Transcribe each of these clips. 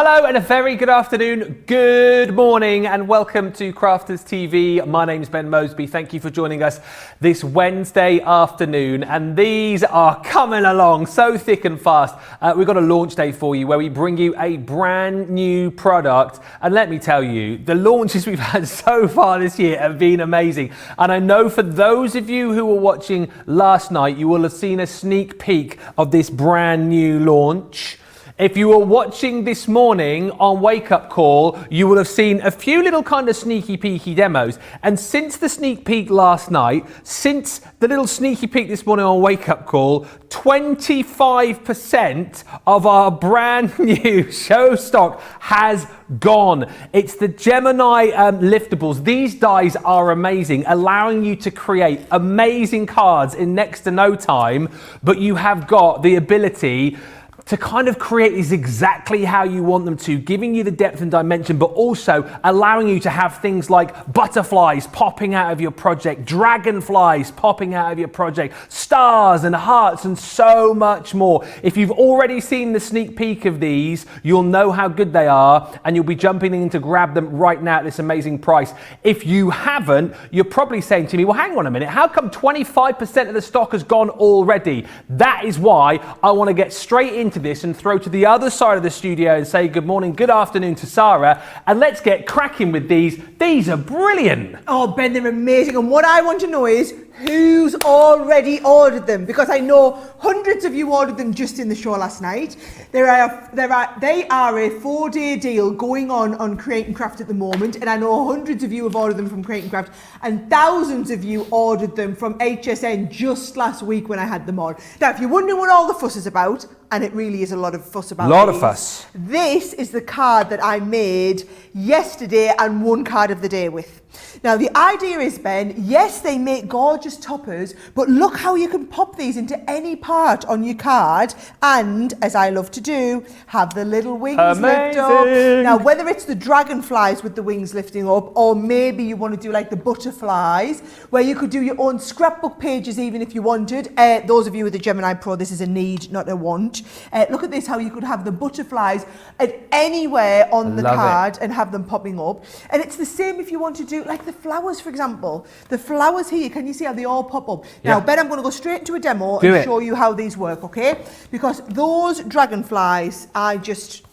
Hello and a very good afternoon, good morning and welcome to Crafters TV. My name's Ben Moseby. Thank you for joining us this Wednesday afternoon, and these are coming along so thick and fast. We've got a launch day for you where we bring you a brand new product, and let me tell you, the launches we've had so far this year have been amazing. And I know for those of you who were watching last night, you will have seen a sneak peek of this brand new launch. If you were watching this morning on Wake Up Call, you will have seen a few little kind of sneaky peeky demos. And since the sneak peek last night, since the little sneaky peek this morning on Wake Up Call, 25% of our brand new show stock has gone. It's the Gemini liftables. These dies are amazing, allowing you to create amazing cards in next to no time, but you have got the ability to kind of create these exactly how you want them to, giving you the depth and dimension, but also allowing you to have things like butterflies popping out of your project, dragonflies popping out of your project, stars and hearts and so much more. If you've already seen the sneak peek of these, you'll know how good they are and you'll be jumping in to grab them right now at this amazing price. If you haven't, you're probably saying to me, well, hang on a minute, how come 25% of the stock has gone already? That is why I want to get straight into this and throw to the other side of the studio and say good morning, good afternoon to Sara, and let's get cracking with these. These are brilliant. Oh, Ben, they're amazing. And what I want to know is who's already ordered them, because I know hundreds of you ordered them just in the show last night. They are a 4-day deal going on Create and Craft at the moment, and I know hundreds of you have ordered them from Create and Craft, and thousands of you ordered them from HSN just last week when I had them on. Now, if you're wondering what all the fuss is about, and it really is a lot of fuss about fuss. This is the card that I made yesterday and won card of the day with. Now, the idea is, Ben, yes, they make gorgeous toppers, but look how you can pop these into any part on your card and, as I love to do, have the little wings lift up. Now, whether it's the dragonflies with the wings lifting up, or maybe you want to do like the butterflies, where you could do your own scrapbook pages even if you wanted. Those of you with the Gemini Pro, this is a need, not a want. Look at this, how you could have the butterflies at anywhere on the card and have them popping up. And it's the same if you want to do like the flowers, for example. The flowers here, can you see how they all pop up? Yeah. Now, Ben, I'm going to go straight into a demo and show you how these work, okay? Because those dragonflies, I just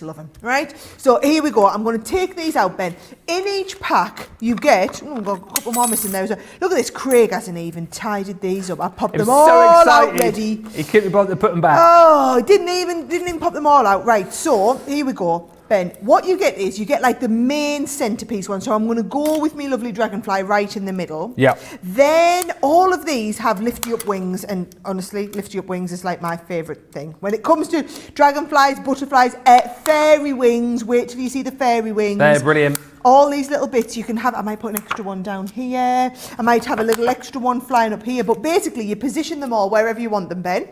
love them, right? So here we go. I'm going to take these out, Ben. In each pack, you get, I've got a couple more missing there. Look at this. Craig hasn't even tidied these up. I popped them all out ready. He couldn't be bothered to put them back. Oh, didn't even pop them all out. Right, so here we go. Ben, what you get is you get like the main centerpiece one. So I'm going to go with me lovely dragonfly right in the middle. Yeah. Then all of these have lifty up wings, and honestly, lifty up wings is like my favorite thing. When it comes to dragonflies, butterflies, fairy wings, wait till you see the fairy wings. They're brilliant. All these little bits you can have. I might put an extra one down here. I might have a little extra one flying up here. But basically, you position them all wherever you want them, Ben.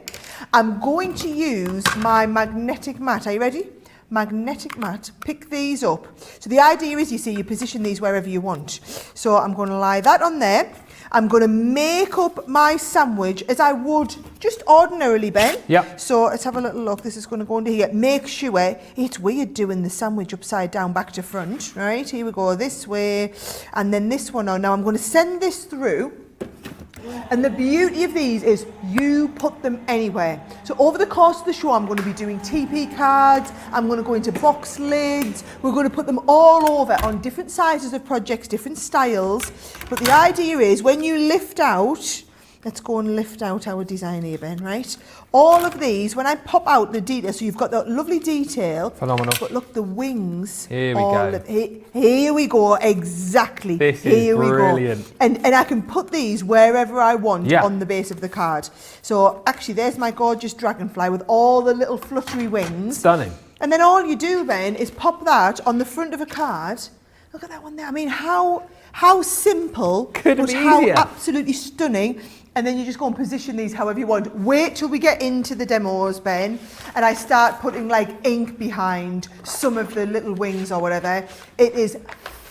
I'm going to use my magnetic mat. Are you ready? Magnetic mat, pick these up. So the idea is, you see, you position these wherever you want. So I'm going to lie that on there. I'm going to make up my sandwich as I would just ordinarily, Ben. Yeah. So let's have a little look. This is going to go into here. Make sure, it's weird doing the sandwich upside down, back to front, right? Here we go, this way, and then this one on. Now I'm going to send this through. And the beauty of these is you put them anywhere. So over the course of the show, I'm going to be doing Tepee cards. I'm going to go into box lids. We're going to put them all over on different sizes of projects, different styles. But the idea is when you lift out, let's go and lift out our design here, Ben, right? All of these, when I pop out the detail, so you've got that lovely detail. Phenomenal. But look, the wings. Here we go. Here we go, exactly. This is brilliant. And I can put these wherever I want on the base of the card. So actually, there's my gorgeous dragonfly with all the little fluttery wings. Stunning. And then all you do, Ben, is pop that on the front of a card. Look at that one there. I mean, how simple, but how absolutely stunning. And then you just go and position these however you want. Wait till we get into the demos, Ben, and I start putting like ink behind some of the little wings or whatever. It is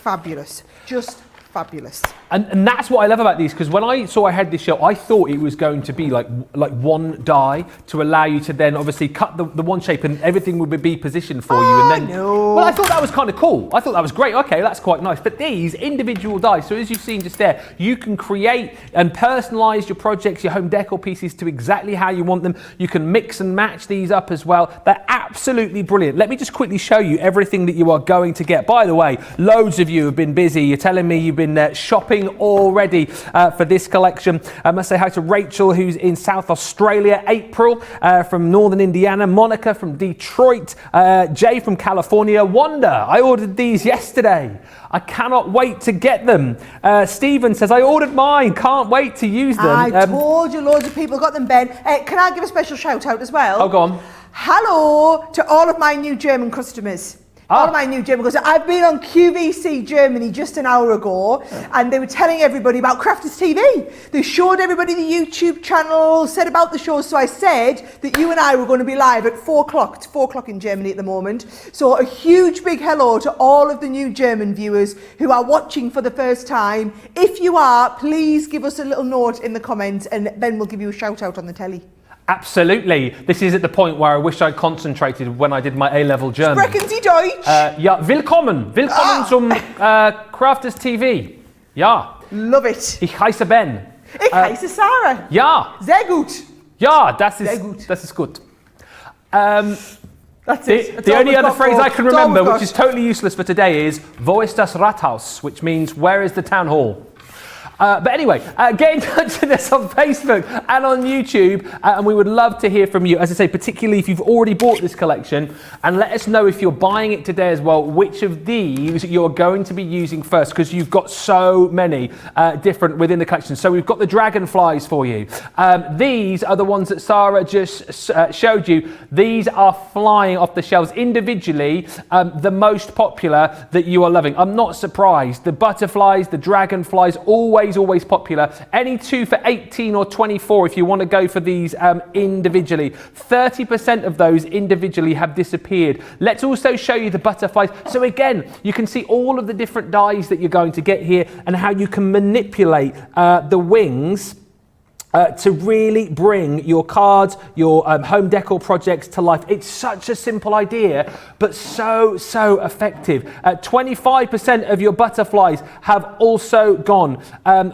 fabulous, just fabulous. And that's what I love about these, because when I saw I had this show, I thought it was going to be like one die to allow you to then obviously cut the one shape and everything would be positioned for you. And then, no. well, I thought that was kind of cool. I thought that was great. Okay, that's quite nice. But these individual dies, so as you've seen just there, you can create and personalize your projects, your home decor pieces to exactly how you want them. You can mix and match these up as well. They're absolutely brilliant. Let me just quickly show you everything that you are going to get. By the way, loads of you have been busy. You're telling me you've been shopping already for this collection. I must say hi to Rachel, who's in South Australia, April from Northern Indiana, Monica from Detroit, Jay from California, Wanda. I ordered these yesterday. I cannot wait to get them. Stephen says, I ordered mine. Can't wait to use them. I told you loads of people got them, Ben. Can I give a special shout out as well? Oh, go on. Hello to all of my new German customers. All of my new German customers. I've been on QVC Germany just an hour ago, and they were telling everybody about Crafters TV. They showed everybody the YouTube channel, said about the show. So I said that you and I were going to be live at 4 o'clock. It's 4 o'clock in Germany at the moment. So a huge big hello to all of the new German viewers who are watching for the first time. If you are, please give us a little note in the comments, and Ben will give you a shout out on the telly. Absolutely. This is at the point where I wish I concentrated when I did my A-level German. Sprechen Sie Deutsch? Ja, willkommen. Willkommen zum Crafters TV. Ja. Love it. Ich heiße Ben. Ich heiße Sarah. Ja. Sehr gut. Ja, das Sehr ist gut. Das ist gut. That's it. That's The all only we've other got phrase for- I can that's all remember, we've which is totally useless for today, is Wo ist das Rathaus? Which means, where is the town hall? But anyway, get in touch with us on Facebook and on YouTube, and we would love to hear from you. As I say, particularly if you've already bought this collection, and let us know if you're buying it today as well, which of these you're going to be using first, because you've got so many different within the collection. So we've got the dragonflies for you. These are the ones that Sarah just showed you. These are flying off the shelves individually, the most popular that you are loving. I'm not surprised. The butterflies, the dragonflies, always popular. Any two for 18 or 24 if you want to go for these individually. 30% of those individually have disappeared. Let's also show you the butterflies. So again, you can see all of the different dies that you're going to get here and how you can manipulate the wings to really bring your cards, your home decor projects to life. It's such a simple idea, but so effective. 25% of your butterflies have also gone.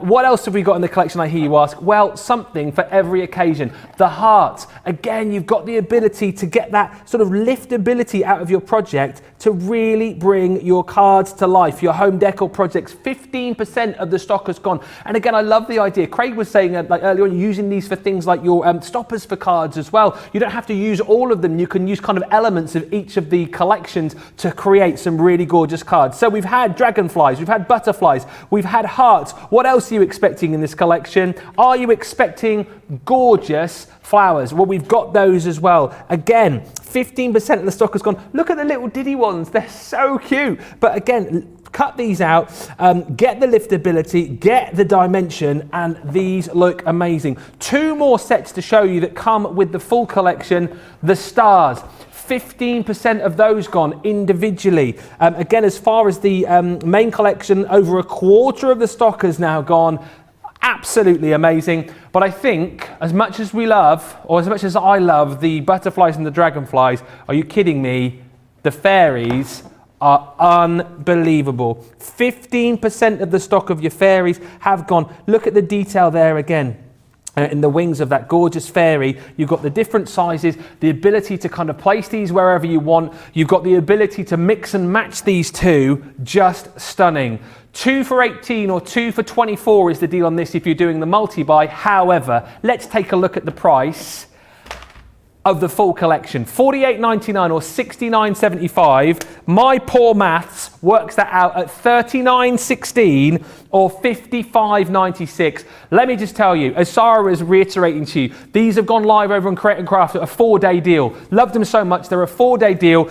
What else have we got in the collection, I hear you ask? Well, something for every occasion. The hearts. Again, you've got the ability to get that sort of liftability out of your project to really bring your cards to life. Your home decor projects, 15% of the stock has gone. And again, I love the idea. Craig was saying like earlier on, using these for things like your stoppers for cards as well. You don't have to use all of them. You can use kind of elements of each of the collections to create some really gorgeous cards. So we've had dragonflies, we've had butterflies, we've had hearts. What else are you expecting in this collection? Are you expecting gorgeous flowers? Well, we've got those as well. Again, 15% of the stock has gone. Look at the little diddy ones. They're so cute. But again, cut these out, get the liftability, get the dimension, and these look amazing. Two more sets to show you that come with the full collection. The stars. 15% of those gone individually. Again, as far as the main collection, over a quarter of the stock has now gone. Absolutely amazing. But I think as much as we love, or as much as I love the butterflies and the dragonflies, are you kidding me? The fairies are unbelievable. 15% of the stock of your fairies have gone. Look at the detail there again. In the wings of that gorgeous fairy, you've got the different sizes, the ability to kind of place these wherever you want. You've got the ability to mix and match these two. Just stunning. 2 for 18 or 2 for 24 is the deal on this if you're doing the multi-buy. However, let's take a look at the price of the full collection. $48.99 or $69.75. My poor maths works that out at $39.16 or $55.96. Let me just tell you, as Sarah is reiterating to you, these have gone live over on Create and Craft at a 4-day deal. Loved them so much. They're a 4-day deal.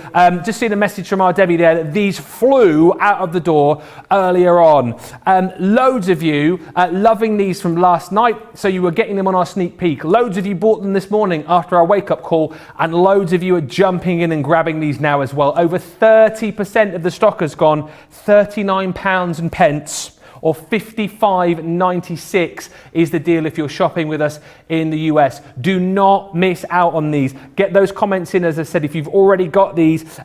Just seen a message from our Debbie there that these flew out of the door earlier on. Loads of you loving these from last night, so you were getting them on our sneak peek. Loads of you bought them this morning after our wake-up call, and loads of you are jumping in and grabbing these now as well. Over 30% of the stock has gone, £39 and pence, or $55.96 is the deal if you're shopping with us in the US. Do not miss out on these. Get those comments in, as I said, if you've already got these.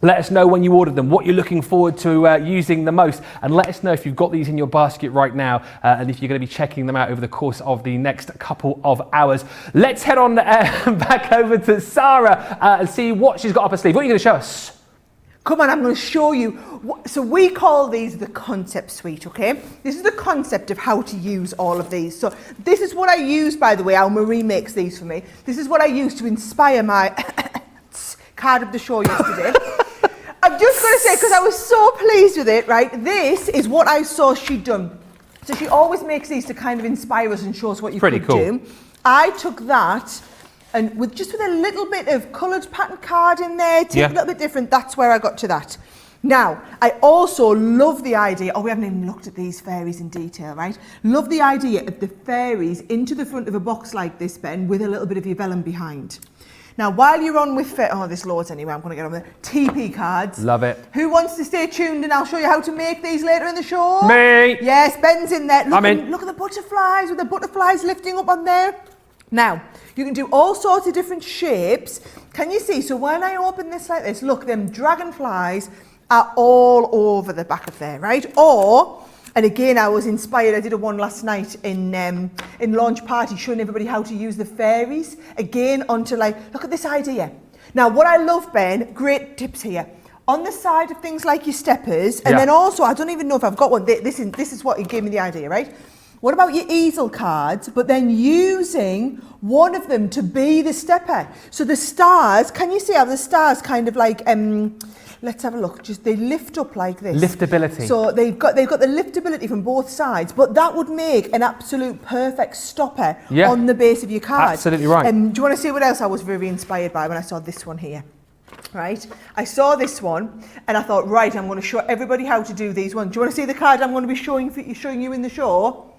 Let us know when you ordered them, what you're looking forward to using the most, and let us know if you've got these in your basket right now and if you're going to be checking them out over the course of the next couple of hours. Let's head on back over to Sara and see what she's got up her sleeve. What are you going to show us? Come on, I'm going to show you. So we call these the concept suite, okay? This is the concept of how to use all of these. So this is what I use, by the way, how Marie makes these for me. This is what I use to inspire my card of the show yesterday. I'm just going to say, because I was so pleased with it, right? This is what I saw she'd done. So she always makes these to kind of inspire us and show us what you could do. I took that and with a little bit of coloured pattern card in there, a little bit different, that's where I got to that. Now, I also love the idea, we haven't even looked at these fairies in detail, right? Love the idea of the fairies into the front of a box like this, Ben, with a little bit of your vellum behind. Now, while you're on with, there's loads anyway, I'm going to get on with it. Tepee cards. Love it. Who wants to stay tuned and I'll show you how to make these later in the show? Me. Yes, Ben's in there. I'm in. Look at the butterflies, with the butterflies lifting up on there. Now, you can do all sorts of different shapes. Can you see? So when I open this like this, look, them dragonflies are all over the back of there, right? And again, I was inspired. I did a one last night in launch party, showing everybody how to use the fairies. Again, onto look at this idea. Now, what I love, Ben, great tips here. On the side of things like your steppers, and then also, I don't even know if I've got one. This is what gave me the idea, right? What about your easel cards, but then using one of them to be the stepper? So the stars, can you see how the stars kind of let's have a look, they lift up like this. Liftability. So they've got the liftability from both sides, but that would make an absolute perfect stopper on the base of your card. Absolutely right. Do you want to see what else I was very inspired by when I saw this one here? Right, I saw this one and I thought, right, I'm going to show everybody how to do these ones. Do you want to see the card I'm going to be showing you in the show?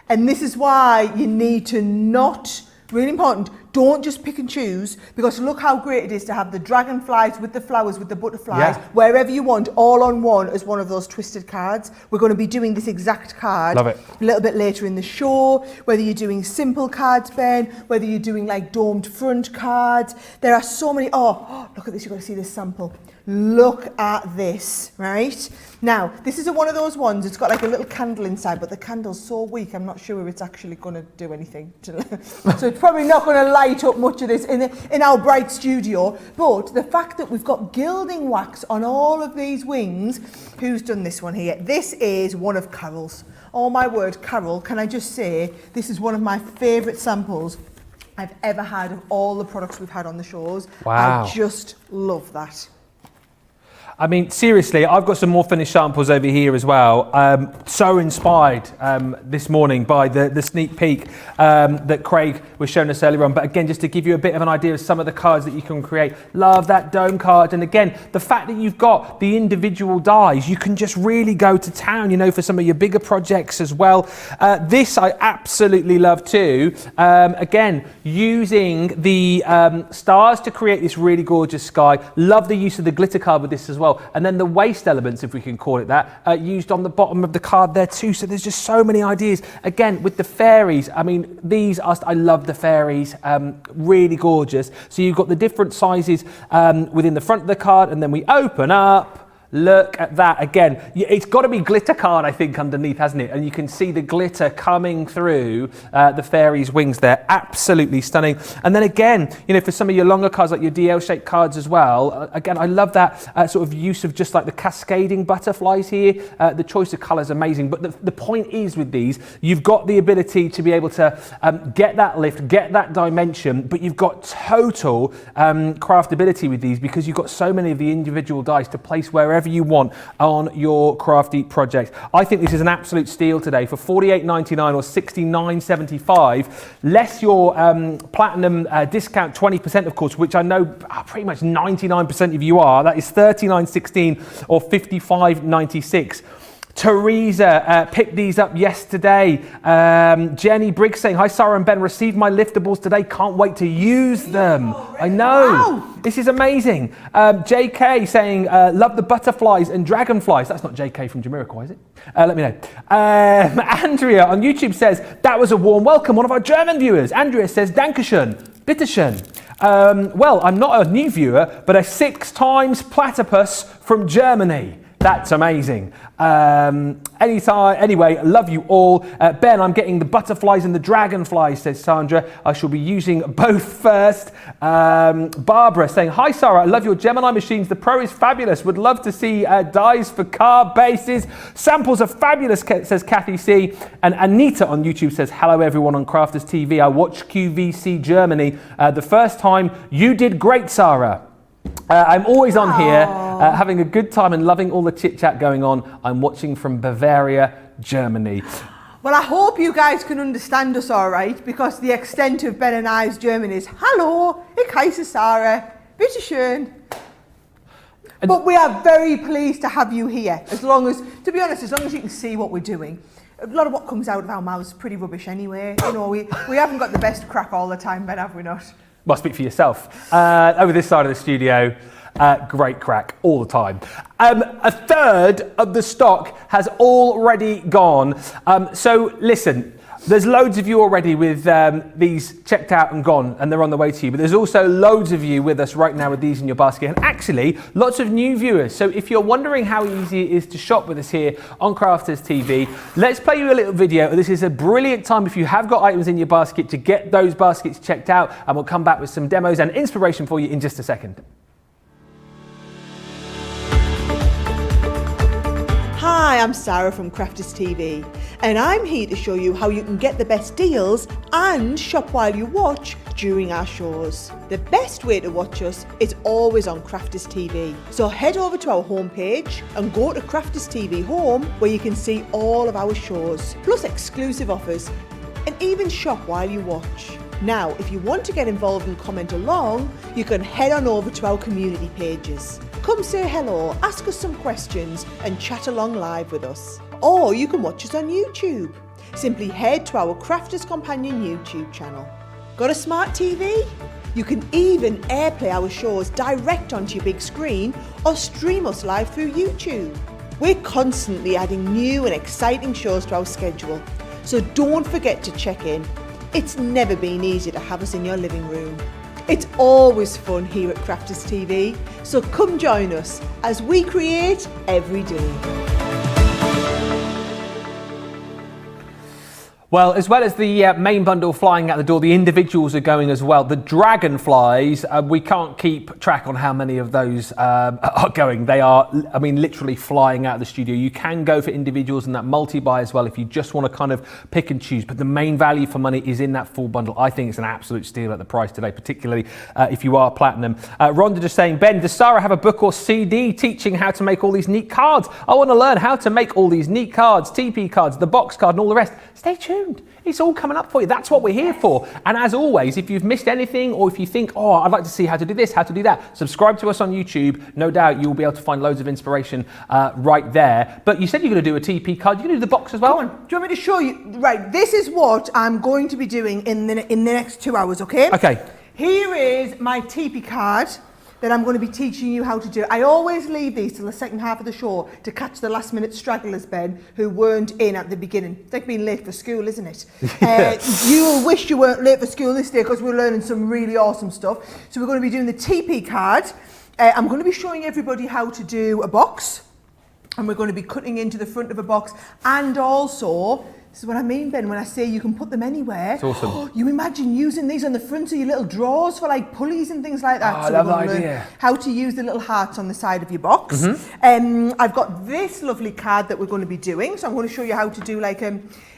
And this is why you need to not, really important, don't just pick and choose, because look how great it is to have the dragonflies with the flowers, with the butterflies, wherever you want, all on one as one of those twisted cards. We're going to be doing this exact card a little bit later in the show, whether you're doing simple cards, Ben, whether you're doing domed front cards. There are so many, look at this, you've got to see this sample. Look at this, right? Now, this is one of those ones, it's got a little candle inside, but the candle's so weak, I'm not sure it's actually going to do anything. So it's probably not going to light up much of this in our bright studio. But the fact that we've got gilding wax on all of these wings, who's done this one here? This is one of Carol's. Oh my word, Carol, can I just say, this is one of my favourite samples I've ever had of all the products we've had on the shows. Wow. I just love that. I mean, seriously, I've got some more finished samples over here as well. So inspired this morning by the sneak peek that Craig was showing us earlier on. But again, just to give you a bit of an idea of some of the cards that you can create. Love that dome card. And again, the fact that you've got the individual dies, you can just really go to town, for some of your bigger projects as well. This I absolutely love too. Again, using the stars to create this really gorgeous sky. Love the use of the glitter card with this as well. And then the waste elements, if we can call it that, used on the bottom of the card there too. So there's just so many ideas. Again, with the fairies, I mean, I love the fairies, really gorgeous. So you've got the different sizes within the front of the card, and then we open up. Look at that again. It's got to be glitter card, I think, underneath, hasn't it? And you can see the glitter coming through the fairies' wings there. Absolutely stunning. And then again, for some of your longer cards, like your DL-shaped cards as well. Again, I love that sort of use of just the cascading butterflies here. The choice of colour is amazing. But the point is with these, you've got the ability to be able to get that lift, get that dimension, but you've got total craftability with these because you've got so many of the individual dice to place wherever you want on your crafty project. I think this is an absolute steal today for $48.99 or $69.75, less your platinum discount 20%, of course, which I know pretty much 99% of you are. That is $39.16 or $55.96. Teresa picked these up yesterday. Jenny Briggs saying, hi Sarah and Ben, received my liftables today. Can't wait to use them. I know. Wow. This is amazing. JK saying, love the butterflies and dragonflies. That's not JK from Jamiroquai, is it? Let me know. Andrea on YouTube says, that was a warm welcome. One of our German viewers. Andrea says, Dankeschön, bitteschön. Well, I'm not a new viewer, but a 6 times platypus from Germany. That's amazing. Anytime. Anyway, love you all. Ben, I'm getting the butterflies and the dragonflies, says Sandra. I shall be using both first. Barbara saying, hi Sarah, I love your Gemini machines. The Pro is fabulous. Would love to see dies for car bases. Samples are fabulous, says Kathy C. And Anita on YouTube says, hello everyone on Crafters TV. I watched QVC Germany the first time. You did great, Sarah. I'm always on here, having a good time and loving all the chit-chat going on. I'm watching from Bavaria, Germany. Well, I hope you guys can understand us all right, because the extent of Ben and I's German is, hallo, ich heiße Sarah, bitte schön. But we are very pleased to have you here, as long as, to be honest, as long as you can see what we're doing. A lot of what comes out of our mouths is pretty rubbish anyway. You know, we haven't got the best crack all the time, Ben, have we not? Well, speak for yourself. Over this side of the studio, great crack all the time. A third of the stock has already gone. So listen, there's loads of you already with these checked out and gone, and they're on the way to you. But there's also loads of you with us right now with these in your basket. And actually, lots of new viewers. So if you're wondering how easy it is to shop with us here on Crafters TV, let's play you a little video. This is a brilliant time if you have got items in your basket to get those baskets checked out. And we'll come back with some demos and inspiration for you in just a second. Hi, I'm Sarah from Crafters TV, and I'm here to show you how you can get the best deals and shop while you watch during our shows. The best way to watch us is always on Crafters TV. So head over to our homepage and go to Crafters TV Home, where you can see all of our shows, plus exclusive offers, and even shop while you watch. Now, if you want to get involved and comment along, you can head on over to our community pages. Come say hello, ask us some questions and chat along live with us. Or you can watch us on YouTube. Simply head to our Crafters Companion YouTube channel. Got a smart TV? You can even airplay our shows direct onto your big screen or stream us live through YouTube. We're constantly adding new and exciting shows to our schedule, so don't forget to check in. It's never been easier to have us in your living room. It's always fun here at Crafters TV, so come join us as we create every day. Well, as well as the main bundle flying out the door, the individuals are going as well. The dragonflies, we can't keep track on how many of those are going. They are, I mean, literally flying out of the studio. You can go for individuals and that multi-buy as well if you just want to kind of pick and choose. But the main value for money is in that full bundle. I think it's an absolute steal at the price today, particularly if you are platinum. Rhonda just saying, Ben, does Sarah have a book or CD teaching how to make all these neat cards? I want to learn how to make all these neat cards, TP cards, the box card and all the rest. Stay tuned. It's all coming up for you. That's what we're here for. And as always, if you've missed anything or if you think, oh, I'd like to see how to do this, how to do that, subscribe to us on YouTube. No doubt you'll be able to find loads of inspiration right there. But you said you're going to do a TP card. You can do the box as well. Come on. Do you want me to show you? Right, this is what I'm going to be doing in the next 2 hours, okay? Okay. Here is my TP card that I'm going to be teaching you how to do. I always leave these till the second half of the show to catch the last minute stragglers, Ben, who weren't in at the beginning. It's like being late for school, isn't it? You'll wish you weren't late for school this day because we're learning some really awesome stuff. So we're going to be doing the TP card. I'm going to be showing everybody how to do a box. And we're going to be cutting into the front of a box. And also, this is what I mean, Ben, when I say you can put them anywhere. It's awesome. You imagine using these on the front of your little drawers for like pulleys and things like that. Oh, I love that idea. How to use the little hearts on the side of your box. Mm-hmm. I've got this lovely card that we're going to be doing. So I'm going to show you how to do like,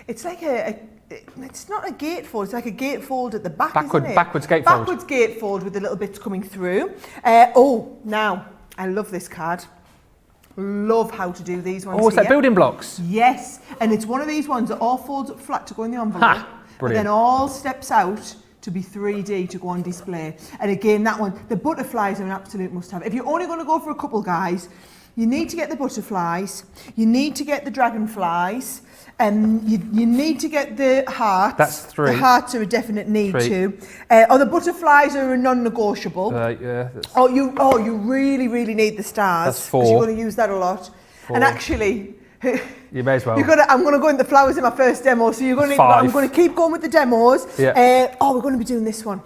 it's like it's not a gatefold, it's like a gatefold at the back, isn't it? Backwards gatefold. Backwards gatefold with the little bits coming through. Now, I love this card. Love how to do these ones. Oh, it's like building blocks. Yes, and it's one of these ones that all folds up flat to go in the envelope, and then all steps out to be 3D to go on display. And again, that one, the butterflies are an absolute must-have. If you're only going to go for a couple, guys, You need to get the butterflies. You need to get the dragonflies. You need to get the hearts. That's 3. The hearts are a definite need 3. too. The butterflies are a non-negotiable. Yeah. You really need the stars. That's 4. 'Cause you're going to use that a lot. 4. And actually, you may as well. I'm going to go into the flowers in my first demo. So I'm going to keep going with the demos. Yeah. We're going to be doing this one.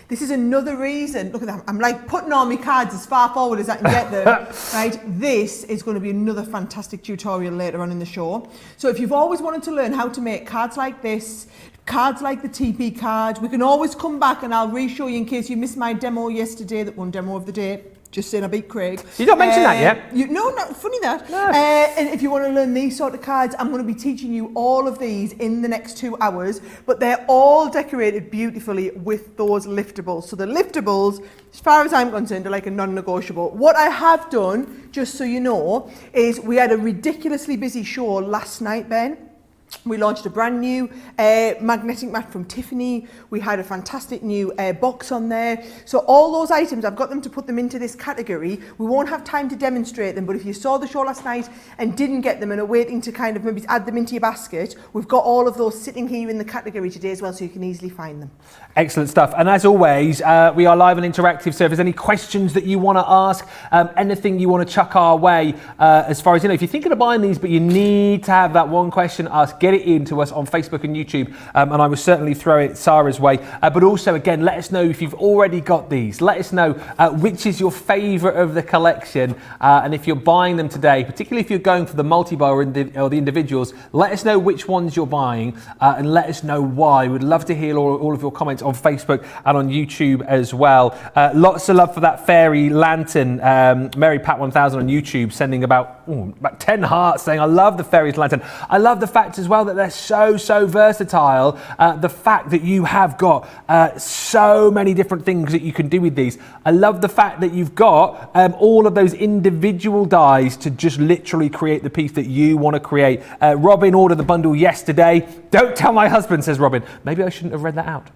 This is another reason. Look at that. I'm like putting all my cards as far forward as I can get them. Right. This is going to be another fantastic tutorial later on in the show. So if you've always wanted to learn how to make cards like this, cards like the Tepee card, we can always come back and I'll re-show you in case you missed my demo yesterday, that one demo of the day. Just saying I beat Craig. You don't mention that yet? No, not funny that. No. And if you want to learn these sort of cards, I'm going to be teaching you all of these in the next 2 hours, but they're all decorated beautifully with those liftables. So the liftables, as far as I'm concerned, are like a non-negotiable. What I have done, just so you know, is we had a ridiculously busy show last night, Ben. We launched a brand new magnetic mat from Tiffany. We had a fantastic new box on there. So all those items, I've got them to put them into this category. We won't have time to demonstrate them, but if you saw the show last night and didn't get them and are waiting to kind of maybe add them into your basket, we've got all of those sitting here in the category today as well, so you can easily find them. Excellent stuff. And as always, we are live and interactive. So if there's any questions that you want to ask, anything you want to chuck our way, as far as, if you're thinking of buying these, but you need to have that one question asked, get it in to us on Facebook and YouTube, and I will certainly throw it Sara's way. But also, again, let us know if you've already got these. Let us know which is your favourite of the collection, and if you're buying them today, particularly if you're going for the multi-buy or the individuals, let us know which ones you're buying, and let us know why. We'd love to hear all of your comments on Facebook and on YouTube as well. Lots of love for that fairy lantern. Mary Pat 1000 on YouTube sending about 10 hearts saying, I love the fairies lantern. I love the fact as well that they're so versatile. The fact that you have got so many different things that you can do with these. I love the fact that you've got all of those individual dies to just literally create the piece that you want to create. Robin ordered the bundle yesterday. Don't tell my husband, says Robin. Maybe I shouldn't have read that out.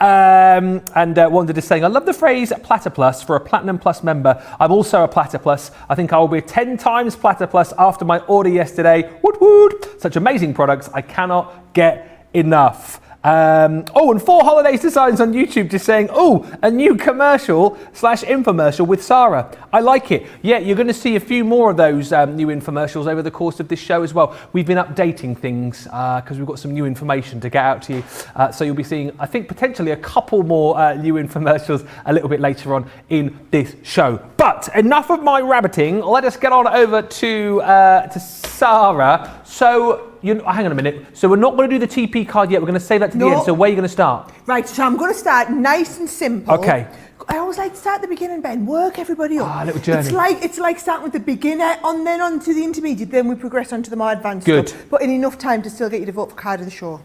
And Wanda is saying, I love the phrase Platter Plus for a Platinum Plus member. I'm also a Platter Plus. I think I will be 10 times Platter Plus after my order yesterday. Woot woot. Such amazing products. I cannot get enough. And 4 Holidays Designs on YouTube just saying, a new commercial/infomercial with Sara. I like it. Yeah, you're going to see a few more of those new infomercials over the course of this show as well. We've been updating things because we've got some new information to get out to you. So you'll be seeing, I think, potentially a couple more new infomercials a little bit later on in this show. But enough of my rabbiting. Let us get on over to Sara. So, hang on a minute. So we're not going to do the TP card yet. We're going to save that to the end. So where are you going to start? Right. So I'm going to start nice and simple. Okay. I always like to start at the beginning, Ben. Work everybody up. A little journey. It's like starting with the beginner and then on to the intermediate. Then we progress on to the more advanced Good. stuff. But in enough time to still get you to vote for card of the show.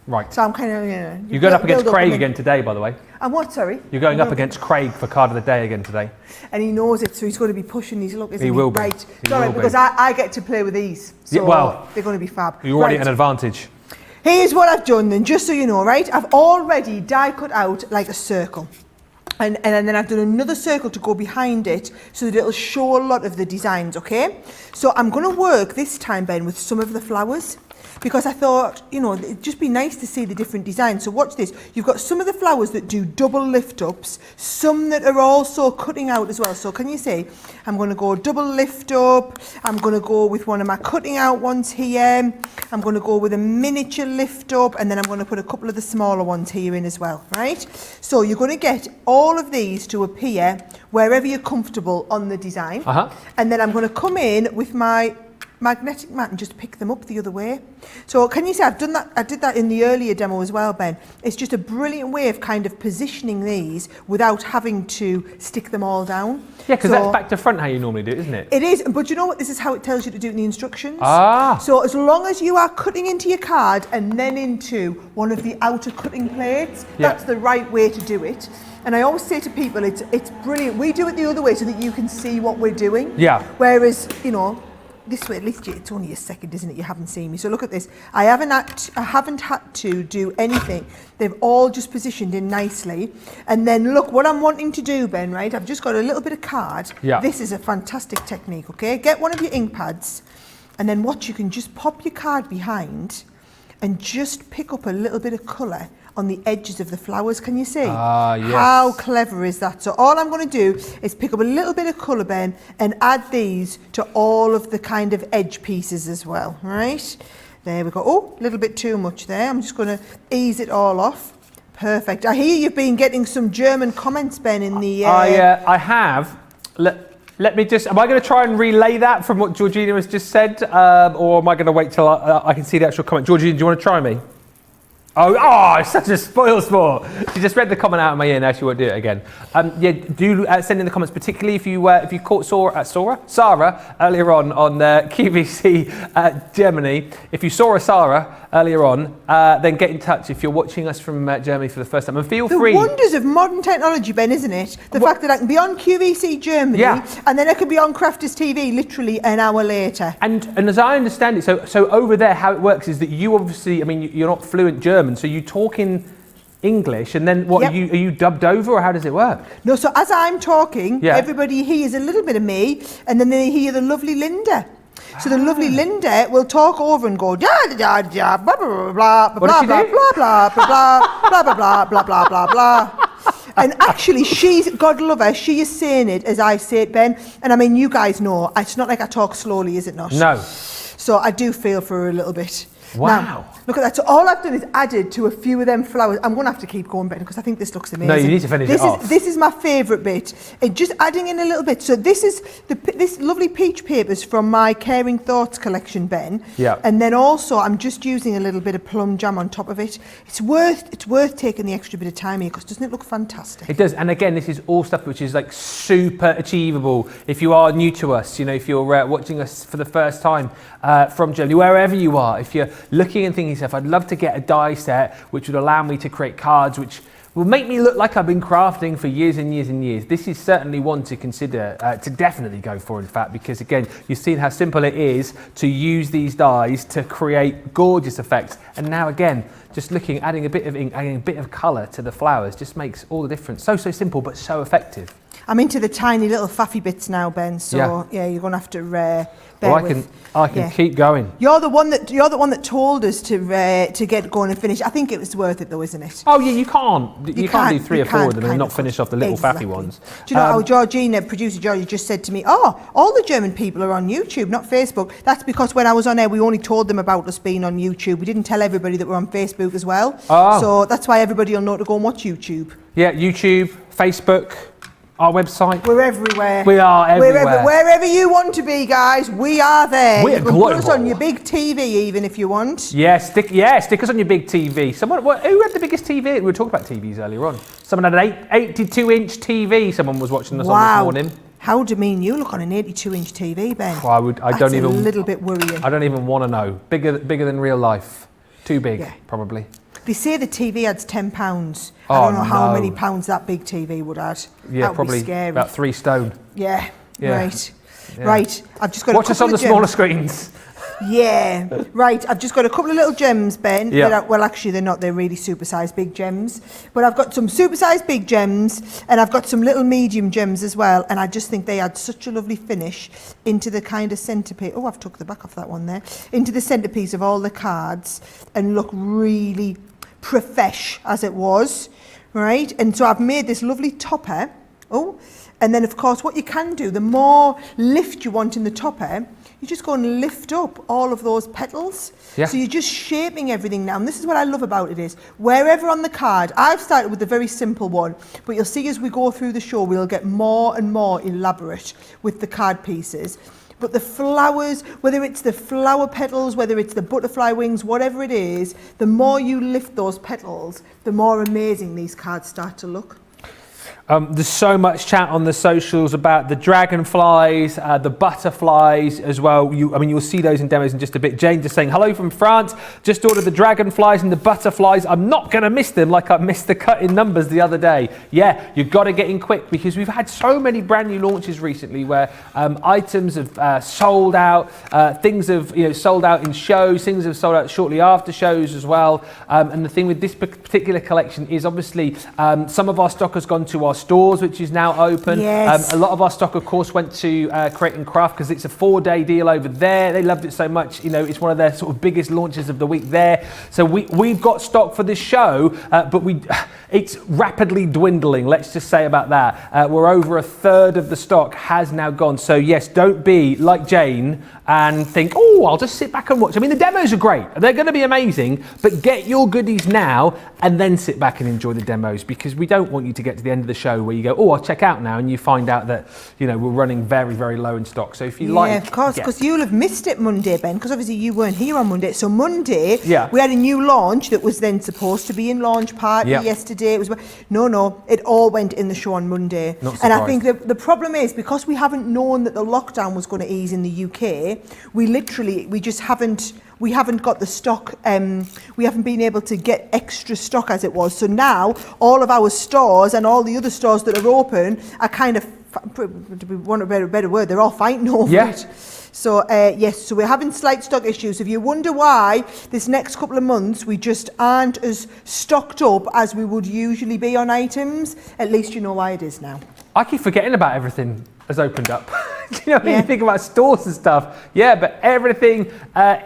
Right. So I'm kind of, You're going up against Craig again today, by the way. And what, sorry? You're going up against Craig for card of the day again today. And he knows it, so he's going to be pushing these. Look, isn't he? He will be. Right. It's all right, because I get to play with these. So they're going to be fab. You're already at an advantage. Here's what I've done then, just so you know, right? I've already die cut out like a circle. And then I've done another circle to go behind it so that it'll show a lot of the designs, okay? So I'm going to work this time, Ben, with some of the flowers. Because I thought, it'd just be nice to see the different designs. So watch this. You've got some of the flowers that do double lift ups, some that are also cutting out as well. So can you see? I'm going to go double lift up. I'm going to go with one of my cutting out ones here. I'm going to go with a miniature lift up, and then I'm going to put a couple of the smaller ones here in as well, right? So you're going to get all of these to appear wherever you're comfortable on the design. And then I'm going to come in with my magnetic mat and just pick them up the other way. So can you see I've done that? I did that in the earlier demo as well, Ben. It's just a brilliant way of kind of positioning these without having to stick them all down. Yeah, because that's back to front how you normally do it, isn't it? It is, but you know what? This is how it tells you to do it in the instructions. So as long as you are cutting into your card and then into one of the outer cutting plates, that's the right way to do it. And I always say to people, it's brilliant. We do it the other way so that you can see what we're doing. Yeah. Whereas, this way, at least it's only a second, isn't it? You haven't seen me. So look at this. I haven't had to do anything. They've all just positioned in nicely. And then look, what I'm wanting to do, Ben, right? I've just got a little bit of card. Yeah. This is a fantastic technique, okay? Get one of your ink pads, and then what you can just pop your card behind and just pick up a little bit of colour on the edges of the flowers. Can you see? Yes. How clever is that? So all I'm going to do is pick up a little bit of colour, Ben, and add these to all of the kind of edge pieces as well, right? There we go. Oh, a little bit too much there. I'm just going to ease it all off. Perfect. I hear you've been getting some German comments, Ben, in the... I have. Let me just... Am I going to try and relay that from what Georgina has just said? Or am I going to wait till I can see the actual comment? Georgina, do you want to try me? Oh, such a spoil sport. She just read the comment out of my ear, now she won't do it again. Yeah, do send in the comments, particularly if you caught Sara earlier on QVC Germany. If you saw Sara earlier on, then get in touch if you're watching us from Germany for the first time. And feel free. The wonders of modern technology, Ben, isn't it? The fact that I can be on QVC Germany, and then I can be on Crafters TV literally an hour later. And as I understand it, so over there, how it works is that you obviously, I mean, you're not fluent German, so you talk in English, and then what, are you dubbed over, or how does it work? No, so as I'm talking, everybody hears a little bit of me, and then they hear the lovely Linda. So the lovely Linda will talk over and go da da da da blah blah blah blah blah blah blah blah blah blah blah blah blah blah. And actually, she's, God love her, she is saying it as I say it, Ben. And I mean, you guys know, it's not like I talk slowly, is it not? No. So I do feel for her a little bit. Wow. Now, look at that. So all I've done is added to a few of them flowers. I'm going to have to keep going, Ben, because I think this looks amazing. No, you need to finish it off. This is my favourite bit. Just adding in a little bit. So this is this lovely peach papers from my Caring Thoughts collection, Ben. Yeah. And then also I'm just using a little bit of plum jam on top of it. It's worth taking the extra bit of time here, because doesn't it look fantastic? It does. And again, this is all stuff which is like super achievable. If you are new to us, you know, if you're watching us for the first time from Germany, wherever you are, if you're looking and thinking to yourself, I'd love to get a die set which would allow me to create cards which will make me look like I've been crafting for years and years and years. This is certainly one to consider, to definitely go for, in fact, because again, you've seen how simple it is to use these dies to create gorgeous effects. And now again, just looking, adding a bit of ink, adding a bit of colour to the flowers just makes all the difference. So simple, but so effective. I'm into the tiny little faffy bits now, Ben. So yeah you're going to have to bear with. I can keep going. You're the one that told us to get going and finish. I think it was worth it though, isn't it? Oh yeah, you can't do 3 or 4 of them and not finish off the little faffy ones. Do you know how Georgina, producer Georgie, just said to me, oh, all the German people are on YouTube, not Facebook. That's because when I was on air, we only told them about us being on YouTube. We didn't tell everybody that we're on Facebook as well. Oh. So that's why everybody will know to go and watch YouTube. Yeah, YouTube, Facebook, our website. We're everywhere. We are everywhere. Wherever you want to be, guys, we are there. We're global. Put us on your big TV even if you want. Yeah, stick us on your big TV. Who had the biggest TV? We were talking about TVs earlier on. Someone had an 82-inch TV. Someone was watching us on this morning. How demean you look on an 82-inch TV, Ben. That's a little bit worrying. I don't even want to know. Bigger than real life. Too big, probably. They say the TV adds £10. I don't know how many pounds that big TV would add. Yeah, that would probably be scary. About 3 stone. Yeah. Right. Yeah. Right. I've just got watch us on the smaller screens. Yeah. Right. I've just got a couple of little gems, Ben. Yeah. Well, actually, they're not. They're really super-sized big gems. But I've got some super-sized big gems, and I've got some little medium gems as well. And I just think they add such a lovely finish into the kind of centerpiece. Oh, I've took the back off that one there. Into the centerpiece of all the cards, and look really profesh as it was, right? And so I've made this lovely topper. Oh, and then of course what you can do, the more lift you want in the topper, you just go and lift up all of those petals. Yeah. So you're just shaping everything now. And this is what I love about it is, wherever on the card, I've started with a very simple one, but you'll see as we go through the show, we'll get more and more elaborate with the card pieces. But the flowers, whether it's the flower petals, whether it's the butterfly wings, whatever it is, the more you lift those petals, the more amazing these cards start to look. There's so much chat on the socials about the dragonflies, the butterflies as well. You'll see those in demos in just a bit. Jane just saying, hello from France. Just ordered the dragonflies and the butterflies. I'm not going to miss them like I missed the cut-in numbers the other day. Yeah, you've got to get in quick because we've had so many brand new launches recently where items have sold out, things have sold out in shows, things have sold out shortly after shows as well. And the thing with this particular collection is obviously some of our stock has gone to our stores, which is now open. Yes. A lot of our stock, of course, went to Create and Craft because it's a 4-day deal over there. They loved it so much. It's one of their sort of biggest launches of the week there. So we've got stock for this show, but it's rapidly dwindling. Let's just say about that. We're over a third of the stock has now gone. So yes, don't be like Jane and think, oh, I'll just sit back and watch. I mean, the demos are great. They're going to be amazing, but get your goodies now and then sit back and enjoy the demos because we don't want you to get to the end of the show where you go, oh, I'll check out now, and you find out that, we're running very, very low in stock. So if you like... Yeah, of course, because you'll have missed it Monday, Ben, because obviously you weren't here on Monday. So Monday, we had a new launch that was then supposed to be in launch party yesterday. It was no, it all went in the show on Monday. And I think the problem is because we haven't known that the lockdown was going to ease in the UK, we just haven't got the stock. We haven't been able to get extra stock as it was. So now all of our stores and all the other stores that are open are kind of, to want a better word, they're all fighting over it. So so we're having slight stock issues. If you wonder why this next couple of months we just aren't as stocked up as we would usually be on items, at least you know why it is now. I keep forgetting about everything has opened up. When you think about stores and stuff, but everything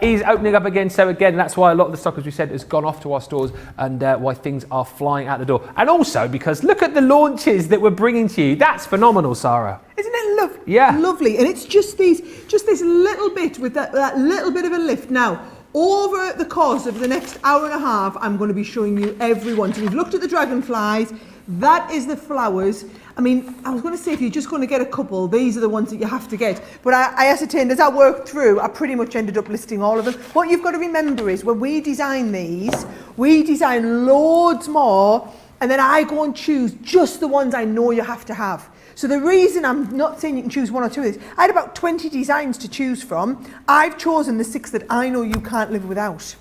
is opening up again. So again, that's why a lot of the stock, as we said, has gone off to our stores and why things are flying out the door. And also because look at the launches that we're bringing to you. That's phenomenal, Sarah. Isn't it lovely? Yeah. Lovely. And it's just this little bit with that little bit of a lift. Now, over the course of the next hour and a half, I'm going to be showing you every one. So we've looked at the dragonflies. That is the flowers. I mean, I was going to say if you're just going to get a couple, these are the ones that you have to get. But I ascertained as I worked through, I pretty much ended up listing all of them. What you've got to remember is when we design these, we design loads more, and then I go and choose just the ones I know you have to have. So the reason I'm not saying you can choose one or two of these, I had about 20 designs to choose from. I've chosen the 6 that I know you can't live without.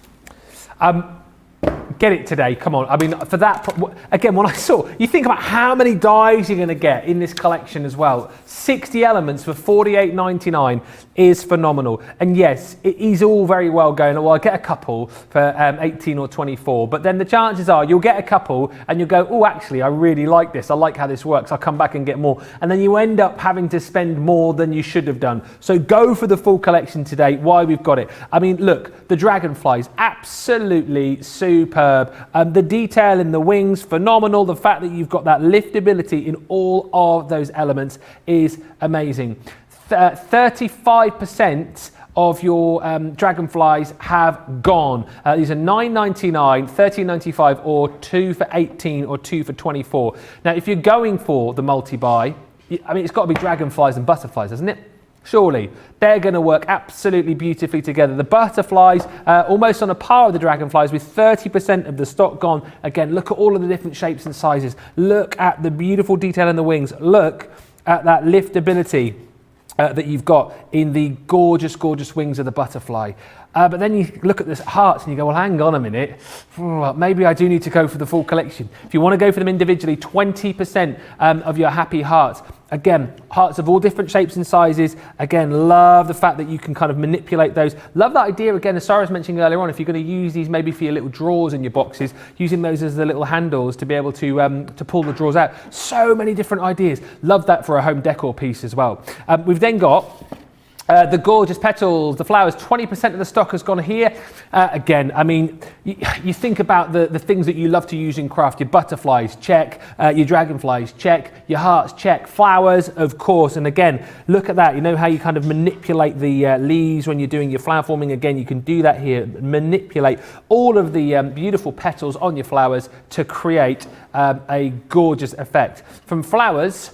Get it today, come on. I mean, for that, again, when I saw, you think about how many dies you're going to get in this collection as well. 60 elements for $48.99 is phenomenal. And yes, it is all very well going, well, I'll get a couple for 18 or 24, but then the chances are you'll get a couple and you'll go, oh, actually, I really like this. I like how this works. I'll come back and get more. And then you end up having to spend more than you should have done. So go for the full collection today, why we've got it. I mean, look, the dragonflies, absolutely superb. The detail in the wings, phenomenal. The fact that you've got that liftability in all of those elements is amazing. 35% of your dragonflies have gone. These are $9.99, $13.95, or 2 for $18 or 2 for $24. Now, if you're going for the multi-buy, I mean, it's got to be dragonflies and butterflies, hasn't it? Surely. They're going to work absolutely beautifully together. The butterflies, almost on a par with the dragonflies, with 30% of the stock gone. Again, look at all of the different shapes and sizes. Look at the beautiful detail in the wings. Look at that liftability that you've got in the gorgeous, gorgeous wings of the butterfly. But then you look at the hearts and you go, well, hang on a minute. Maybe I do need to go for the full collection. If you want to go for them individually, 20% of your happy hearts. Again, hearts of all different shapes and sizes. Again, love the fact that you can kind of manipulate those. Love that idea, again, as Sarah was mentioning earlier on, if you're going to use these maybe for your little drawers in your boxes, using those as the little handles to be able to pull the drawers out. So many different ideas. Love that for a home decor piece as well. We've then got the gorgeous petals, the flowers, 20% of the stock has gone here. Again, I mean, you think about the things that you love to use in craft. Your butterflies, check. Your dragonflies, check. Your hearts, check. Flowers, of course. And again, look at that. You know how you kind of manipulate the leaves when you're doing your flower forming? Again, you can do that here. Manipulate all of the beautiful petals on your flowers to create a gorgeous effect. From flowers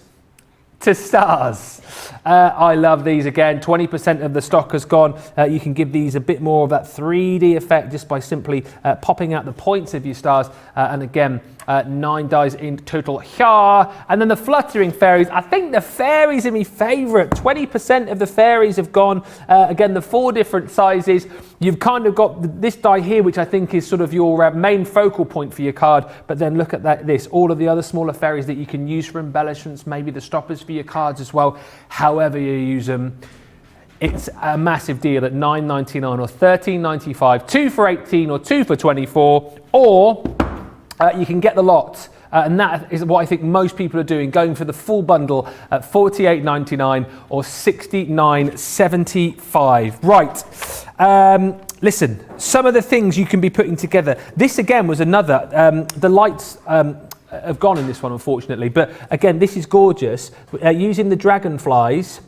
to stars. I love these again. 20% of the stock has gone. You can give these a bit more of that 3D effect just by simply popping out the points of your stars. And again, 9 dies in total here. And then the fluttering fairies. I think the fairies are my favourite. 20% of the fairies have gone. Again, the 4 different sizes. You've kind of got this die here, which I think is sort of your main focal point for your card. But then look at this, all of the other smaller fairies that you can use for embellishments, maybe the stoppers for your cards as well, however you use them. It's a massive deal at $9.99 or $13.95, 2 for 18 or 2 for 24, or you can get the lot. And that is what I think most people are doing, going for the full bundle at $48.99 or $69.75. Right. Listen, some of the things you can be putting together. This again was another, the lights have gone in this one, unfortunately. But again, this is gorgeous. Using the dragonflies,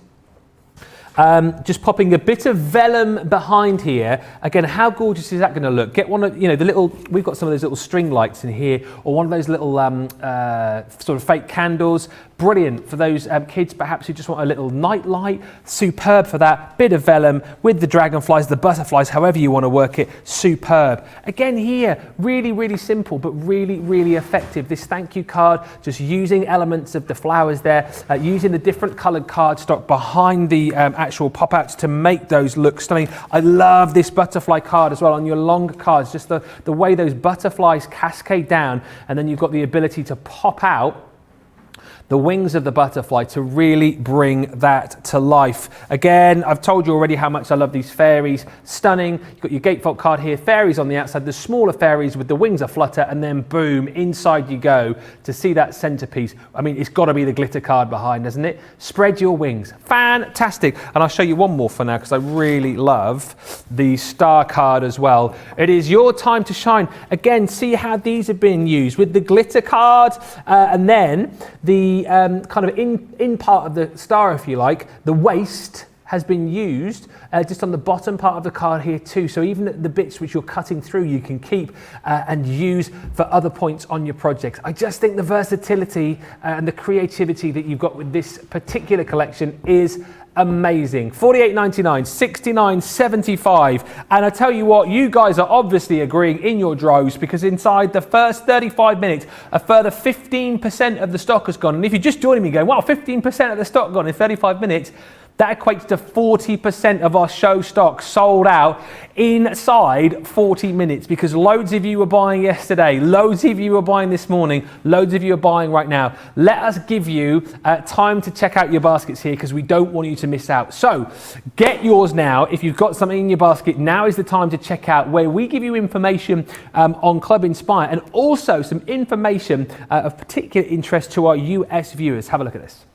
just popping a bit of vellum behind here. Again, how gorgeous is that going to look? Get one of, the little, we've got some of those little string lights in here, or one of those little sort of fake candles. Brilliant for those kids perhaps who just want a little night light. Superb for that. Bit of vellum with the dragonflies, the butterflies, however you want to work it. Superb. Again here, really, really simple, but really, really effective. This thank you card, just using elements of the flowers there, using the different coloured cardstock behind the actual pop-outs to make those look stunning. I love this butterfly card as well on your longer cards, just the way those butterflies cascade down, and then you've got the ability to pop out the wings of the butterfly to really bring that to life. Again, I've told you already how much I love these fairies. Stunning. You've got your gatefold card here, fairies on the outside, the smaller fairies with the wings aflutter, and then boom, inside you go to see that centerpiece. I mean, it's got to be the glitter card behind, doesn't it? Spread your wings. Fantastic. And I'll show you one more for now because I really love the star card as well. It is your time to shine. Again, see how these have been used with the glitter card and then the kind of in part of the star, if you like, the waist has been used just on the bottom part of the card here too. So even the bits which you're cutting through, you can keep and use for other points on your projects. I just think the versatility and the creativity that you've got with this particular collection is amazing. $48.99, $69.75, and I tell you what, you guys are obviously agreeing in your droves because inside the first 35 minutes, a further 15% of the stock has gone. And if you're just joining me going, wow, 15% of the stock gone in 35 minutes, that equates to 40% of our show stock sold out inside 40 minutes because loads of you were buying yesterday, loads of you were buying this morning, loads of you are buying right now. Let us give you time to check out your baskets here because we don't want you to miss out. So get yours now. If you've got something in your basket, now is the time to check out where we give you information on Club Inspire and also some information of particular interest to our US viewers. Have a look at this.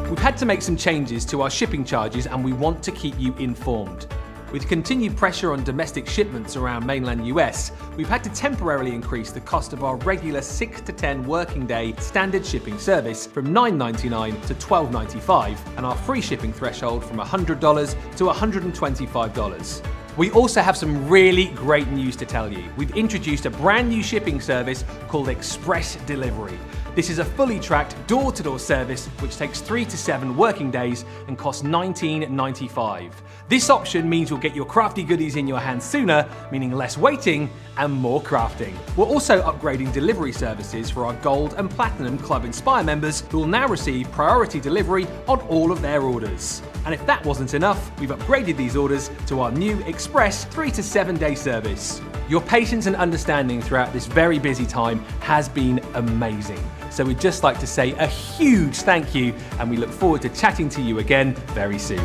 We've had to make some changes to our shipping charges and we want to keep you informed. With continued pressure on domestic shipments around mainland US, we've had to temporarily increase the cost of our regular 6 to 10 working day standard shipping service from $9.99 to $12.95 and our free shipping threshold from $100 to $125. We also have some really great news to tell you. We've introduced a brand new shipping service called Express Delivery. This is a fully tracked door-to-door service which takes 3 to 7 working days and costs $19.95. This option means you'll get your crafty goodies in your hands sooner, meaning less waiting and more crafting. We're also upgrading delivery services for our Gold and Platinum Club Inspire members who will now receive priority delivery on all of their orders. And if that wasn't enough, we've upgraded these orders to our new Express 3 to 7 day service. Your patience and understanding throughout this very busy time has been amazing. So we'd just like to say a huge thank you and we look forward to chatting to you again very soon.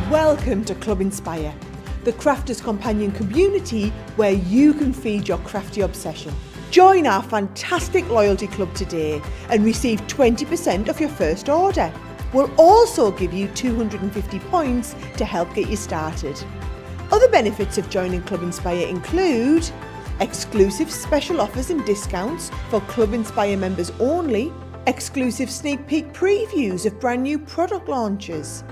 Welcome to Club Inspire, the Crafters Companion community where you can feed your crafty obsession. Join our fantastic loyalty club today and receive 20% off your first order. We'll also give you 250 points to help get you started. Other benefits of joining Club Inspire include exclusive special offers and discounts for Club Inspire members only, exclusive sneak peek previews of brand new product launches,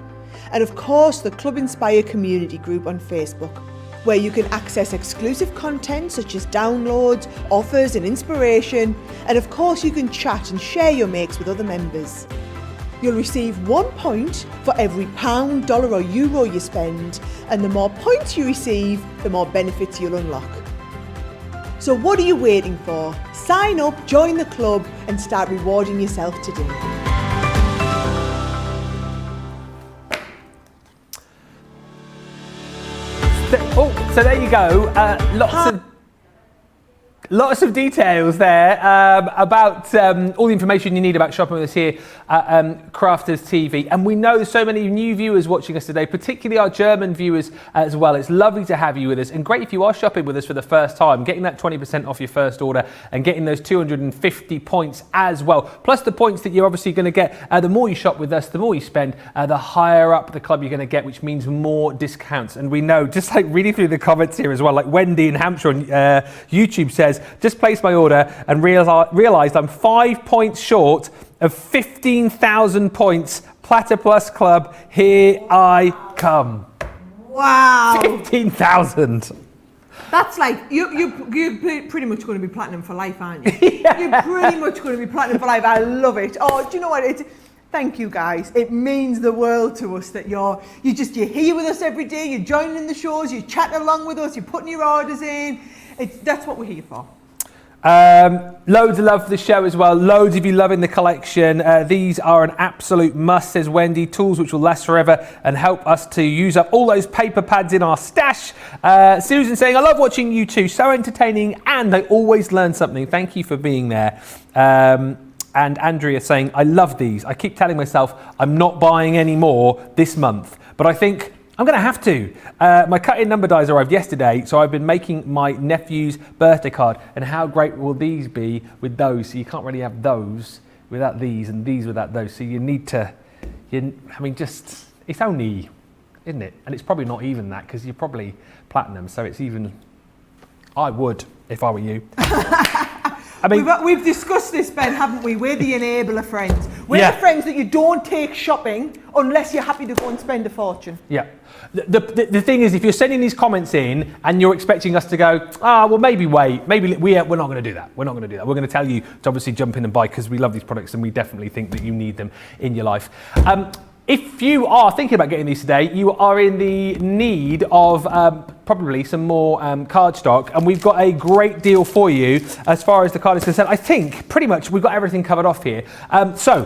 and of course the Club Inspire community group on Facebook. where you can access exclusive content such as downloads, offers and inspiration, and of course you can chat and share your makes with other members. You'll receive 1 point for every pound, dollar or euro you spend, and the more points you receive, the more benefits you'll unlock. So what are you waiting for? Sign up, join the club and start rewarding yourself today. So there you go. Lots of details there about all the information you need about shopping with us here at Crafters TV. And we know there's so many new viewers watching us today, particularly our German viewers as well. It's lovely to have you with us. And great if you are shopping with us for the first time, getting that 20% off your first order and getting those 250 points as well. Plus the points that you're obviously going to get, the more you shop with us, the more you spend, the higher up the club you're going to get, which means more discounts. And we know, just like reading through the comments here as well, like Wendy in Hampshire on YouTube says, just placed my order and realised I'm 5 points short of 15,000 points. Platter Plus Club, here I come. Wow. 15,000. That's like, you're pretty much going to be platinum for life, aren't you? Yeah. You're pretty much going to be platinum for life. I love it. Oh, do you know what? Thank you guys. It means the world to us that you're here with us every day. You're joining the shows. You're chatting along with us. You're putting your orders in. That's what we're here for. Loads of love for the show as well. Loads of you loving the collection. These are an absolute must, says Wendy. Tools which will last forever and help us to use up all those paper pads in our stash. Susan saying, I love watching you two. So entertaining and I always learn something. Thank you for being there. And Andrea saying, I love these. I keep telling myself I'm not buying any more this month, but I think I'm going to have to. My cut-in number dies arrived yesterday, so I've been making my nephew's birthday card. And how great will these be with those? So you can't really have those without these and these without those. So you need to, it's only, isn't it? And it's probably not even that because you're probably platinum. So it's even, I would if I were you. I mean, we've discussed this, Ben, haven't we? We're the enabler friends. We're the friends that you don't take shopping unless you're happy to go and spend a fortune. Yeah. The thing is, if you're sending these comments in and you're expecting us to go, well, maybe wait, maybe we're not going to do that. We're not going to do that. We're going to tell you to obviously jump in and buy because we love these products and we definitely think that you need them in your life. If you are thinking about getting these today, you are in the need of probably some more card stock, and we've got a great deal for you as far as the card is concerned. I think pretty much we've got everything covered off here. So,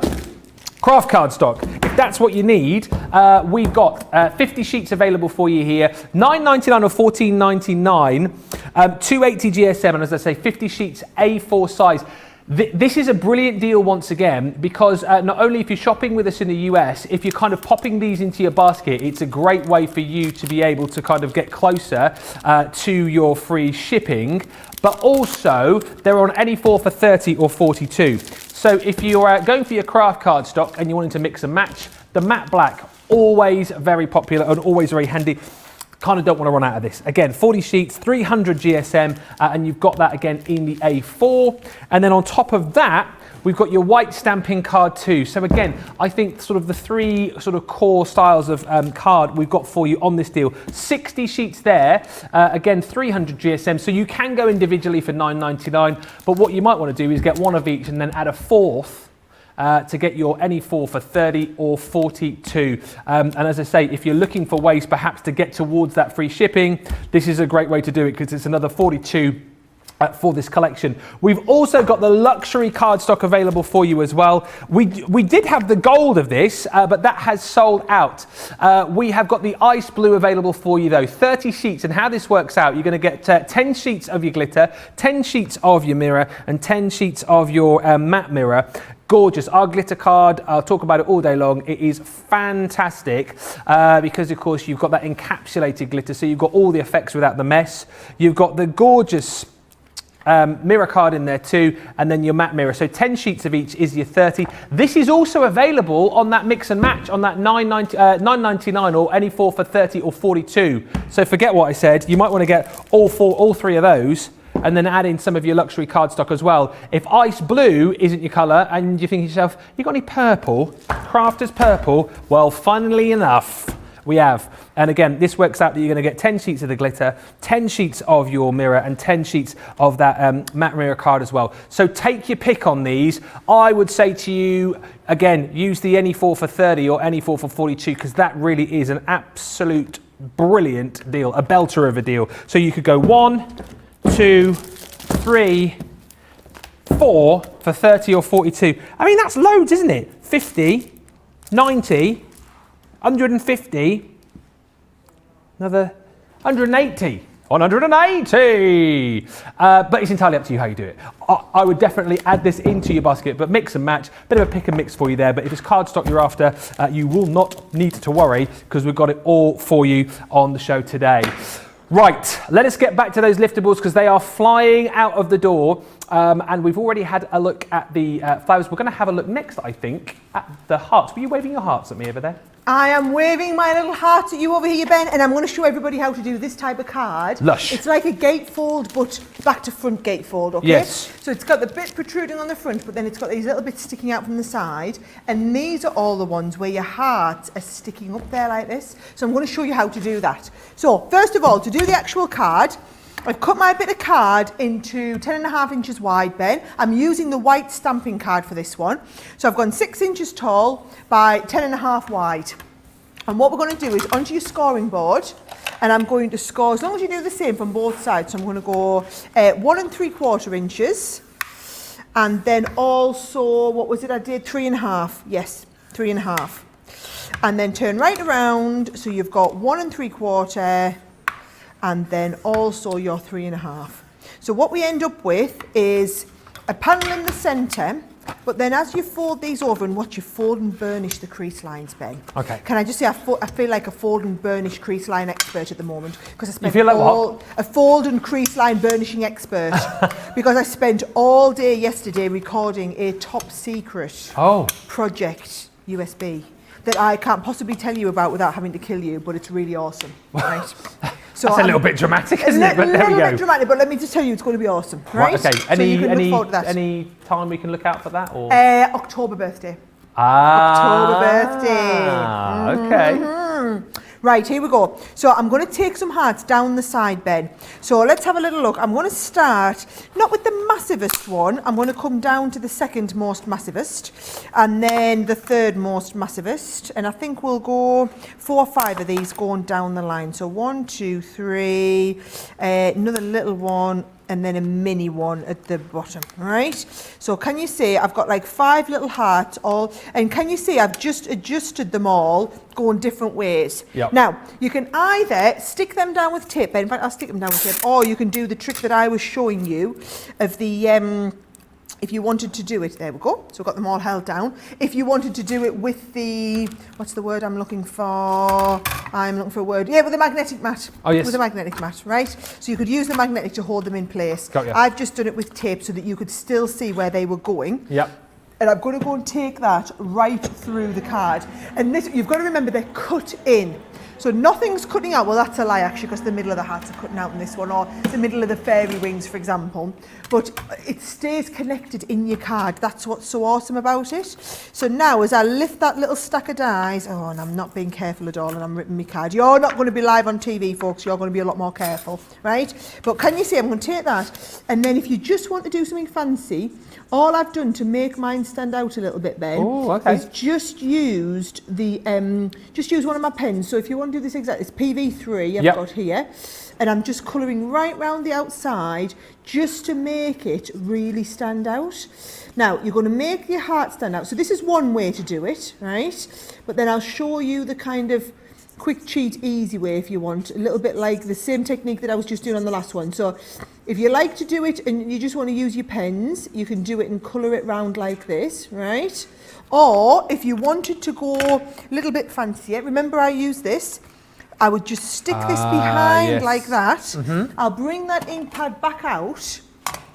craft card stock, if that's what you need, we've got 50 sheets available for you here, $9.99 or $14.99, 280 GSM, and as I say, 50 sheets A4 size. This is a brilliant deal once again because not only if you're shopping with us in the US, if you're kind of popping these into your basket, it's a great way for you to be able to kind of get closer to your free shipping, but also they're on any 4 for 30 or 42. So if you're going for your craft card stock and you're wanting to mix and match, the matte black, always very popular and always very handy. Kind of don't want to run out of this. Again, 40 sheets, 300 GSM, and you've got that again in the A4. And then on top of that, we've got your white stamping card too. So again, I think sort of the three sort of core styles of card we've got for you on this deal. 60 sheets there, again, 300 GSM. So you can go individually for $9.99, but what you might want to do is get one of each and then add a fourth to get your any 4 for 30 or 42. And as I say, if you're looking for ways perhaps to get towards that free shipping, this is a great way to do it because it's another 42 for this collection. We've also got the luxury card stock available for you as well. We did have the gold of this, but that has sold out. We have got the ice blue available for you though, 30 sheets, and how this works out, you're going to get 10 sheets of your glitter, 10 sheets of your mirror, and 10 sheets of your matte mirror. Gorgeous. Our glitter card, I'll talk about it all day long. It is fantastic because, of course, you've got that encapsulated glitter, so you've got all the effects without the mess. You've got the gorgeous mirror card in there too, and then your matte mirror. So 10 sheets of each is your 30. This is also available on that mix and match on that $9.99 or any 4 for 30 or 42. So forget what I said. You might want to get all three of those, and then add in some of your luxury card stock as well. If ice blue isn't your colour and you think to yourself, you got any purple, crafters purple? Well, funnily enough, we have. And again, this works out that you're going to get 10 sheets of the glitter, 10 sheets of your mirror, and 10 sheets of that matte mirror card as well. So take your pick on these. I would say to you, again, use the NE4 for 30 or NE4 for 42, because that really is an absolute brilliant deal, a belter of a deal. So you could go 1, 2, 3, 4 for 30 or 42. I mean, that's loads, isn't it? 50, 90, 150, another 180. 180! But it's entirely up to you how you do it. I would definitely add this into your basket, but mix and match. Bit of a pick and mix for you there, but if it's cardstock you're after, you will not need to worry, because we've got it all for you on the show today. Right, let us get back to those liftables, because they are flying out of the door. And we've already had a look at the flowers. We're going to have a look next, I think, at the hearts. Were you waving your hearts at me over there? I am waving my little heart at you over here, Ben, and I'm going to show everybody how to do this type of card. Lush. It's like a gatefold, but back to front gatefold, okay? Yes. So it's got the bit protruding on the front, but then it's got these little bits sticking out from the side, and these are all the ones where your hearts are sticking up there like this. So I'm going to show you how to do that. So first of all, to do the actual card, I've cut my bit of card into 10.5 inches wide, Ben. I'm using the white stamping card for this one. So I've gone 6 inches tall by 10.5 wide. And what we're going to do is onto your scoring board, and I'm going to score, as long as you do the same from both sides. So I'm going to go 1 3/4 inches. And then also, what was it I did? 3.5. Yes, 3.5. And then turn right around. So you've got 1 3/4. And then also your 3.5. So what we end up with is a panel in the centre, but then as you fold these over and watch you fold and burnish the crease lines, Ben. Okay. Can I just say I feel like a fold and burnish crease line expert at the moment, because I spent You feel like what? a fold and crease line burnishing expert because I spent all day yesterday recording a top secret project USB that I can't possibly tell you about without having to kill you, but it's really awesome, right? So that's a little bit dramatic, isn't it? But there we go. A little bit dramatic, but let me just tell you, it's going to be awesome, right? Okay. So you can look forward to that. Any time we can look out for that? Or? October birthday. October birthday. Okay. Right, here we go. So I'm going to take some hearts down the side, Ben. So let's have a little look. I'm going to start, not with the massivest one. I'm going to come down to the second most massivest, and then the third most massivest. And I think we'll go 4 or 5 of these going down the line. So 1, 2, 3, another little one, and then a mini one at the bottom, right? So can you see I've got like 5 little hearts all, and can you see I've just adjusted them all going different ways. Yep. Now, you can either stick them down with tape, in fact I'll stick them down with tape, or you can do the trick that I was showing you of the, if you wanted to do it, there we go, so we've got them all held down. If you wanted to do it with the, what's the word I'm looking for? I'm looking for a word. Yeah, with the magnetic mat. Oh, yes. With a magnetic mat, right? So you could use the magnetic to hold them in place. Got ya. I've just done it with tape so that you could still see where they were going. Yep. And I'm going to go and take that right through the card. And this, you've got to remember, they're cut in. So nothing's cutting out. Well, that's a lie, actually, because the middle of the hearts are cutting out in this one, or the middle of the fairy wings, for example. But it stays connected in your card. That's what's so awesome about it. So now, as I lift that little stack of dies, oh, and I'm not being careful at all, and I'm ripping my card. You're not going to be live on TV, folks. You're going to be a lot more careful, right? But can you see, I'm going to take that. And then if you just want to do something fancy, all I've done to make mine stand out a little bit, Ben, is just used the just use one of my pens. So if you want to do this exact, it's PV3 I've got here, and I'm just colouring right round the outside just to make it really stand out. Now you're going to make your heart stand out. So this is one way to do it, right? But then I'll show you the kind of quick, cheat, easy way if you want, a little bit like the same technique that I was just doing on the last one. So if you like to do it and you just want to use your pens, you can do it and colour it round like this, right? Or if you wanted to go a little bit fancier, remember I used this, I would just stick this behind like that. I'll bring that ink pad back out.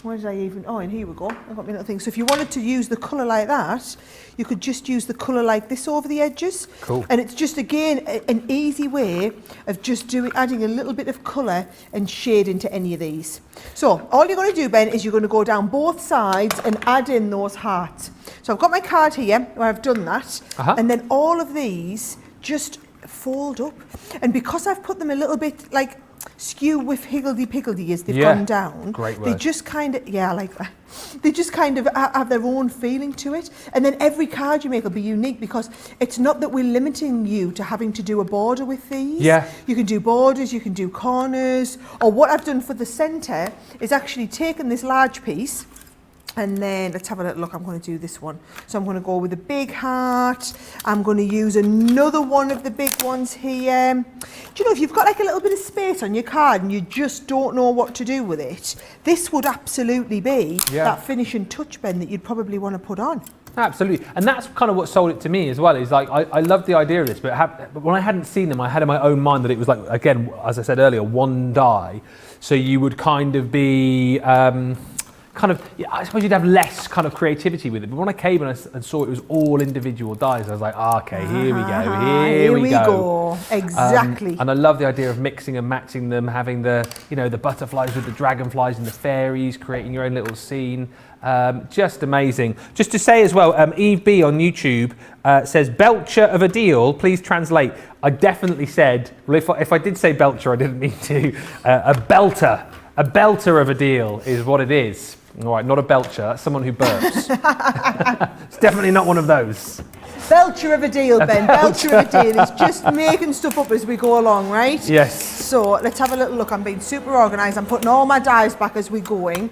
Where did I even, oh, and here we go, I've got my little thing. So if you wanted to use the colour like that, you could just use the colour like this over the edges. Cool. And it's just, again, an easy way of just adding a little bit of colour and shade into any of these. So all you're going to do, Ben, is you're going to go down both sides and add in those hearts. So I've got my card here where I've done that. And then all of these, just fold up. And because I've put them a little bit like skew with higgledy-piggledy as they've Yeah. gone down, Great they word. just kind of, yeah, I like that. They just kind of have their own feeling to it. And then every card you make will be unique, because it's not that we're limiting you to having to do a border with these. Yeah. You can do borders, you can do corners, or what I've done for the centre is actually taken this large piece, and then let's have a little look. I'm going to do this one. So I'm going to go with a big heart. I'm going to use another one of the big ones here. Do you know, if you've got like a little bit of space on your card and you just don't know what to do with it, this would absolutely be that finishing touch, Ben, that you'd probably want to put on. Absolutely, and that's kind of what sold it to me as well. Is like I love the idea of this, but when I hadn't seen them, I had in my own mind that it was like, again, as I said earlier, one die. So you would kind of be I suppose you'd have less kind of creativity with it. But when I came and saw it was all individual dies, I was like, okay, here we go, here we go. Exactly. And I love the idea of mixing and matching them, having the the butterflies with the dragonflies and the fairies, creating your own little scene. Just amazing. Just to say as well, Eve B on YouTube says, belcher of a deal, please translate. I definitely said, well, if I did say belcher, I didn't mean to. A belter of a deal is what it is. All right, not a belcher, that's someone who burps. It's definitely not one of those. Belcher of a deal, Ben. Belcher of a deal is just making stuff up as we go along, right? Yes. So let's have a little look. I'm being super organised. I'm putting all my dies back as we're going.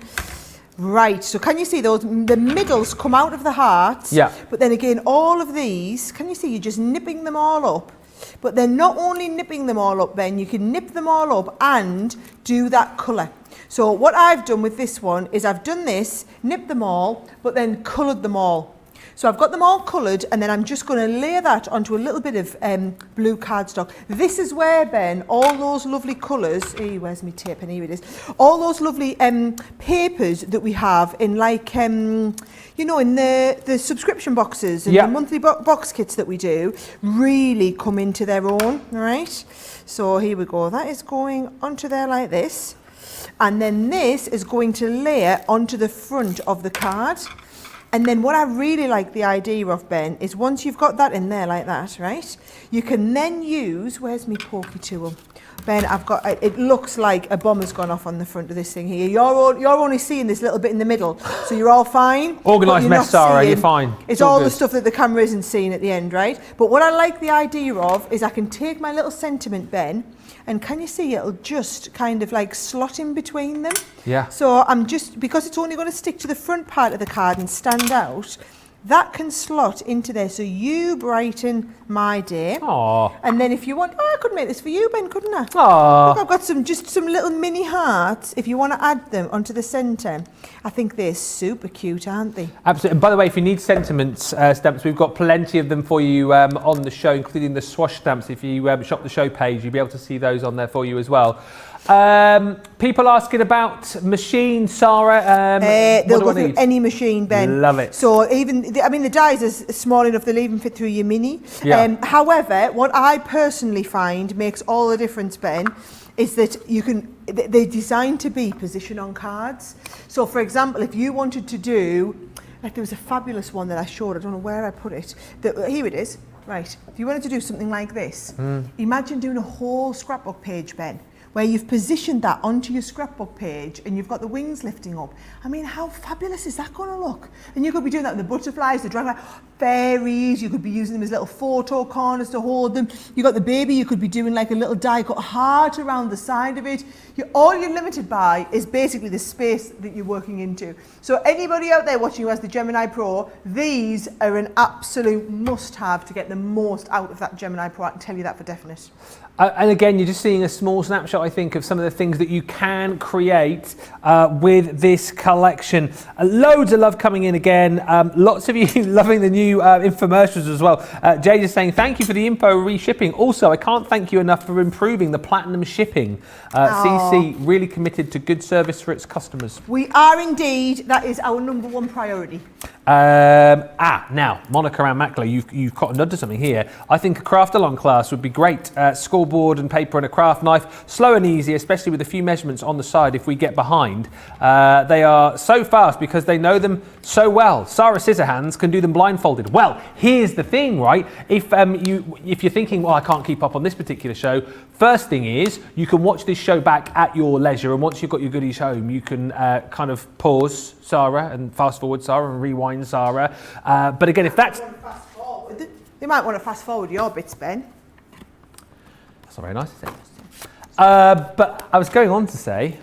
Right, so can you see those? The middles come out of the hearts. Yeah. But then again, all of these, can you see you're just nipping them all up? But then not only nipping them all up, Ben, you can nip them all up and do that colour. So what I've done with this one is I've done this, nipped them all, but then coloured them all. So I've got them all coloured, and then I'm just going to lay that onto a little bit of blue cardstock. This is where, Ben, all those lovely colours, where's my tape? And here it is. All those lovely papers that we have in like, in the subscription boxes and the monthly box kits that we do, really come into their own, right? So here we go. That is going onto there like this. And then this is going to layer onto the front of the card. And then what I really like the idea of, Ben, is once you've got that in there like that, right, you can then use, where's my pokey tool? Ben, it looks like a bomb has gone off on the front of this thing here. You're only seeing this little bit in the middle, so you're all fine. Organised mess, Sarah, you're fine. It's all the stuff that the camera isn't seeing at the end, right? But what I like the idea of is I can take my little sentiment, Ben, and can you see it'll just kind of like slot in between them? Yeah. So I'm just, because it's only going to stick to the front part of the card and stand out, that can slot into there. So you brighten my day. Aww. And then if you want, I could make this for you, Ben, couldn't I? Aww. Look, I've got some little mini hearts. If you want to add them onto the centre, I think they're super cute, aren't they? Absolutely. And by the way, if you need sentiments stamps, we've got plenty of them for you on the show, including the swash stamps. If you shop the show page, you'll be able to see those on there for you as well. People asking about machine, Sarah. They'll go through any machine, Ben. Love it. So even, the dies are small enough, they'll even fit through your mini. Yeah. However, what I personally find makes all the difference, Ben, is that they're designed to be position on cards. So for example, if you wanted to do, like there was a fabulous one that I showed, I don't know where I put it. Here it is. Right. If you wanted to do something like this, imagine doing a whole scrapbook page, Ben, where you've positioned that onto your scrapbook page and you've got the wings lifting up. I mean, how fabulous is that going to look? And you could be doing that with the butterflies, the dragonflies, fairies, you could be using them as little photo corners to hold them. You got the baby, you could be doing like a little die-cut heart around the side of it. All you're limited by is basically the space that you're working into. So anybody out there watching who has the Gemini Pro, these are an absolute must-have to get the most out of that Gemini Pro. I can tell you that for definite. And again, you're just seeing a small snapshot, I think, of some of the things that you can create with this collection. Loads of love coming in again. Lots of you loving the new infomercials as well. Jade is saying, thank you for the info reshipping. Also, I can't thank you enough for improving the platinum shipping. CC really committed to good service for its customers. We are indeed. That is our #1 priority. Now, Monica and Mackler, you've cottoned onto something here. I think a craft along class would be great. Scoreboard and paper and a craft knife, slow and easy, especially with a few measurements on the side if we get behind. They are so fast because they know them so well. Sarah Scissorhands can do them blindfolded. folded. Well, here's the thing, right? If you're thinking, well, I can't keep up on this particular show, first thing is you can watch this show back at your leisure, and once you've got your goodies home, you can kind of pause Sara and fast forward Sara and rewind Sara. But again, if that's... They might want to fast forward your bits, Ben. That's not very nice, is it? But I was going on to say,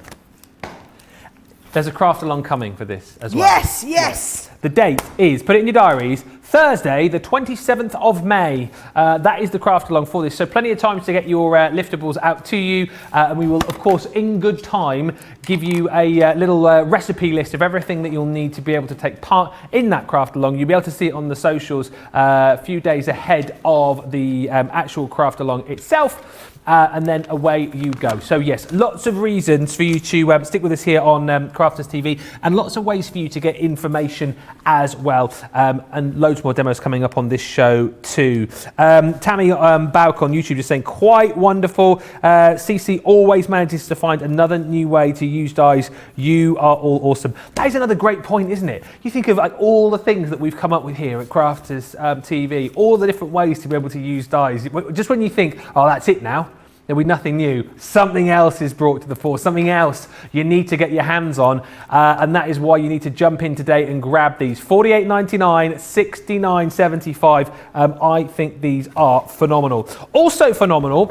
there's a craft along coming for this as well. Yes. The date is, put it in your diaries, Thursday, the 27th of May. That is the craft along for this. So plenty of time to get your liftables out to you. And we will, of course, in good time, give you a little recipe list of everything that you'll need to be able to take part in that craft along. You'll be able to see it on the socials a few days ahead of the actual craft along itself. And then away you go. So yes, lots of reasons for you to stick with us here on Crafters TV, and lots of ways for you to get information as well, and loads more demos coming up on this show too. Tammy Bauk on YouTube just saying, quite wonderful. CC always manages to find another new way to use dyes. You are all awesome. That is another great point, isn't it? You think of like all the things that we've come up with here at Crafters TV, all the different ways to be able to use dyes. Just when you think, oh, that's it now, there'll be nothing new, something else is brought to the fore, something else you need to get your hands on, and that is why you need to jump in today and grab these. $48.99, $69.75. I think these are phenomenal. Also phenomenal,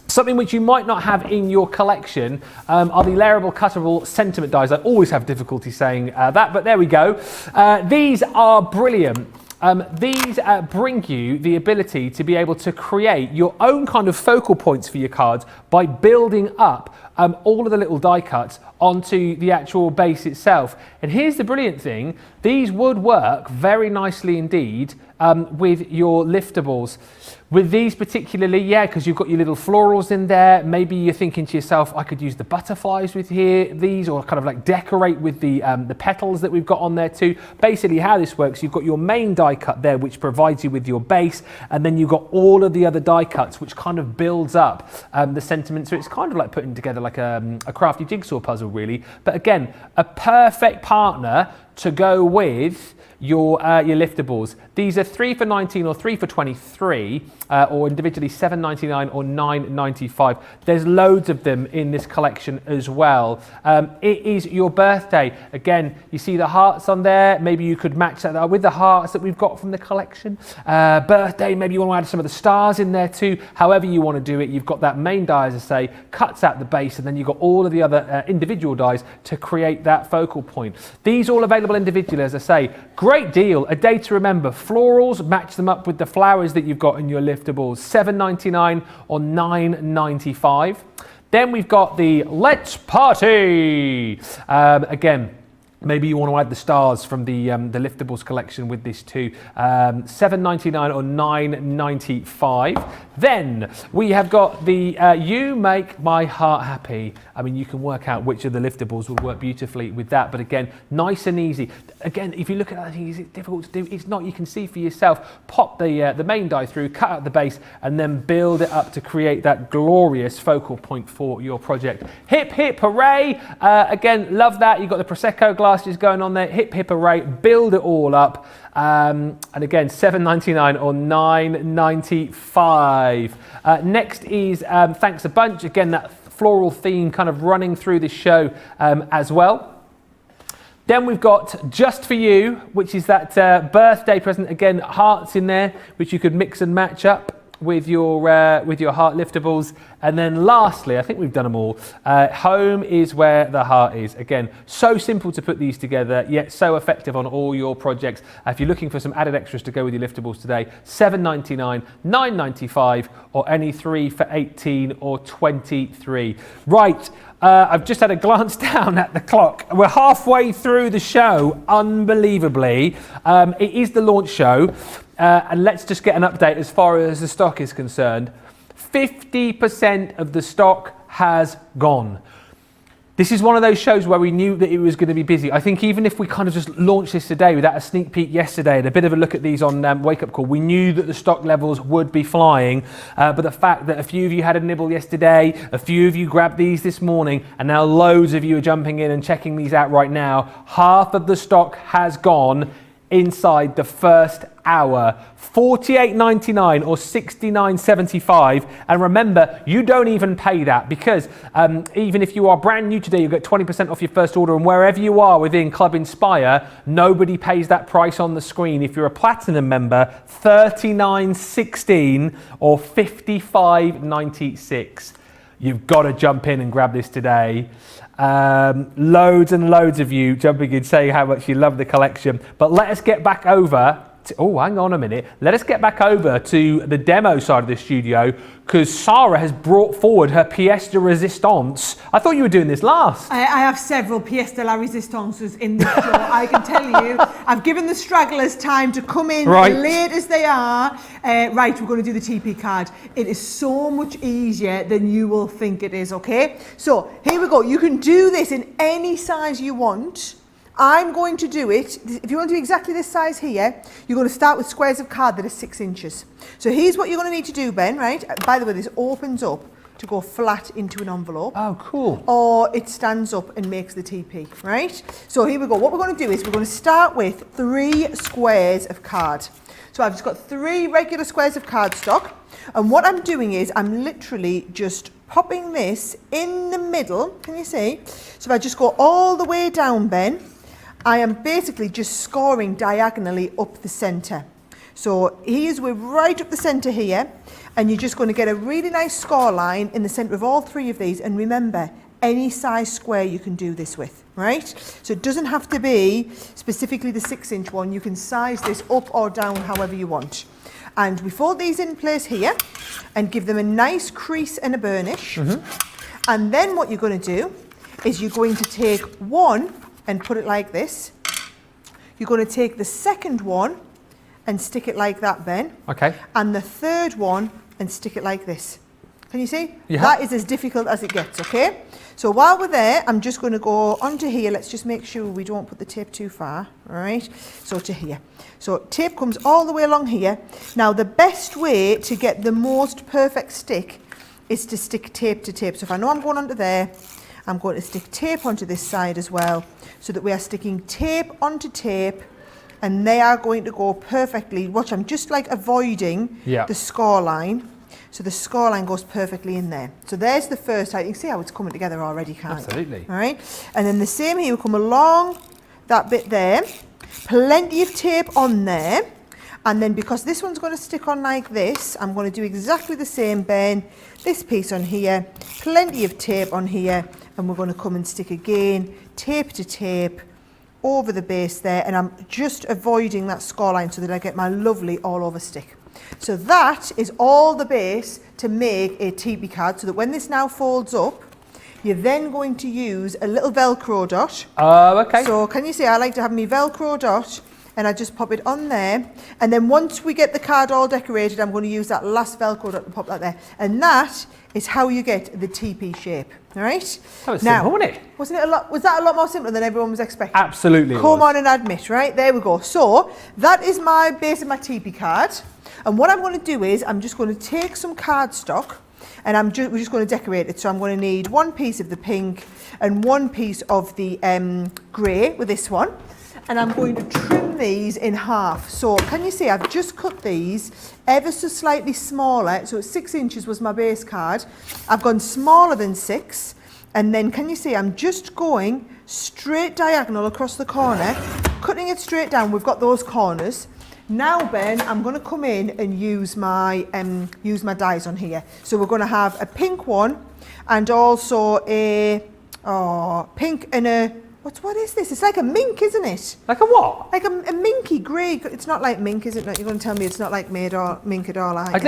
something which you might not have in your collection, are the layerable cuttable sentiment dies. I always have difficulty saying that, but there we go. These are brilliant. These bring you the ability to be able to create your own kind of focal points for your cards by building up all of the little die cuts onto the actual base itself. And here's the brilliant thing, these would work very nicely indeed with your liftables. With these particularly, yeah, because you've got your little florals in there. Maybe you're thinking to yourself, I could use the butterflies with these, or kind of like decorate with the petals that we've got on there too. Basically how this works, you've got your main die cut there, which provides you with your base, and then you've got all of the other die cuts, which kind of builds up the sentiment. So it's kind of like putting together like a crafty jigsaw puzzle really. But again, a perfect partner to go with your liftables. These are 3 for $19 or 3 for $23, or individually $7.99 or $9.95. There's loads of them in this collection as well. It is your birthday. Again, you see the hearts on there. Maybe you could match that with the hearts that we've got from the collection. Birthday, maybe you want to add some of the stars in there too. However you want to do it, you've got that main die, as I say, cuts out the base, and then you've got all of the other individual dies to create that focal point. These all available individually, as I say. Great deal, a day to remember. Florals, match them up with the flowers that you've got in your liftables. $7.99 or $9.95. Then we've got the Let's Party. Again, maybe you want to add the stars from the liftables collection with this too. $7.99 or $9.95. Then we have got the You Make My Heart Happy. I mean, you can work out which of the liftables will work beautifully with that. But again, nice and easy. Again, if you look at that, I think is it difficult to do? It's not. You can see for yourself. Pop the main die through, cut out the base, and then build it up to create that glorious focal point for your project. Hip hip hooray! Again, love that. You've got the Prosecco glasses going on there. Hip hip hooray! Build it all up. And again, $7.99 or $9.95. Next is Thanks a Bunch. Again, that floral theme kind of running through the show as well. Then we've got Just For You, which is that birthday present. Again, hearts in there, which you could mix and match up with your heart liftables. And then lastly, I think we've done them all, Home is Where the Heart Is. Again, so simple to put these together, yet so effective on all your projects. If you're looking for some added extras to go with your liftables today, $7.99, $9.95, or any 3 for $18 or $23. Right, I've just had a glance down at the clock. We're halfway through the show, unbelievably. It is the launch show. And let's just get an update as far as the stock is concerned. 50% of the stock has gone. This is one of those shows where we knew that it was going to be busy. I think even if we kind of just launched this today without a sneak peek yesterday and a bit of a look at these on Wake Up Call, we knew that the stock levels would be flying. But the fact that a few of you had a nibble yesterday, a few of you grabbed these this morning, and now loads of you are jumping in and checking these out right now, half of the stock has gone inside the first hour. $48.99 or $69.75. And remember, you don't even pay that because even if you are brand new today, you'll get 20% off your first order. And wherever you are within Club Inspire, nobody pays that price on the screen. If you're a platinum member, $39.16 or $55.96. You've got to jump in and grab this today. Loads and loads of you jumping in saying how much you love the collection. But let us get back over to, hang on a minute. Let us get back over to the demo side of the studio because Sara has brought forward her pièce de résistance. I thought you were doing this last. I have several pièce de la résistances in the show. I can tell you, I've given the stragglers time to come in late as they are. Right, we're going to do the TP card. It is so much easier than you will think it is, okay? So here we go. You can do this in any size you want. I'm going to do it, if you want to do exactly this size here, you're going to start with squares of card that are 6 inches. So here's what you're going to need to do, Ben, right? By the way, this opens up to go flat into an envelope. Oh, cool. Or it stands up and makes the TP, right? So here we go. What we're going to do is we're going to start with 3 squares of card. So I've just got 3 regular squares of cardstock. And what I'm doing is I'm literally just popping this in the middle. Can you see? So if I just go all the way down, Ben, I am basically just scoring diagonally up the centre. So we're right up the centre here, and you're just going to get a really nice score line in the centre of all 3 of these. And remember, any size square you can do this with, right? So it doesn't have to be specifically the 6-inch one. You can size this up or down however you want. And we fold these in place here and give them a nice crease and a burnish. And then what you're going to do is you're going to take one and put it like this. You're going to take the second one and stick it like that, Ben. Okay. And the third one and stick it like this. Can you see? Yeah. That is as difficult as it gets, okay? So while we're there, I'm just going to go onto here. Let's just make sure we don't put the tape too far, all right? So to here. So tape comes all the way along here. Now, the best way to get the most perfect stick is to stick tape to tape. So if I know I'm going onto there, I'm going to stick tape onto this side as well, so that we are sticking tape onto tape, and they are going to go perfectly. Watch, I'm just like avoiding the score line. So the score line goes perfectly in there. So there's the first side. You can see how it's coming together already, can't you? Absolutely. All right. And then the same here, we come along that bit there. Plenty of tape on there. And then because this one's going to stick on like this, I'm going to do exactly the same, Ben. This piece on here, plenty of tape on here, and we're going to come and stick again, tape to tape, over the base there, and I'm just avoiding that score line so that I get my lovely all over stick. So that is all the base to make a TP card, so that when this now folds up, you're then going to use a little Velcro dot. Oh, okay. So can you see, I like to have my Velcro dot, and I just pop it on there. And then once we get the card all decorated, I'm going to use that last Velcro dot to pop that there. And that is how you get the TP shape. All right? That was simple, wasn't it? Was that a lot more simpler than everyone was expecting? Absolutely. Come on and admit, right? There we go. So that is my base of my TP card. And what I'm going to do is I'm just going to take some cardstock, and we're just going to decorate it. So I'm going to need 1 piece of the pink and 1 piece of the grey with this one. And I'm going to trim these in half. So can you see I've just cut these ever so slightly smaller. So 6 inches was my base card. I've gone smaller than 6. And then can you see I'm just going straight diagonal across the corner, cutting it straight down. We've got those corners. Now, Ben, I'm going to come in and use my dies on here. So we're going to have a pink one and also a pink and a... What is this? It's like a mink, isn't it? Like a what? Like a minky grey. It's not like mink, is it? You're going to tell me it's not like mink at all, are you? I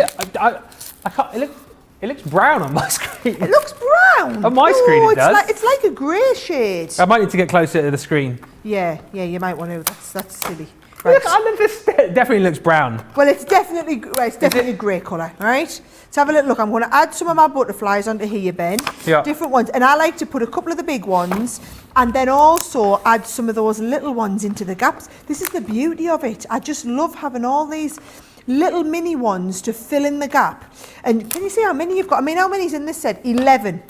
can't, it looks brown on my screen. It looks brown? On my screen it does. It's like a grey shade. I might need to get closer to the screen. Yeah, you might want to. That's silly. Right. Look, this definitely looks brown. Well, it's definitely grey colour, all right? Let's have a little look. I'm going to add some of my butterflies onto here, Ben. Yeah. Different ones. And I like to put a couple of the big ones and then also add some of those little ones into the gaps. This is the beauty of it. I just love having all these little mini ones to fill in the gap. And can you see how many you've got? I mean, how many's in this set? 11.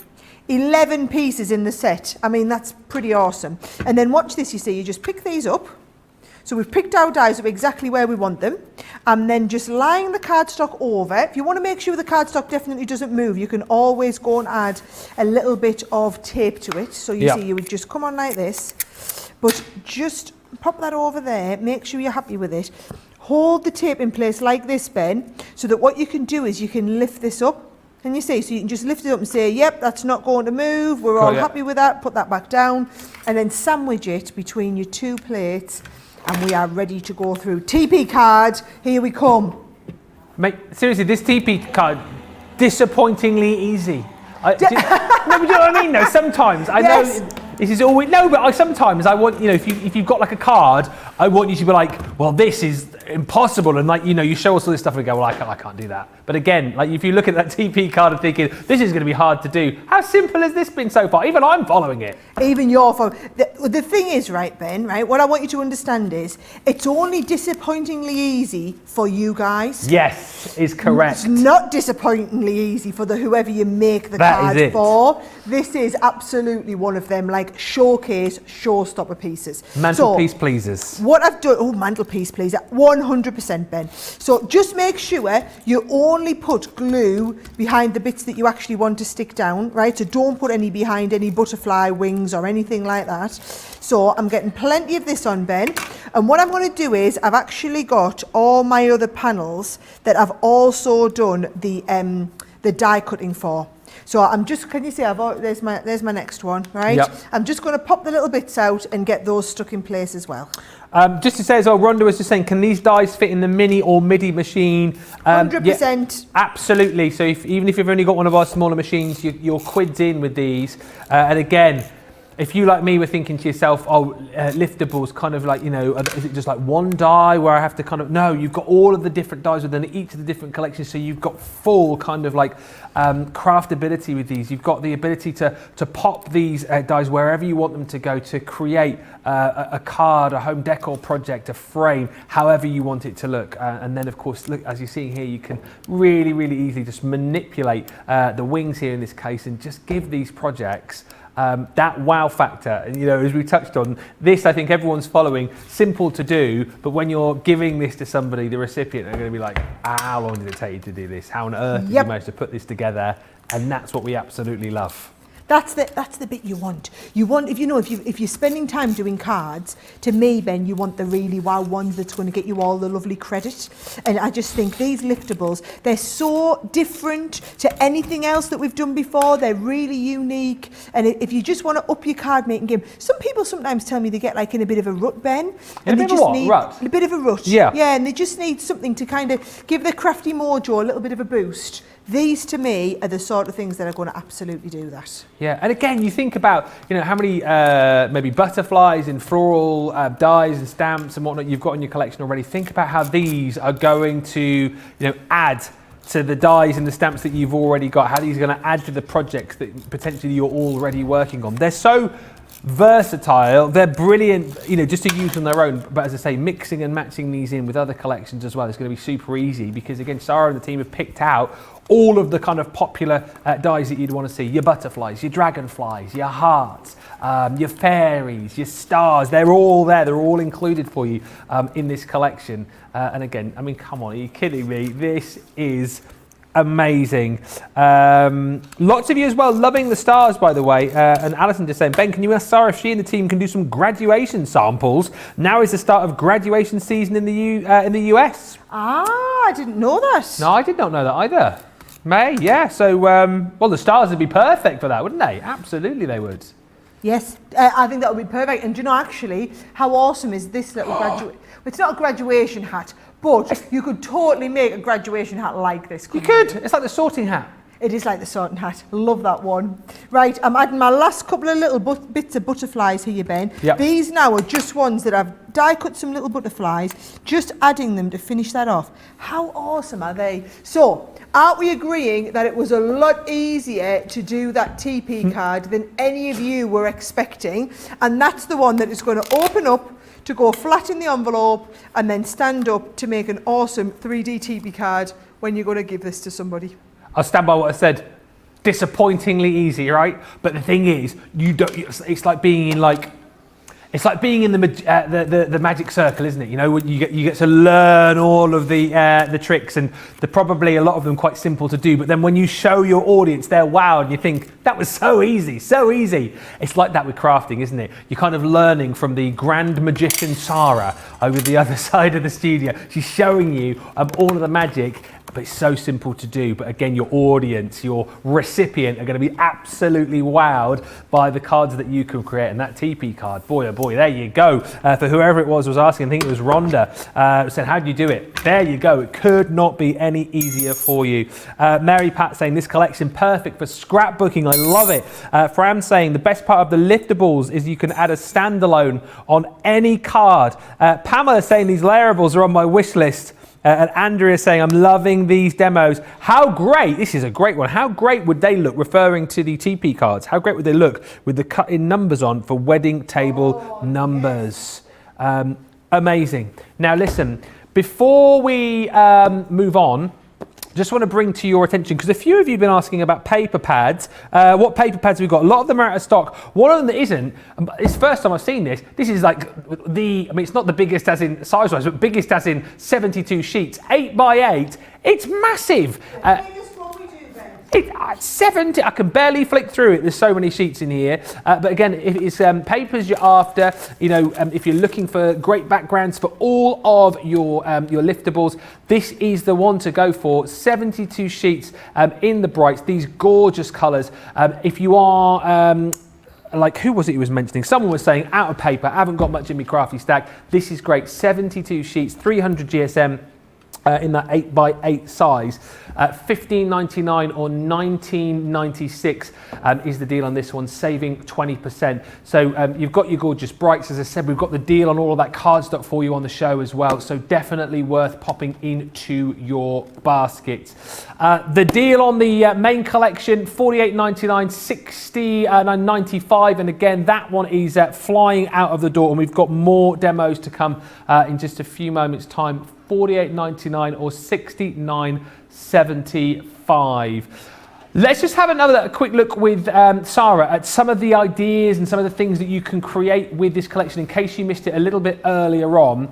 11 pieces in the set. I mean, that's pretty awesome. And then watch this, you see. You just pick these up. So we've picked our dies up exactly where we want them, and then just lying the cardstock over. If you want to make sure the cardstock definitely doesn't move, you can always go and add a little bit of tape to it. So you see, you would just come on like this, but just pop that over there, make sure you're happy with it. Hold the tape in place like this, Ben, so that what you can do is you can lift this up. Can you see? So you can just lift it up and say, yep, that's not going to move. We're all happy with that. Put that back down and then sandwich it between your two plates, and we are ready to go through. TP card, here we come. Mate, seriously, this TP card, disappointingly easy. No, but you know what I mean? No, sometimes I know this is always but sometimes I want, you know, if you've got like a card, I want you to be like, well, this is impossible, and like, you know, you show us all this stuff and go, well, I can't do that. But again, like if you look at that TP card and thinking this is going to be hard to do, how simple has this been so far? Even I'm following it. Even you're following. The thing is, right, Ben, right, what I want you to understand is it's only disappointingly easy for you guys. Yes, is correct. It's not disappointingly easy for whoever you make the card for. This is absolutely one of them, like showcase, showstopper pieces. Mantelpiece pleasers. What I've done, mantelpiece pleaser, 100% Ben. So just make sure you only put glue behind the bits that you actually want to stick down, right? So don't put any behind any butterfly wings or anything like that. So I'm getting plenty of this on, Ben. And what I'm going to do is I've actually got all my other panels that I've also done the die cutting for. So I'm just, can you see, there's my next one, right? Yep. I'm just going to pop the little bits out and get those stuck in place as well. Just to say as well, Rhonda was just saying, can these dies fit in the mini or MIDI machine? 100%. Yeah, absolutely. So even if you've only got one of our smaller machines, you're quids in with these. And again, if you, like me, were thinking to yourself, liftables, kind of like, you know, is it just like one die where I have to kind of, no, you've got all of the different dies within each of the different collections, so you've got full kind of like craftability with these. You've got the ability to pop these dies wherever you want them to go, to create a card, a home decor project, a frame, however you want it to look. And then, of course, look, as you're seeing here, you can really, really easily just manipulate the wings here in this case and just give these projects that wow factor. And, you know, as we touched on, this I think everyone's following, simple to do, but when you're giving this to somebody, the recipient, they're going to be like, how long did it take you to do this? How on earth did you manage to put this together? And that's what we absolutely love. That's the bit you want. You want, if you're spending time doing cards, to me, Ben, you want the really wow ones that's going to get you all the lovely credit. And I just think these liftables, they're so different to anything else that we've done before. They're really unique. And if you just want to up your card making game, some people sometimes tell me they get like in a bit of a rut, Ben. In a bit of what? Rut? A bit of a rut. Yeah. Yeah, and they just need something to kind of give their crafty mojo a little bit of a boost. These, to me, are the sort of things that are going to absolutely do that. Yeah, and again, you think about, you know, how many maybe butterflies and floral dies and stamps and whatnot you've got in your collection already. Think about how these are going to, you know, add to the dies and the stamps that you've already got, how these are going to add to the projects that potentially you're already working on. They're so versatile, they're brilliant, you know, just to use on their own, but as I say, mixing and matching these in with other collections as well is going to be super easy, because again, Sara and the team have picked out all of the kind of popular dies that you'd want to see. Your butterflies, your dragonflies, your hearts, your fairies, your stars, they're all there, they're all included for you in this collection. And again, I mean, come on, are you kidding me? This is amazing. Lots of you as well loving the stars, by the way. And Alison just saying, Ben, can you ask Sara if she and the team can do some graduation samples? Now is the start of graduation season in the US. I didn't know that. No, I did not know that either. May, yeah. So, well, the stars would be perfect for that, wouldn't they? Absolutely, they would. Yes, I think that would be perfect. And do you know, actually, how awesome is this little it's not a graduation hat, but you could totally make a graduation hat like this. You could. It's like the sorting hat. It is like the sorting hat. Love that one. Right, I'm adding my last couple of little bits of butterflies here, Ben. Yep. These now are just ones that I've die cut some little butterflies, just adding them to finish that off. How awesome are they? So, aren't we agreeing that it was a lot easier to do that TP card than any of you were expecting? And that's the one that is going to open up to go flat in the envelope and then stand up to make an awesome 3D TP card when you're going to give this to somebody. I'll stand by what I said. Disappointingly easy, right? But the thing is, you don't. It's like being in like. It's like being in the magic circle, isn't it? You know, you get to learn all of the tricks, and they're probably a lot of them quite simple to do. But then when you show your audience, they're wowed, and you think that was so easy, so easy. It's like that with crafting, isn't it? You're kind of learning from the grand magician Sara over the other side of the studio. She's showing you all of the magic. But it's so simple to do. But again, your audience, your recipient are going to be absolutely wowed by the cards that you can create. And that Tepee card, boy, oh boy, there you go. For whoever it was asking, I think it was Rhonda, said, how do you do it? There you go. It could not be any easier for you. Mary Pat saying, this collection, perfect for scrapbooking. I love it. Fran saying, the best part of the liftables is you can add a standalone on any card. Pamela saying, these layerables are on my wish list. And Andrea saying, I'm loving these demos. How great, this is a great one. How great would they look, referring to the Tepee cards? How great would they look with the cut-in numbers on for wedding table numbers? Yes. Amazing. Now listen, before we move on, just want to bring to your attention, because a few of you have been asking about paper pads. What paper pads we've got? A lot of them are out of stock. One of them that isn't, it's the first time I've seen this. This is like it's not the biggest as in size-wise, but biggest as in 72 sheets, 8 by 8. It's massive. It's 70. I can barely flick through it. There's so many sheets in here. But again, if it's papers you're after, you know, if you're looking for great backgrounds for all of your liftables, this is the one to go for. 72 sheets in the brights. These gorgeous colours. If you are like, who was it who was mentioning? Someone was saying out of paper. I haven't got much in my crafty stack. This is great. 72 sheets, 300 GSM. In that 8 by 8 size, $15.99 or $19.96 is the deal on this one, saving 20%. So you've got your gorgeous brights. As I said, we've got the deal on all of that cardstock for you on the show as well. So definitely worth popping into your basket. The deal on the main collection, $48.99, $69.95, and again that one is flying out of the door, and we've got more demos to come in just a few moments' time. $48.99 or $69.75. Let's just have a quick look with Sara at some of the ideas and some of the things that you can create with this collection in case you missed it a little bit earlier on.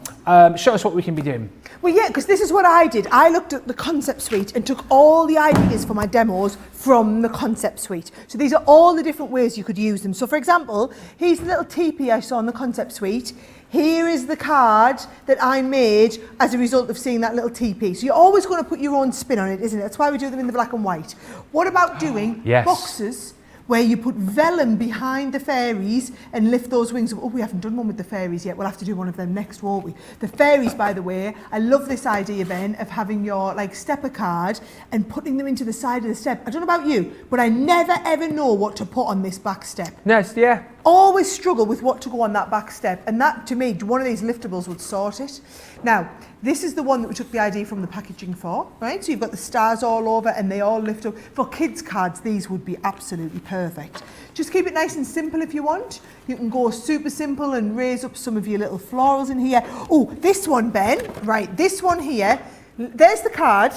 Show us what we can be doing. Well, yeah, because this is what I did. I looked at the concept suite and took all the ideas for my demos from the concept suite. So these are all the different ways you could use them. So for example, here's the little teepee I saw in the concept suite. Here is the card that I made as a result of seeing that little teepee. So you're always going to put your own spin on it, isn't it? That's why we do them in the black and white. What about doing boxes where you put vellum behind the fairies and lift those wings up? Oh, we haven't done one with the fairies yet. We'll have to do one of them next, won't we? The fairies, by the way, I love this idea, Ben, of having your like stepper card and putting them into the side of the step. I don't know about you, but I never ever know what to put on this back step. Yes, yeah. Always struggle with what to go on that back step, and that to me, one of these liftables would sort it. Now, this is the one that we took the idea from the packaging for, right? So you've got the stars all over and they all lift up. For kids' cards, these would be absolutely perfect. Just keep it nice and simple if you want. You can go super simple and raise up some of your little florals in here. Oh, this one, Ben, right, this one here, there's the card.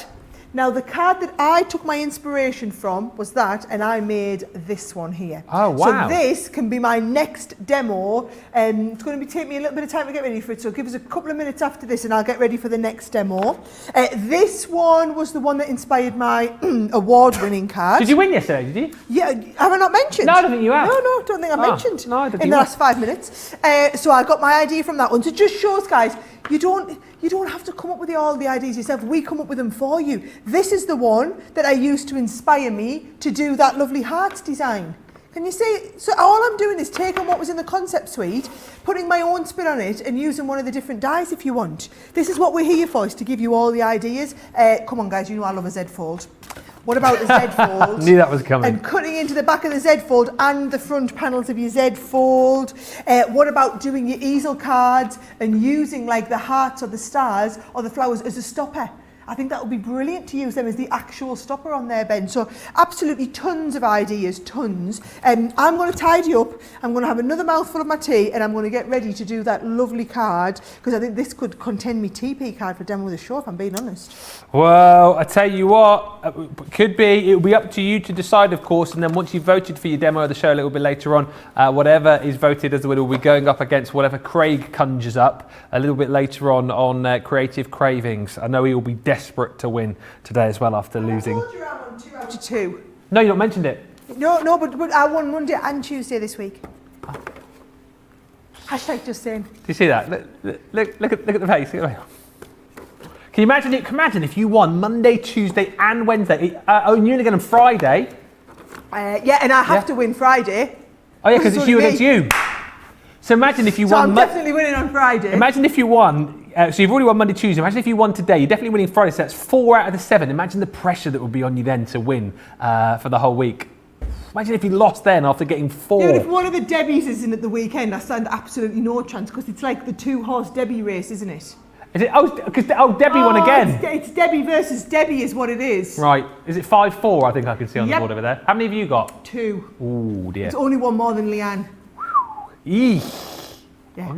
Now, the card that I took my inspiration from was that, and I made this one here. Oh, wow. So this can be my next demo. It's going to take me a little bit of time to get ready for it, so give us a couple of minutes after this and I'll get ready for the next demo. This one was the one that inspired my award-winning card. Did you win yesterday, did you? Yeah, have I not mentioned? No, I don't think you have. No, don't think I mentioned no, I don't think in the last 5 minutes. So I got my idea from that one. So it just shows, guys, you don't have to come up with all the ideas yourself. We come up with them for you. This is the one that I used to inspire me to do that lovely hearts design. Can you see? So all I'm doing is taking what was in the concept suite, putting my own spin on it and using one of the different dies if you want. This is what we're here for, is to give you all the ideas. Come on, guys, you know I love a Z fold. What about the Z fold? Knew that was coming. And cutting into the back of the Z fold and the front panels of your Z fold. What about doing your easel cards and using like the hearts or the stars or the flowers as a stopper? I think that would be brilliant to use them as the actual stopper on there, Ben. So absolutely tons of ideas, tons. I'm going to tidy up, I'm going to have another mouthful of my tea, and I'm going to get ready to do that lovely card, because I think this could contain me Tepee card for Demo of the Show, if I'm being honest. Well, I tell you what, could be. It'll be up to you to decide, of course, and then once you've voted for your Demo of the Show a little bit later on, whatever is voted as the winner will be going up against whatever Craig conjures up a little bit later on Creative Cravings. I know he will be desperate to win today as well after losing. I told you I'm on 2 out of 2. No, you not mentioned it. No, but I won Monday and Tuesday this week. Hashtag just saying. Do you see that? Look at the face. Can you imagine if you won Monday, Tuesday and Wednesday? Oh, and you only get on Friday. Yeah, and I have to win Friday. Oh yeah, because it's you against you. So imagine if you so won. I'm definitely winning on Friday. Imagine if you won. So you've already won Monday, Tuesday. Imagine if you won today. You're definitely winning Friday. So that's 4 out of the 7. Imagine the pressure that would be on you then to win for the whole week. Imagine if you lost then after getting 4. Yeah, if one of the Debbies is in at the weekend, I stand absolutely no chance, because it's like the 2-horse Debbie race, isn't it? Is it? Because Debbie won again. It's Debbie versus Debbie is what it is. Right. Is it 5-4? I think I can see on the board over there. How many have you got? 2. Oh dear. It's only one more than Leanne. Eee. Yeah.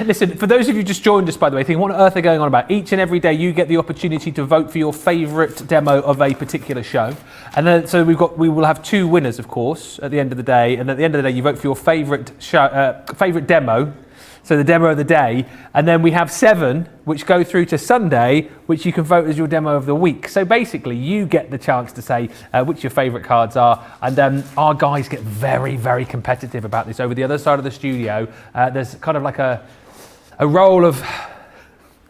Listen, for those of you just joined us, by the way, thinking what on earth are going on about, each and every day you get the opportunity to vote for your favourite demo of a particular show. And then, so we will have 2 winners, of course, at the end of the day. And at the end of the day, you vote for your favourite show, favourite demo. So the demo of the day, and then we have 7 which go through to Sunday, which you can vote as your demo of the week. So basically you get the chance to say which your favourite cards are, and our guys get very, very competitive about this. Over the other side of the studio, there's kind of like a roll of,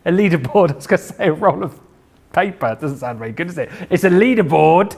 a leaderboard, I was going to say a roll of paper. It doesn't sound very good, does it? It's a leaderboard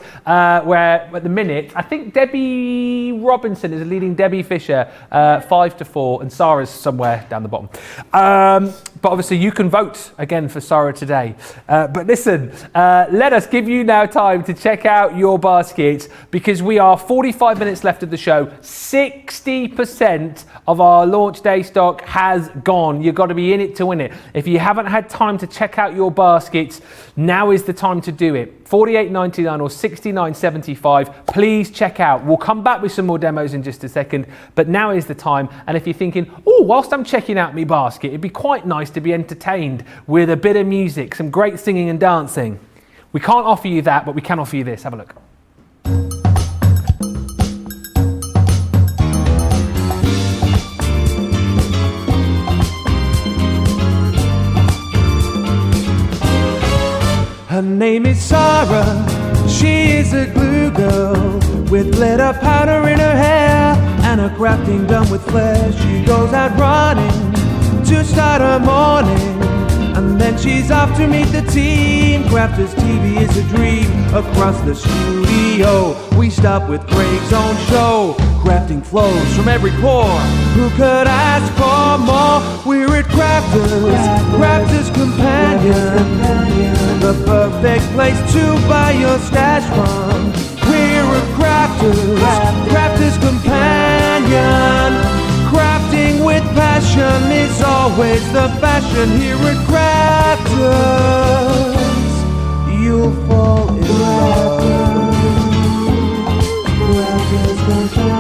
where at the minute, I think Debbie Robinson is leading Debbie Fisher 5-4, and Sara's somewhere down the bottom. But obviously you can vote again for Sara today. But listen, let us give you now time to check out your baskets, because we are 45 minutes left of the show. 60% of our launch day stock has gone. You've got to be in it to win it. If you haven't had time to check out your baskets, now is the time to do it. $48.99 or $69.75. Please check out. We'll come back with some more demos in just a second, but now is the time. And if you're thinking, oh, whilst I'm checking out my basket, it'd be quite nice to be entertained with a bit of music, some great singing and dancing. We can't offer you that, but we can offer you this. Have a look. Her name is Sara, she is a glue girl, with glitter powder in her hair and her crafting done with flair. She goes out running to start her morning, and then she's off to meet the team. Crafters TV is a dream. Across the studio we stop with Craig's own show. Crafting flows from every pore. Who could ask for more? We're at Crafters Companion, the perfect place to buy your stash from. We're at Crafters Companion. Crafting with passion is always the fashion here at Crafters. You'll fall in love. Crafters Companion.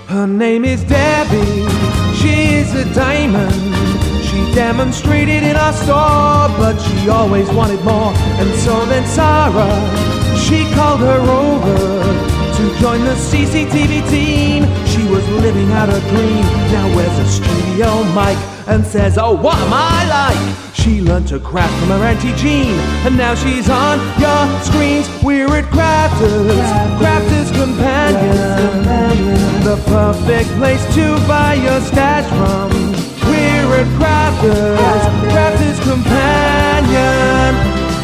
Her name is Debbie, she is a diamond. She demonstrated in our store, but she always wanted more. And so then Sara, she called her over to join the CCTV team. She was living out her dream. Now wears a studio mic and says, oh, what am I like? She learned to craft from her Auntie Jean, and now she's on your screens. We're at Crafters Companion, the perfect place to buy your stash from. We're at Crafters Companion.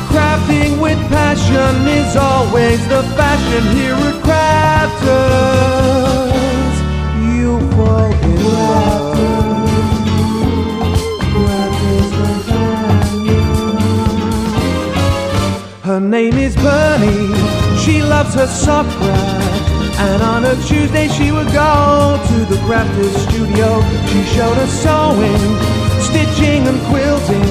Crafting with passion is always the fashion here at Crafters. You fall in love. Crafters Companion. Her name is Bernie. She loves her soft craft And on a Tuesday she would go to the crafter's studio. She showed us sewing, stitching and quilting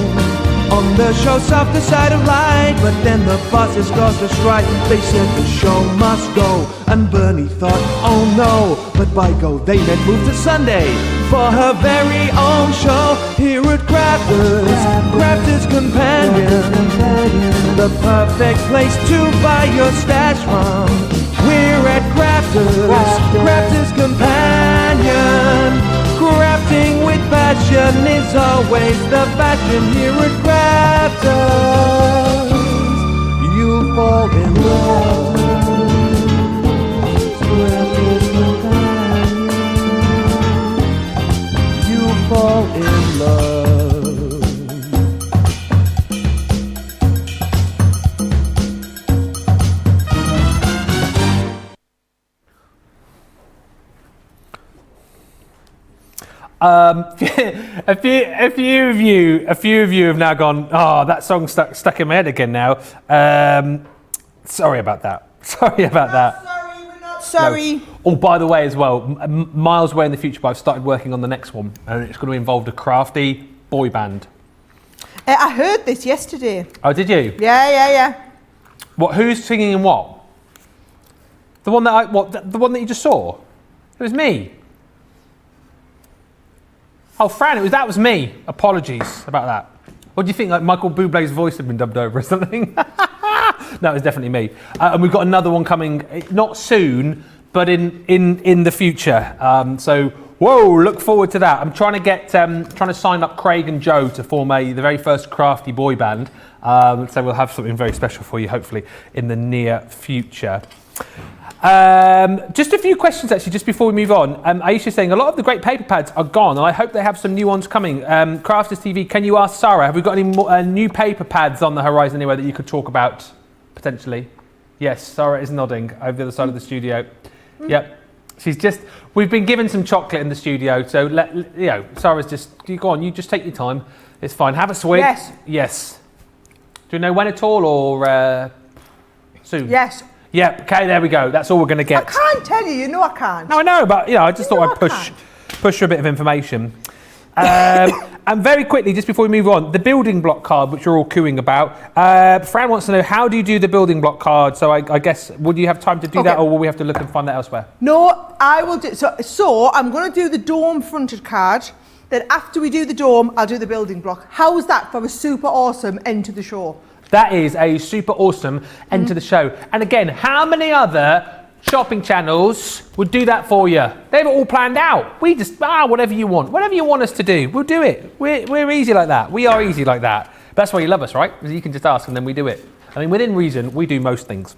on the show Softer Side of Light. But then the bosses caused a strike. They said the show must go, and Bernie thought, oh no. But by go they meant move to Sunday for her very own show here at Crafters Companion, the perfect place to buy your stash from. We're at Crafters Companion. Crafting with passion is always the fashion here at Crafters. You'll fall in love. Crafters Companion. You'll fall in love. A few of you have now gone, oh, that song stuck in my head again now. Sorry about that. Sorry, we're not sorry. No. Oh, by the way, as well, miles away in the future, but I've started working on the next one, and it's going to involve a crafty boy band. I heard this yesterday. Oh, did you? Yeah. What? Who's singing in what? The one that the one that you just saw? It was me. Oh, Fran, that was me. Apologies about that. What do you think? Like Michael Bublé's voice had been dubbed over or something? No, it was definitely me. And we've got another one coming, not soon, but in the future. So, whoa, look forward to that. I'm trying to sign up Craig and Joe to form the very first crafty boy band. So we'll have something very special for you, hopefully, in the near future. Just a few questions actually, just before we move on. Aisha's saying a lot of the great paper pads are gone, and I hope they have some new ones coming. Crafters TV, can you ask Sarah, have we got any more, new paper pads on the horizon anywhere that you could talk about potentially? Yes, Sarah is nodding over the other side of the studio. Yep, we've been given some chocolate in the studio, so Sarah's just, go on, you just take your time. It's fine. Have a swig. Yes. Do you know when at all, or soon? Yes. Yep, okay, there we go. That's all we're going to get. I can't tell you, you know I can't. No, I know, but I just thought I'd push for a bit of information. And very quickly, just before we move on, the building block card, which you're all cooing about. Fran wants to know, how do you do the building block card? So I guess, would you have time to do that, or will we have to look and find that elsewhere? No, I will do. So I'm going to do the dome fronted card. Then after we do the dome, I'll do the building block. How's that for a super awesome end to the show? That is a super awesome end to the show. And again, how many other shopping channels would do that for you? They've all planned out. We just, whatever you want us to do, we'll do it. We're easy like that. We are easy like that. That's why you love us, right? Because you can just ask and then we do it. I mean, within reason, we do most things.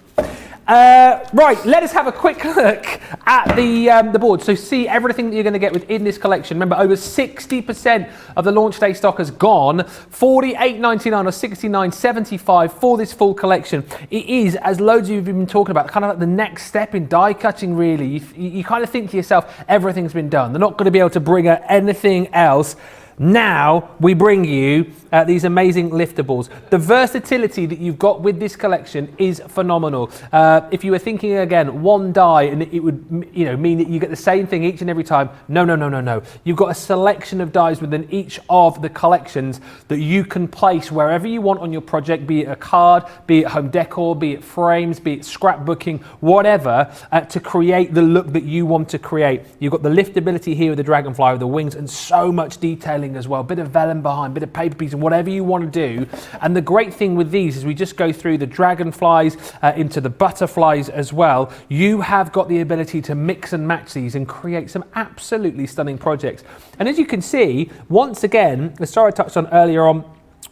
Right, let us have a quick look at the board. So see everything that you're going to get within this collection. Remember, over 60% of the launch day stock has gone. $48.99 or $69.75 for this full collection. It is, as loads of you have been talking about, kind of like the next step in die cutting, really. You kind of think to yourself, everything's been done. They're not going to be able to bring out anything else. Now we bring you these amazing liftables. The versatility that you've got with this collection is phenomenal. If you were thinking again, one die and it would mean that you get the same thing each and every time. No. You've got a selection of dies within each of the collections that you can place wherever you want on your project, be it a card, be it home decor, be it frames, be it scrapbooking, whatever, to create the look that you want to create. You've got the liftability here with the dragonfly with the wings and so much detailing as well, bit of vellum behind, bit of paper piece, and whatever you want to do. And the great thing with these is we just go through the dragonflies into the butterflies as well. You have got the ability to mix and match these and create some absolutely stunning projects. And as you can see, once again, as Sarah touched on earlier on,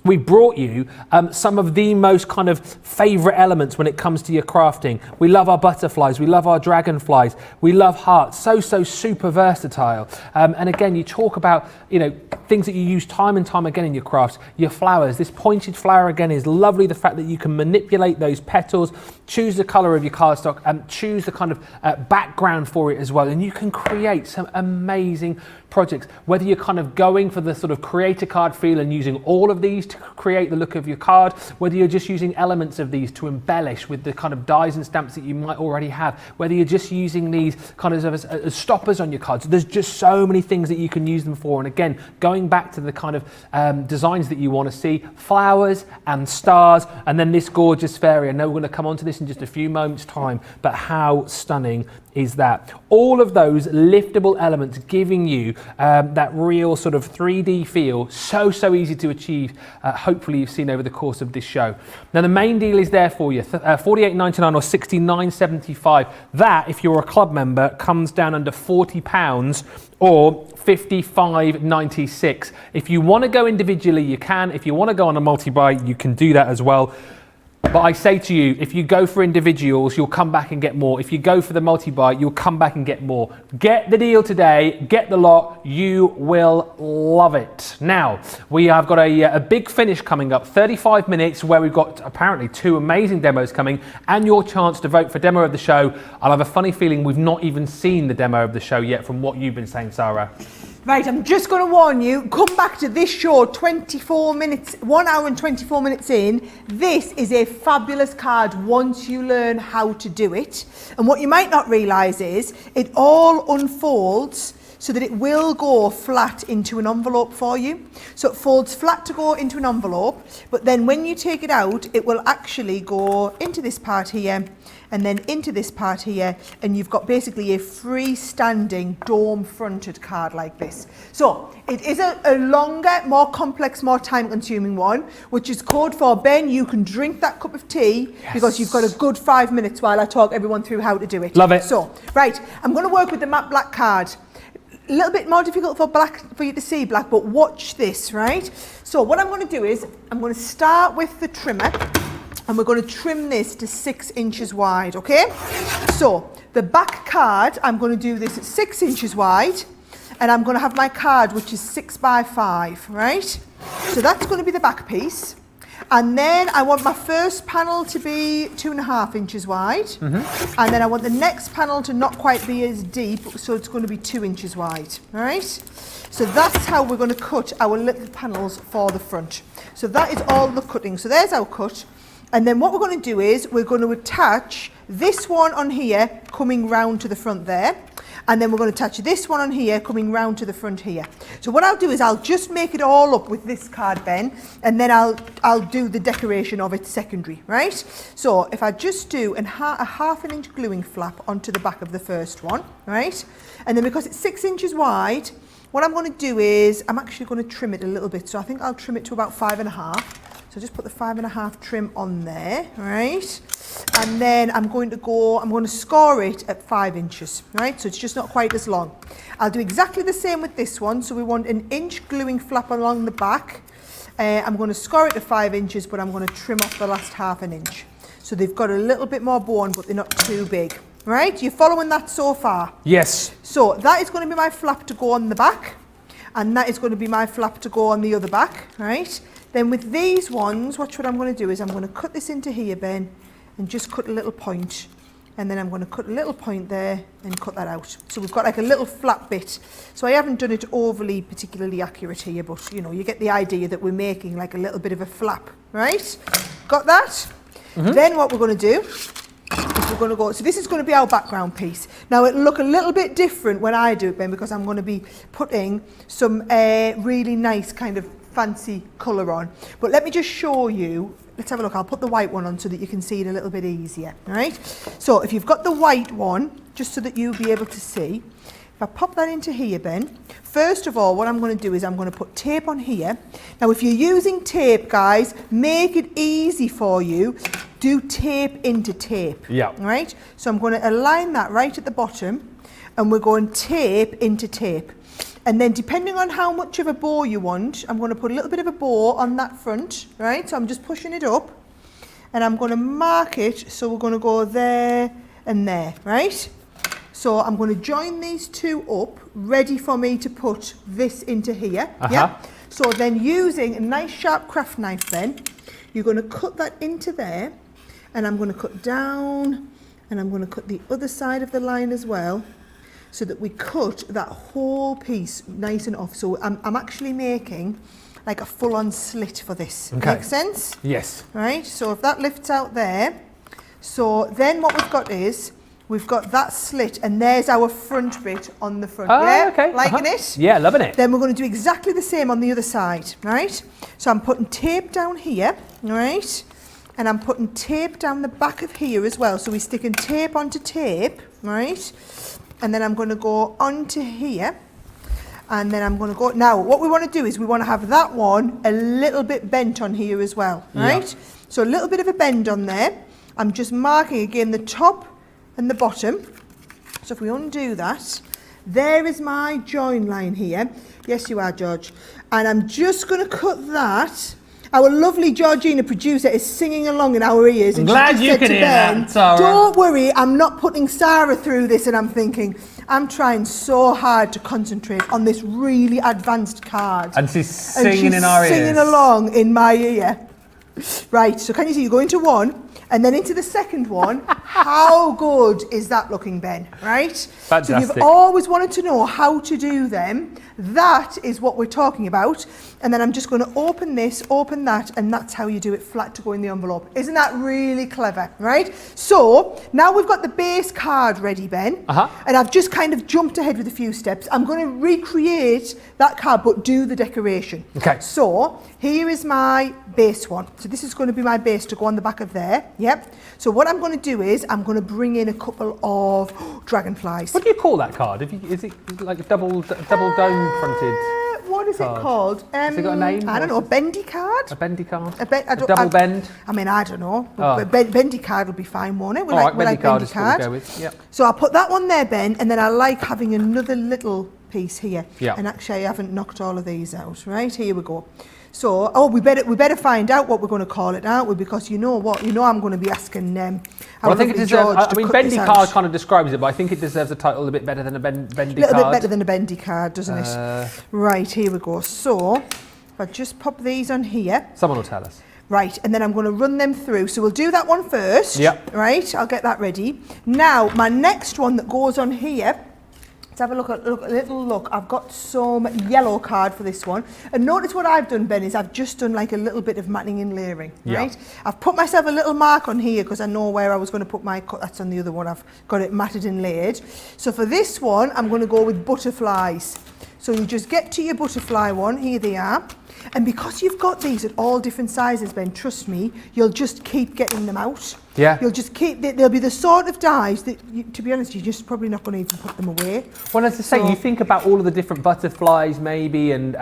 we brought you some of the most kind of favourite elements when it comes to your crafting. We love our butterflies, we love our dragonflies, we love hearts, so super versatile. And again, you talk about, things that you use time and time again in your crafts. Your flowers, this pointed flower again is lovely. The fact that you can manipulate those petals, choose the colour of your cardstock and choose the kind of background for it as well. And you can create some amazing projects, whether you're kind of going for the sort of creator card feel and using all of these to create the look of your card, whether you're just using elements of these to embellish with the kind of dies and stamps that you might already have, whether you're just using these kind of as stoppers on your cards. There's just so many things that you can use them for. And again, going back to the kind of designs that you want to see, flowers and stars, and then this gorgeous fairy. I know we're going to come on to this in just a few moments time, but how stunning is that? All of those liftable elements giving you that real sort of 3D feel, so easy to achieve. Hopefully you've seen over the course of this show. Now the main deal is there for you, $48.99 or $69.75. That, if you're a club member, comes down under £40 or $55.96. If you want to go individually, you can. If you want to go on a multi-buy, you can do that as well. But I say to you, if you go for individuals, you'll come back and get more. If you go for the multi-buy, you'll come back and get more. Get the deal today, get the lot, you will love it. Now, we have got a big finish coming up, 35 minutes, where we've got apparently 2 amazing demos coming, and your chance to vote for demo of the show. I'll have a funny feeling we've not even seen the demo of the show yet from what you've been saying, Sarah. Right, I'm just going to warn you, come back to this show 24 minutes, 1 hour and 24 minutes in. This is a fabulous card once you learn how to do it. And what you might not realise is it all unfolds so that it will go flat into an envelope for you. So it folds flat to go into an envelope, but then when you take it out, it will actually go into this part here and then into this part here, and you've got basically a freestanding dome-fronted card like this. So it is a longer, more complex, more time-consuming one, which is code for, Ben, you can drink that cup of tea because you've got a good 5 minutes while I talk everyone through how to do it. Love it. So, right, I'm going to work with the matte black card. A little bit more difficult for you to see black, but watch this, right? So what I'm going to do is I'm going to start with the trimmer, and we're going to trim this to 6 inches wide, okay? So the back card, I'm going to do this at 6 inches wide, and I'm going to have my card, which is 6 by 5, right? So that's going to be the back piece. And then I want my first panel to be 2.5 inches wide. And then I want the next panel to not quite be as deep, so it's going to be 2 inches wide, all right? So that's how we're going to cut our little panels for the front. So that is all the cutting. So there's our cut. And then what we're going to do is we're going to attach this one on here coming round to the front there. And then we're going to attach this one on here coming round to the front here. So what I'll do is I'll just make it all up with this card, Ben, and then I'll do the decoration of it secondary, right? So if I just do a 1/2 inch gluing flap onto the back of the first one, right? And then because it's 6 inches wide, what I'm going to do is I'm actually going to trim it a little bit. So I think I'll trim it to about 5.5. So just put the 5.5 trim on there, right? And then I'm going to score it at 5 inches, right? So it's just not quite as long. I'll do exactly the same with this one. So we want an inch gluing flap along the back. I'm going to score it to 5 inches, but I'm going to trim off the last 1/2 inch. So they've got a little bit more bone, but they're not too big, right? You following that so far? Yes. So that is going to be my flap to go on the back, and that is going to be my flap to go on the other back, right? Then with these ones, watch what I'm going to do is I'm going to cut this into here, Ben, and just cut a little point. And then I'm going to cut a little point there and cut that out. So we've got like a little flat bit. So I haven't done it overly particularly accurate here, but you know, you get the idea that we're making like a little bit of a flap, right? Got that? Then what we're going to do is we're going to go, so this is going to be our background piece. Now it'll look a little bit different when I do it, Ben, because I'm going to be putting some really nice kind of fancy colour on. But let me just show you. Let's have a look. I'll put the white one on so that you can see it a little bit easier. All right. So if you've got the white one, just so that you'll be able to see, if I pop that into here, Ben, first of all, what I'm going to do is I'm going to put tape on here. Now, if you're using tape, guys, make it easy for you. Do tape into tape. Yeah. All right. So I'm going to align that right at the bottom, and we're going tape into tape. And then depending on how much of a bow you want, I'm going to put a little bit of a bow on that front, right? So I'm just pushing it up, and I'm going to mark it. So we're going to go there and there, right? So I'm going to join these two up, ready for me to put this into here. Yeah. So then using a nice sharp craft knife then, you're going to cut that into there, and I'm going to cut down, and I'm going to cut the other side of the line as well. so that we cut that whole piece nice and off. So I'm actually making like a full-on slit for this. Okay. Make sense? Yes. Right, so if that lifts out there, so then what we've got is, we've got that slit and there's our front bit on the front. Oh, yeah? okay. Liking it? Yeah, loving it. Then we're going to do exactly the same on the other side, right? So I'm putting tape down here, right? And I'm putting tape down the back of here as well. So we're sticking tape onto tape, right? And then I'm going to go onto here. And then I'm going to go, now what we want to do is we want to have that one a little bit bent on here as well, right? Yeah. So a little bit of a bend on there. I'm just marking again the top and the bottom. So if we undo that, there is my join line here. Yes, you are, George. And I'm just going to cut that. Our lovely Georgina producer is singing along in our ears. I'm and she glad just you said can to hear Ben, that, Sarah. Don't worry, I'm not putting Sarah through this. And I'm thinking, I'm trying so hard to concentrate on this really advanced card. And she's singing in our ears. Singing along in my ear. Right, so can you see, you go into one and then into the second one. How good is that looking, Ben? Right? Fantastic. So you've always wanted to know how to do them. That is what we're talking about. And then I'm just going to open this, open that, and that's how you do it flat to go in the envelope. Isn't that really clever, right? So now we've got the base card ready, Ben. And I've just kind of jumped ahead with a few steps. I'm going to recreate that card, but do the decoration. Okay. So here is my base one. So this is going to be my base to go on the back of there. Yep. So what I'm going to do is I'm going to bring in a couple of dragonflies. What do you call that card? Is it like a double dome fronted? What is card? it called? Has it got a name? I don't know. A bendy card? A bendy card? I A double bend? I mean, I don't know. Oh. But bendy card will be fine, won't it? All right, bendy card is what we go with. Yep. So I'll put that one there, Ben, and then I like having another little piece here. Yeah. And actually, I haven't knocked all of these out. Right, here we go. So, we better find out what we're going to call it, aren't we? Because you know what? You know I'm going to be asking well, I think it deserves. I mean, bendy card kind of describes it, but I think it deserves a title a bit better than a bendy card. A little bit better than a bendy card, doesn't it? Right, here we go. So, if I just pop these on here. Someone will tell us. Right, and then I'm going to run them through. So we'll do that one first. Yep. Right, I'll get that ready. Now, my next one that goes on here. Let's have a little look. I've got some yellow card for this one. And notice what I've done, Ben, is I've just done like a little bit of matting and layering, right? I've put myself a little mark on here because I know where I was going to put my cut. That's on the other one. I've got it matted and layered. So for this one, I'm going to go with butterflies. So you just get to your butterfly one. Here they are. And because you've got these at all different sizes, Ben, trust me, you'll just keep getting them out. Yeah. You'll just keep, they'll be the sort of dies that, to be honest, you're just probably not going to even put them away. Well, as I say, you think about all of the different butterflies maybe and,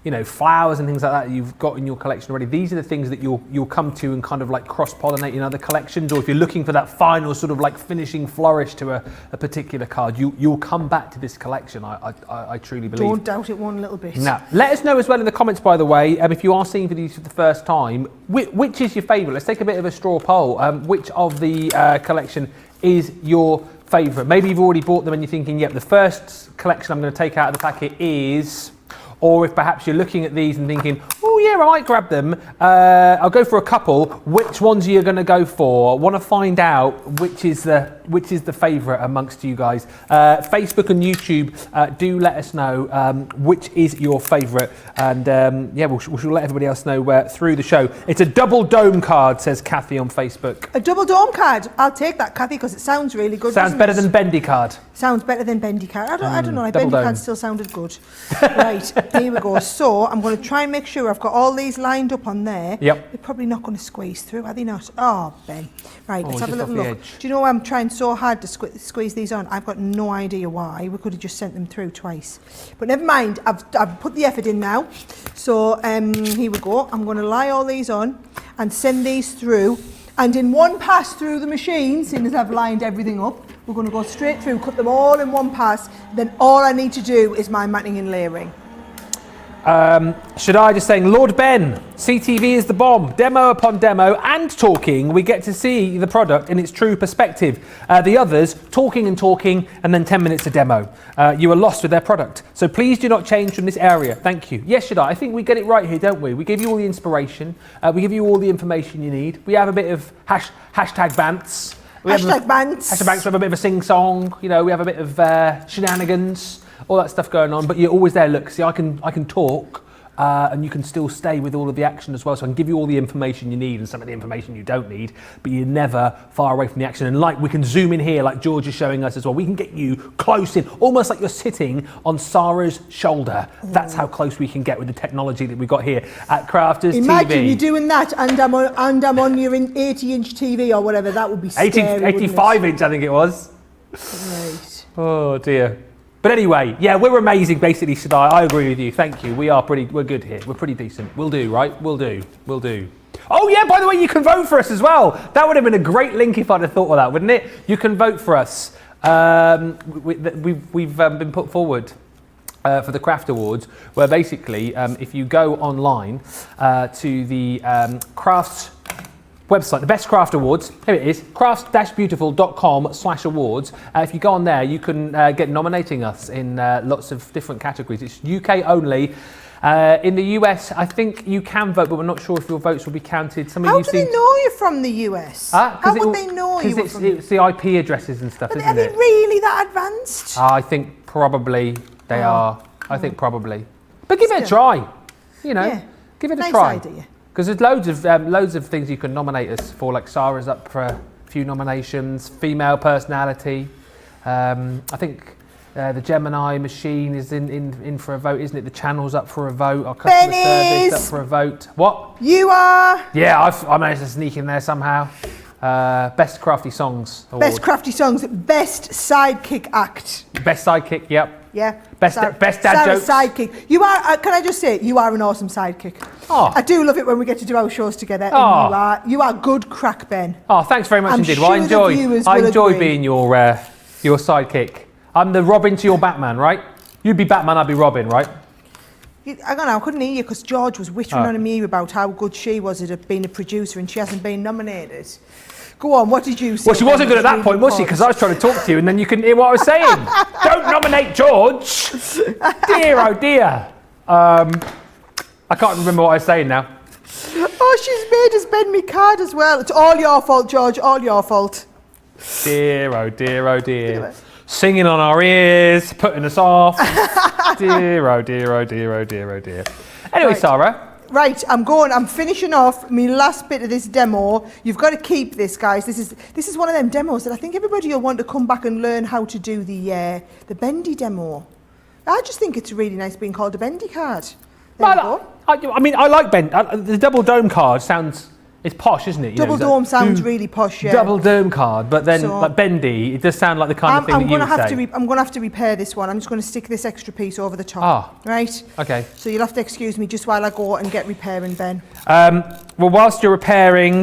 you know, flowers and things like that you've got in your collection already. These are the things that you'll come to and kind of like cross-pollinate in other collections, or if you're looking for that final sort of like finishing flourish to a particular card, you'll come back to this collection, I truly believe. Don't doubt it one little bit. Now, let us know as well in the comments, by the way, if you are seeing these for the first time, which is your favourite? Let's take a bit of a straw poll. Which of the collection is your favourite? Maybe you've already bought them and you're thinking, yep, the first collection I'm going to take out of the packet is... Or if perhaps you're looking at these and thinking, oh yeah, I might grab them. I'll go for a couple. Which ones are you going to go for? I want to find out which is the favourite amongst you guys. Facebook and YouTube, do let us know which is your favourite, and yeah, we'll let everybody else know through the show. It's a double dome card, says Kathy on Facebook. A double dome card. I'll take that, Kathy, because it sounds really good. Sounds better than bendy card. Sounds better than bendy card. I don't know. Like double bendy dome. card still sounded good. Right. Here we go. So I'm going to try and make sure I've got all these lined up on there. Yep. They're probably not going to squeeze through, are they not? Oh, Ben. Right, let's have a just little off the look. edge. Do you know why I'm trying so hard to squeeze these on? I've got no idea why. We could have just sent them through twice. But never mind. I've put the effort in now. So here we go. I'm going to lie all these on and send these through. And in one pass through the machine, seeing as I've lined everything up, we're going to go straight through, cut them all in one pass. Then all I need to do is my matting and layering. Should I just saying, Lord Ben, CTV is the bomb. Demo upon demo and talking, we get to see the product in its true perspective. The others, talking and talking, and then 10 minutes of demo. You are lost with their product. So please do not change from this area. Thank you. Yes, should I think we get it right here, don't we? We give you all the inspiration. We give you all the information you need. We have a bit of hashtag bants. Hashtag Banks. Hashtag Banks, we have a bit of a sing-song, you know, we have a bit of shenanigans, all that stuff going on, but you're always there. Look, see, I can talk, and you can still stay with all of the action as well, so I can give you all the information you need and some of the information you don't need, but you're never far away from the action. And like, we can zoom in here, like George is showing us as well. We can get you close in, almost like you're sitting on Sara's shoulder. That's how close we can get with the technology that we've got here at Crafters Imagine TV. you doing that, and I'm on your 80-inch TV or whatever. That would be scary. 85-inch, I think it was. Right. Oh dear. But anyway, yeah, we're amazing, basically, Sadai. I agree with you. Thank you. We're good here. We're pretty decent. We'll do, right? We'll do. Oh yeah, by the way, you can vote for us as well. That would have been a great link if I'd have thought of that, wouldn't it? You can vote for us. We've been put forward for the Craft Awards, where basically, if you go online to the Crafts website, the Best Craft Awards, here it is, crafts-beautiful.com/awards. If you go on there, you can get nominating us in lots of different categories. It's UK only. In the US, I think you can vote, but we're not sure if your votes will be counted. How do they know you're from the US? How would they know you were from the US? It's the IP addresses and stuff, But isn't are they it? really that advanced? I think probably they are. I think probably. But give it a try. You know, Yeah. give it a Nice try. idea. Because there's loads of things you can nominate us for. Like Sara's up for a few nominations. Female personality. I think the Gemini machine is in for a vote, isn't it? The channel's up for a vote. Our customer Benny's. service up for a vote. What? You are Yeah, I managed to sneak in there somehow. Best crafty songs award. best crafty songs, best sidekick act. Best sidekick. Yep. Yeah. Best dad Sarah's jokes. sidekick. You are. Can I just say, you are an awesome sidekick. Oh. I do love it when we get to do our shows together. Oh. And you are good crack, Ben. Oh, thanks very much I'm indeed. sure Well, the viewers I will enjoy agree. being your sidekick. I'm the Robin to your Batman, right? You'd be Batman, I'd be Robin, right? I don't know, I couldn't hear you because George was whittering on me about how good she was at being a producer and she hasn't been nominated. Go on, what did you say? Well, she wasn't good at that point, was she? Because I was trying to talk to you and then you couldn't hear what I was saying. Don't nominate George! Dear, oh dear. I can't remember what I was saying now. Oh, she's made us bend me card as well. It's all your fault, George, all your fault. Dear, oh dear, oh dear. Singing on our ears, putting us off. Dear, oh dear, oh dear, oh dear, oh dear. Anyway, Right. Sara. Right, I'm finishing off my last bit of this demo. You've got to keep this, guys. This is one of them demos that I think everybody will want to come back and learn how to do the bendy demo. I just think it's really nice being called a bendy card. There you go. I mean, I like the double dome card sounds. It's posh, isn't it? You Double know, dome sounds ooh, really posh, yeah. Double dome card, but then So- like bendy, it does sound like the kind of thing that you would say. I'm going to have to repair this one. I'm just going to stick this extra piece over the top. Ah. Right? Okay. So you'll have to excuse me just while I go and get repairing, Ben. Well, whilst you're repairing,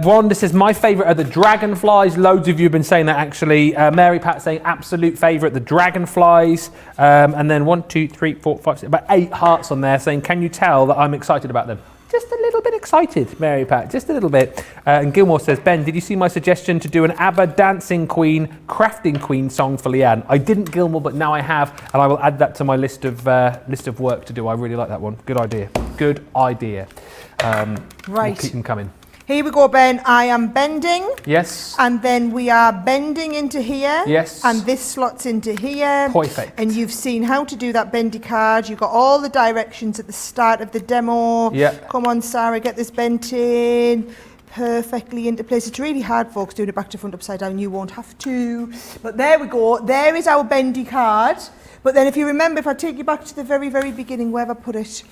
Wanda says, my favourite are the dragonflies. Loads of you have been saying that, actually. Mary Pat saying, absolute favourite, the dragonflies. And then 1, 2, 3, 4, 5, 6, about 8 hearts on there saying, can you tell that I'm excited about them? Just a little bit excited, Mary Pat, just a little bit. And Gilmore says, Ben, did you see my suggestion to do an ABBA Dancing Queen, Crafting Queen song for Leanne? I didn't, Gilmore, but now I have, and I will add that to my list of work to do. I really like that one. Good idea. Good idea. We'll Right. keep them coming. Here we go, Ben. I am bending. Yes. And then we are bending into here. Yes. And this slots into here. Perfect. And you've seen how to do that bendy card. You've got all the directions at the start of the demo. Yep. Come on, Sarah, get this bent in perfectly into place. It's really hard, folks, doing it back to front upside down. You won't have to. But there we go. There is our bendy card. But then if you remember, if I take you back to the very, very beginning, where have I put it?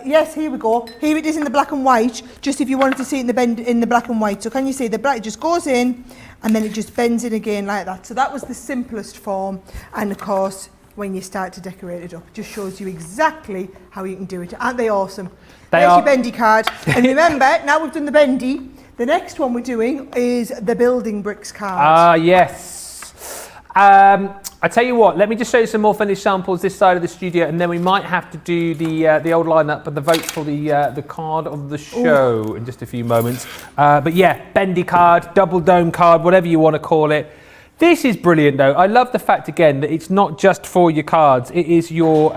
Yes, here we go. Here it is in the black and white, just if you wanted to see it in the black and white. So can you see the black just goes in and then it just bends in again like that. So that was the simplest form. And of course, when you start to decorate it up, it just shows you exactly how you can do it. Aren't they awesome? There's your bendy card. And remember, now we've done the bendy, the next one we're doing is the building bricks card. Ah, yes. I tell you what, let me just show you some more finished samples this side of the studio, and then we might have to do the old lineup and the votes for the card of the show in just a few moments. But yeah, bendy card, double dome card, whatever you want to call it. This is brilliant though. I love the fact again that it's not just for your cards. It is your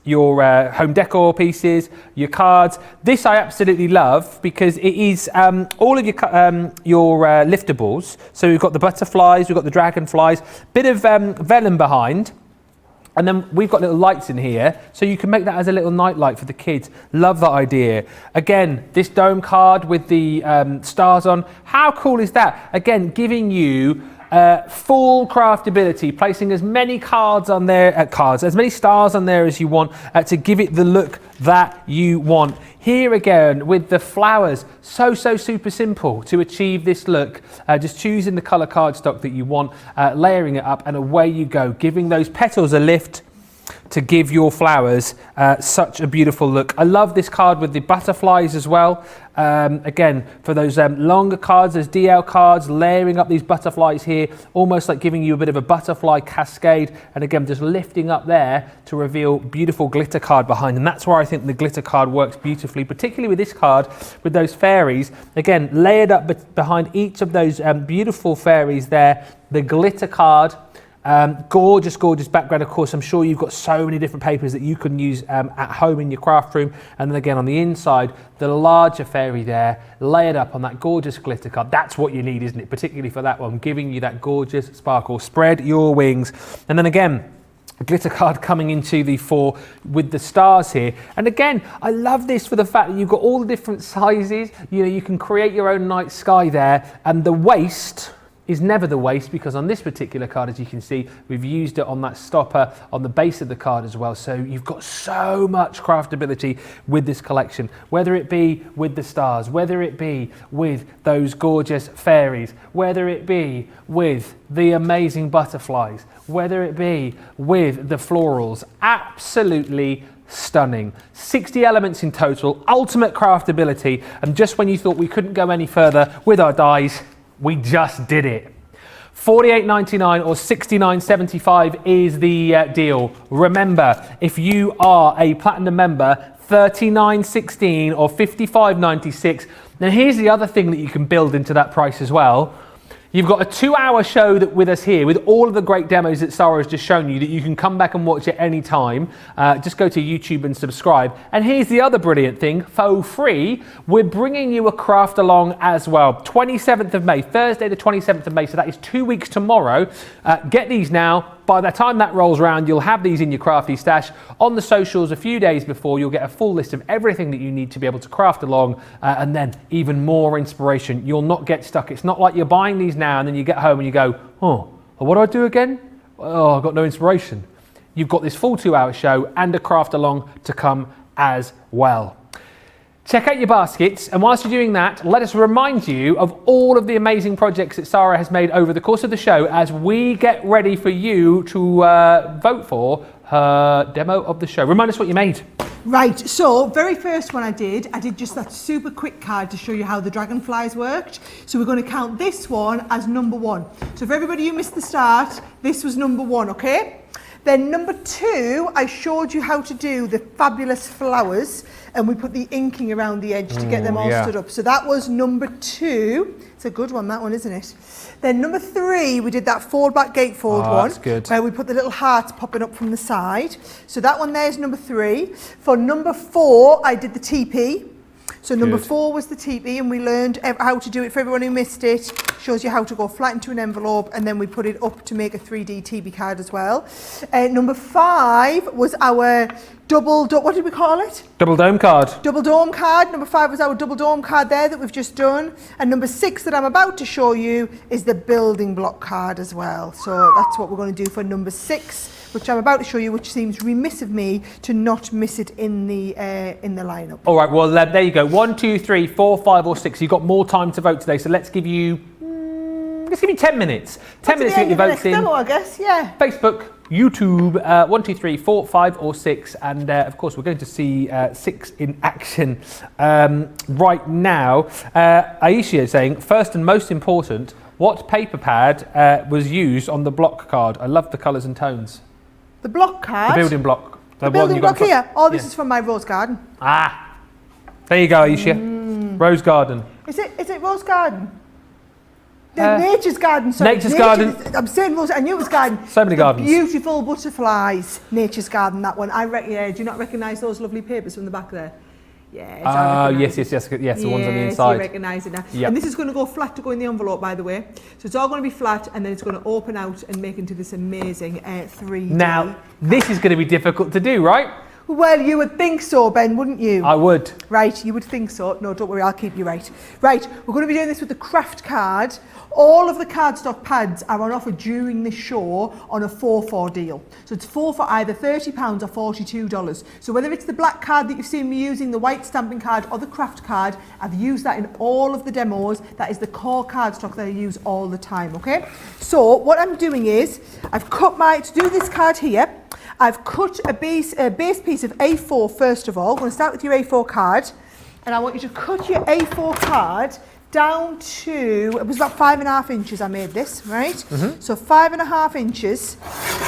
your home decor pieces, your cards. This I absolutely love because it is all of your liftables. So we've got the butterflies, we've got the dragonflies, bit of vellum behind. And then we've got little lights in here, so you can make that as a little night light for the kids. Love that idea. Again, this dome card with the stars on. How cool is that? Again, giving you full craftability, placing as many cards on there, as many stars on there as you want to give it the look that you want. Here again with the flowers, so super simple to achieve this look. Just choosing the colour cardstock that you want, layering it up, and away you go, giving those petals a lift to give your flowers such a beautiful look. I love this card with the butterflies as well. Again, for those longer cards, those DL cards, layering up these butterflies here, almost like giving you a bit of a butterfly cascade. And again, just lifting up there to reveal beautiful glitter card behind. And that's where I think the glitter card works beautifully, particularly with this card, with those fairies. Again, layered up behind each of those beautiful fairies there, the glitter card. Gorgeous background. Of course, I'm sure you've got so many different papers that you can use at home in your craft room. And then again on the inside, the larger fairy there, layered up on that gorgeous glitter card. That's what you need, isn't it? Particularly for that one, giving you that gorgeous sparkle. Spread your wings. And then again, a glitter card coming into the fore with the stars here. And again, I love this for the fact that you've got all the different sizes. You know, you can create your own night sky there. And the waist is never the waste, because on this particular card, as you can see, we've used it on that stopper on the base of the card as well. So you've got so much craftability with this collection, whether it be with the stars, whether it be with those gorgeous fairies, whether it be with the amazing butterflies, whether it be with the florals. Absolutely stunning. 60 elements in total, ultimate craftability. And just when you thought we couldn't go any further with our dies, we just did it. $48.99 or $69.75 is the deal. Remember, if you are a platinum member, $39.16 or $55.96. Now here's the other thing that you can build into that price as well. You've got a 2-hour show with us here with all of the great demos that Sara has just shown you that you can come back and watch at any time. Just go to YouTube and subscribe. And here's the other brilliant thing, for free, we're bringing you a craft along as well. 27th of May, Thursday the 27th of May, so that is 2 weeks tomorrow. Get these now. By the time that rolls around, you'll have these in your crafty stash. On the socials a few days before, you'll get a full list of everything that you need to be able to craft along, and then even more inspiration. You'll not get stuck. It's not like you're buying these now and then you get home and you go, oh, what do I do again? Oh, I've got no inspiration. You've got this full 2-hour show and a craft along to come as well. Check out your baskets, and whilst you're doing that, let us remind you of all of the amazing projects that Sara has made over the course of the show as we get ready for you to vote for her demo of the show. Remind us what you made. Right, so very first one I did just that super quick card to show you how the dragonflies worked. So we're going to count this one as number 1. So for everybody who missed the start, this was number 1, okay? Then number 2, I showed you how to do the fabulous flowers, and we put the inking around the edge to get them all stood up. So that was number 2. It's a good one, that one, isn't it? Then number 3, we did that fold back gatefold one. That's good. Where we put the little hearts popping up from the side. So that one there is number 3. For number 4, I did the TP. So number 4 was the teepee, and we learned how to do it. For everyone who missed it, shows you how to go flat into an envelope, and then we put it up to make a 3D teepee card as well. Number 5 was our what did we call it? Double dome card. Double dome card. Number 5 was our double dome card there that we've just done. And number 6 that I'm about to show you is the building block card as well. So that's what we're going to do for number 6. Which I'm about to show you, which seems remiss of me to not miss it in the lineup. All right, well, there you go. 1, 2, 3, 4, 5 or 6. You've got more time to vote today, so let's give you 10 minutes. 10 minutes to get your votes in. Demo, I guess, yeah. Facebook, YouTube, 1, 2, 3, 4, 5 or 6. And of course, we're going to see 6 in action right now. Aisha is saying, first and most important, what paper pad was used on the block card? I love the colours and tones. The block card? The building block. The building block here? Oh, this is from my rose garden. Ah, there you go, Aisha. Rose garden. Is it rose garden? Nature's Garden, sorry. Nature's Garden. I'm saying Rose, I knew it was garden. So many gardens. Beautiful butterflies. Nature's Garden, that one. Do you not recognise those lovely papers from the back there? Yes. Yes, the ones on the inside. You recognise it now. Yep. And this is going to go flat to go in the envelope, by the way. So it's all going to be flat, and then it's going to open out and make into this amazing 3D. Now, this is going to be difficult to do, right? Well, you would think so, Ben, wouldn't you? I would. Right, you would think so. No, don't worry, I'll keep you right. Right, we're going to be doing this with the craft card. All of the cardstock pads are on offer during this show on a 4-4 deal. So it's 4 for either £30 or $42. So whether it's the black card that you've seen me using, the white stamping card or the craft card, I've used that in all of the demos. That is the core cardstock that I use all the time, okay? So what I'm doing is, I've cut to do this card here, I've cut a base piece of A4 first of all. I'm going to start with your A4 card, and I want you to cut your A4 card down to, it was about 5.5 inches I made this, right? So 5.5 inches,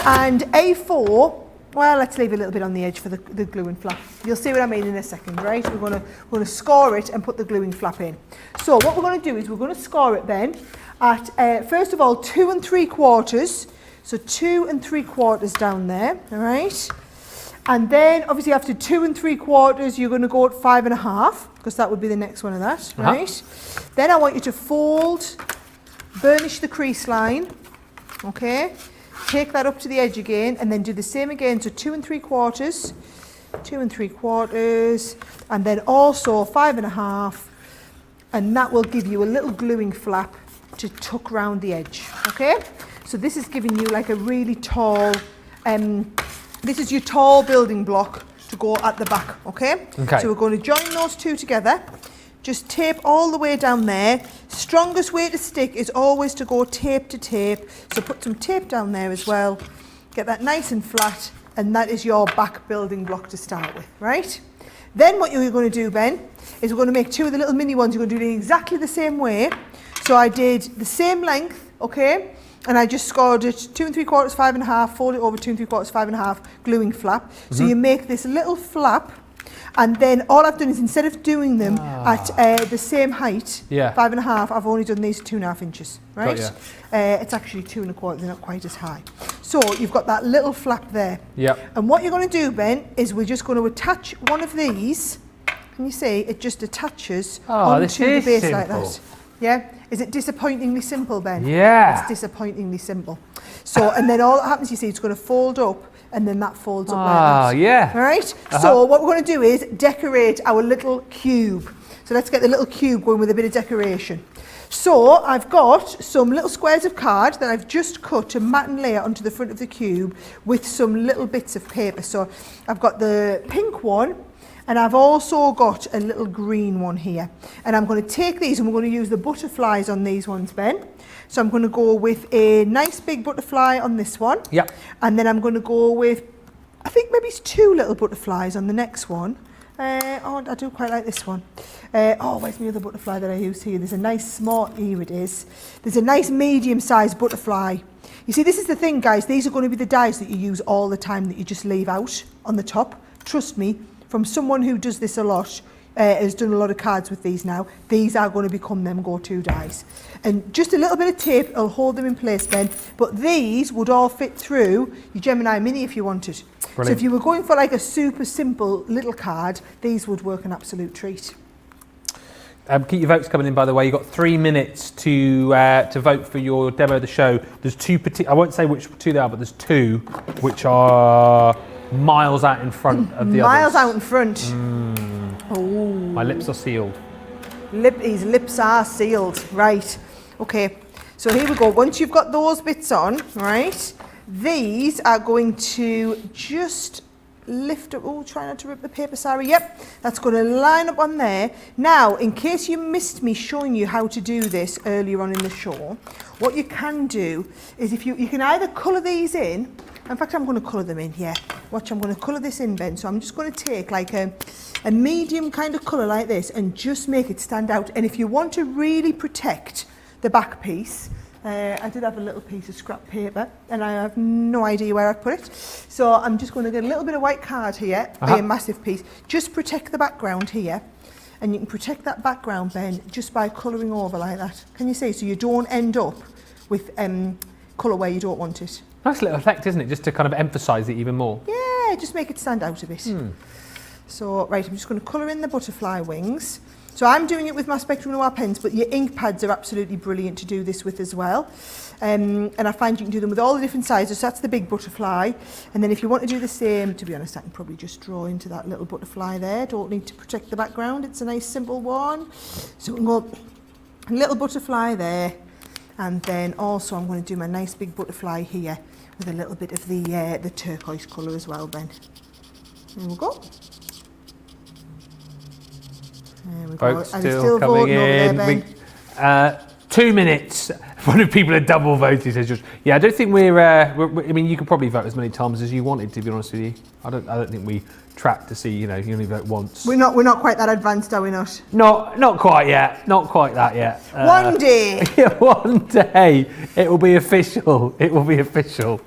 and A4, well, let's leave a little bit on the edge for the gluing flap. You'll see what I mean in a second, right? We're going to score it and put the gluing flap in. So what we're going to do is we're going to score it then at, first of all, 2 3/4. So 2 3/4 down there, all right? And then obviously after 2 3/4, you're going to go at 5.5, because that would be the next one of that, right? Then I want you to fold, burnish the crease line, okay? Take that up to the edge again, and then do the same again. So 2 3/4, 2 3/4, and then also 5.5, and that will give you a little gluing flap to tuck round the edge, okay? So this is giving you like a really tall, this is your tall building block to go at the back, okay? So we're going to join those two together. Just tape all the way down there. Strongest way to stick is always to go tape to tape. So put some tape down there as well. Get that nice and flat, and that is your back building block to start with, right? Then what you're going to do, Ben, is we're going to make 2 of the little mini ones. You're going to do it in exactly the same way. So I did the same length, okay? And I just scored it 2 3/4, 5.5, fold it over 2 3/4, 5.5, gluing flap. So you make this little flap, and then all I've done is, instead of doing them at the same height, 5.5, I've only done these 2.5 inches, right? It's actually 2 1/4, they're not quite as high. So you've got that little flap there. And what you're going to do, Ben, is we're just going to attach one of these. Can you see? It just attaches onto the base like that. Yeah? Is it disappointingly simple, Ben? Yeah. It's disappointingly simple. So, and then all that happens, you see, it's going to fold up, and then that folds up like that. Yeah. All right? So what we're going to do is decorate our little cube. So let's get the little cube going with a bit of decoration. So I've got some little squares of card that I've just cut to mat and layer onto the front of the cube with some little bits of paper. So I've got the pink one, and I've also got a little green one here. And I'm going to take these, and we're going to use the butterflies on these ones, Ben. So I'm going to go with a nice big butterfly on this one. And then I'm going to go with, I think maybe it's 2 little butterflies on the next one. I do quite like this one. Where's my other butterfly that I used here? There's a nice small, here it is. There's a nice medium-sized butterfly. You see, this is the thing, guys. These are going to be the dies that you use all the time, that you just leave out on the top. Trust me, from someone who does this a lot, has done a lot of cards with these now, these are going to become them go-to dies. And just a little bit of tape will hold them in place, Ben. But these would all fit through your Gemini Mini if you wanted. Brilliant. So if you were going for like a super simple little card, these would work an absolute treat. Keep your votes coming in, by the way. You've got 3 minutes to vote for your demo of the show. There's 2 I won't say which 2 they are, but there's 2 which are miles out in front of the others. Miles out in front. My lips are sealed. His lips are sealed. Right. Okay. So here we go. Once you've got those bits on, right, these are going to just lift up. Oh, try not to rip the paper, Sara. Yep. That's going to line up on there. Now, in case you missed me showing you how to do this earlier on in the show, what you can do is, if you can either colour these in. In fact, I'm going to colour them in here. Watch, I'm going to colour this in, Ben. So I'm just going to take like a medium kind of colour like this and just make it stand out. And if you want to really protect the back piece, I did have a little piece of scrap paper, and I have no idea where I put it. So I'm just going to get a little bit of white card here, a massive piece. Just protect the background here. and you can protect that background, Ben, just by colouring over like that. Can you see? So you don't end up with colour where you don't want it. Nice little effect, isn't it? Just to kind of emphasise it even more. Yeah, just make it stand out a bit. So, right, I'm just going to colour in the butterfly wings. So I'm doing it with my Spectrum Noir pens, but your ink pads are absolutely brilliant to do this with as well. And I find you can do them with all the different sizes. So that's the big butterfly. And then if you want to do the same, to be honest, I can probably just draw into that little butterfly there. Don't need to protect the background. It's a nice simple one. So we can go a little butterfly there. And then also I'm going to do my nice big butterfly here with a little bit of the turquoise colour as well, Ben. There we go. There we Folks go. still voting coming in. over there, Ben. 2 minutes. One of the people had double voted. Says just, yeah, I don't think we're. I mean, you can probably vote as many times as you wanted. To be honest with you, I don't think we track to see. You know, you only vote once. We're not quite that advanced, are we not? Not quite yet. Not quite that yet. One day. Yeah, one day it will be official. It will be official.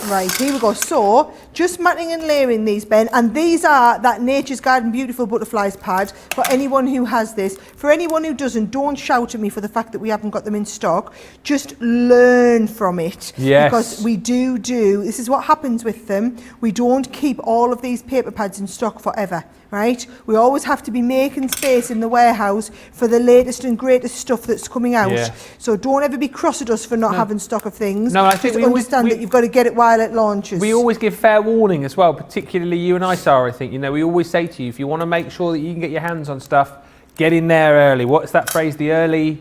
Right, here we go. So, just matting and layering these, Ben, and these are that Nature's Garden Beautiful Butterflies pad for anyone who has this. For anyone who doesn't, don't shout at me for the fact that we haven't got them in stock. Just learn from it. Yes. Because we do, this is what happens with them. We don't keep all of these paper pads in stock forever. Right? We always have to be making space in the warehouse for the latest and greatest stuff that's coming out. Yeah. So don't ever be cross at us for not having stock of things. No, I think Just we always- understand that you've got to get it while it launches. We always give fair warning as well, particularly you and I, Sarah. I think, you know, we always say to you, if you want to make sure that you can get your hands on stuff, get in there early. What's that phrase? The early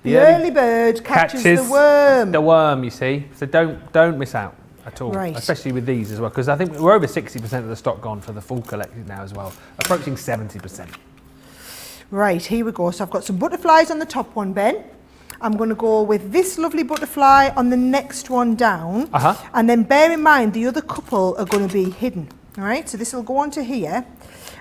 bird catches the worm. The worm, you see. So don't miss out at all, Right. especially with these as well, because I think we're over 60% of the stock gone for the full collection now as well, approaching 70%. Right, here we go. So I've got some butterflies on the top one, Ben. I'm going to go with this lovely butterfly on the next one down. And then bear in mind, the other couple are going to be hidden. All right, so this will go onto here.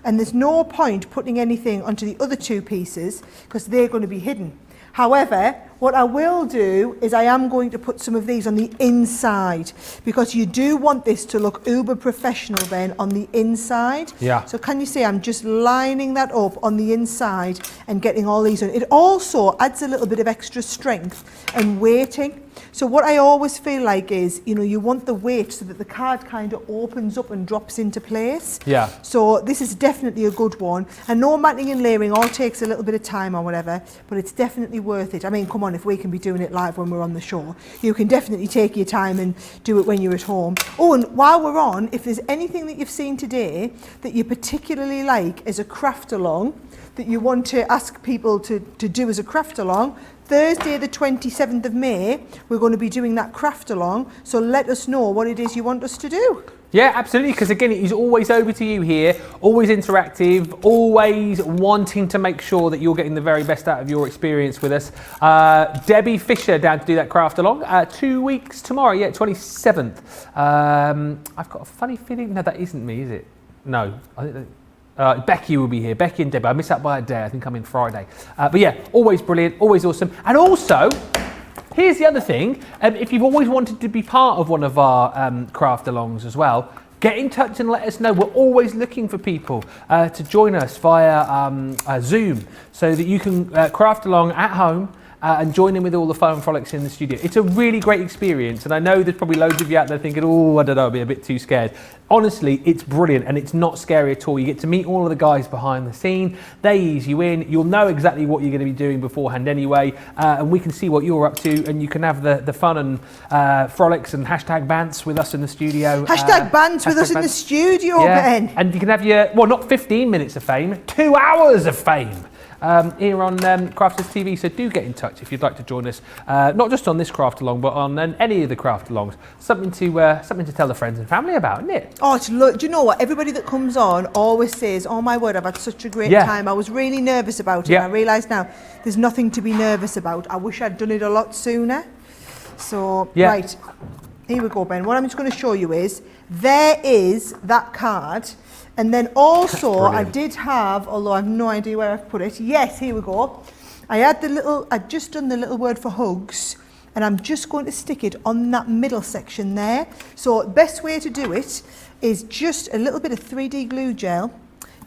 And there's no point putting anything onto the other two pieces because they're going to be hidden. However, what I will do is I am going to put some of these on the inside because you do want this to look uber professional, Ben, on the inside. Yeah. So can you see I'm just lining that up on the inside and getting all these on. It also adds a little bit of extra strength and weighting. So what I always feel like is, you know, you want the weight so that the card kind of opens up and drops into place. Yeah. So this is definitely a good one. And no matting and layering all takes a little bit of time or whatever, but it's definitely worth it. I mean, come on, if we can be doing it live when we're on the show, you can definitely take your time and do it when you're at home. Oh, and while we're on, if there's anything that you've seen today that you particularly like as a craft along, that you want to ask people to do as a craft along, Thursday the 27th of May, we're going to be doing that craft along. So let us know what it is you want us to do. Yeah, absolutely, because again, he's always over to you here, always interactive, always wanting to make sure that you're getting the very best out of your experience with us. Debbie Fisher down to do that craft along. 2 weeks tomorrow, yeah, 27th. I've got a funny feeling, no, that isn't me, is it? No, I think that... Becky will be here. Becky and Debbie. I miss out by a day. I think I'm in Friday. But yeah, always brilliant, always awesome. And also, here's the other thing. If you've always wanted to be part of one of our craft alongs as well, get in touch and let us know. We're always looking for people to join us via Zoom so that you can craft along at home and join in with all the fun and frolics in the studio. It's a really great experience, and I know there's probably loads of you out there thinking, oh, I don't know, I'll be a bit too scared. Honestly, it's brilliant, and it's not scary at all. You get to meet all of the guys behind the scene. They ease you in. You'll know exactly what you're going to be doing beforehand anyway, and we can see what you're up to, and you can have the fun and frolics and hashtag bants with us in the studio. Hashtag bants with us in the studio, Ben. And you can have your, well, not 15 minutes of fame, 2 hours of fame. Here on Crafters TV, so do get in touch if you'd like to join us, not just on this craft along, but on any of the craft alongs. Something to tell the friends and family about, isn't it? Oh, do you know what? Everybody that comes on always says, oh my word, I've had such a great time. I was really nervous about it. I realise now there's nothing to be nervous about. I wish I'd done it a lot sooner. So, right, here we go, Ben. What I'm just going to show you is, there is that card. And then also, I did have, although I have no idea where I've put it. Yes, here we go. I'd just done the little word for hugs, and I'm just going to stick it on that middle section there. So the best way to do it is just a little bit of 3D glue gel,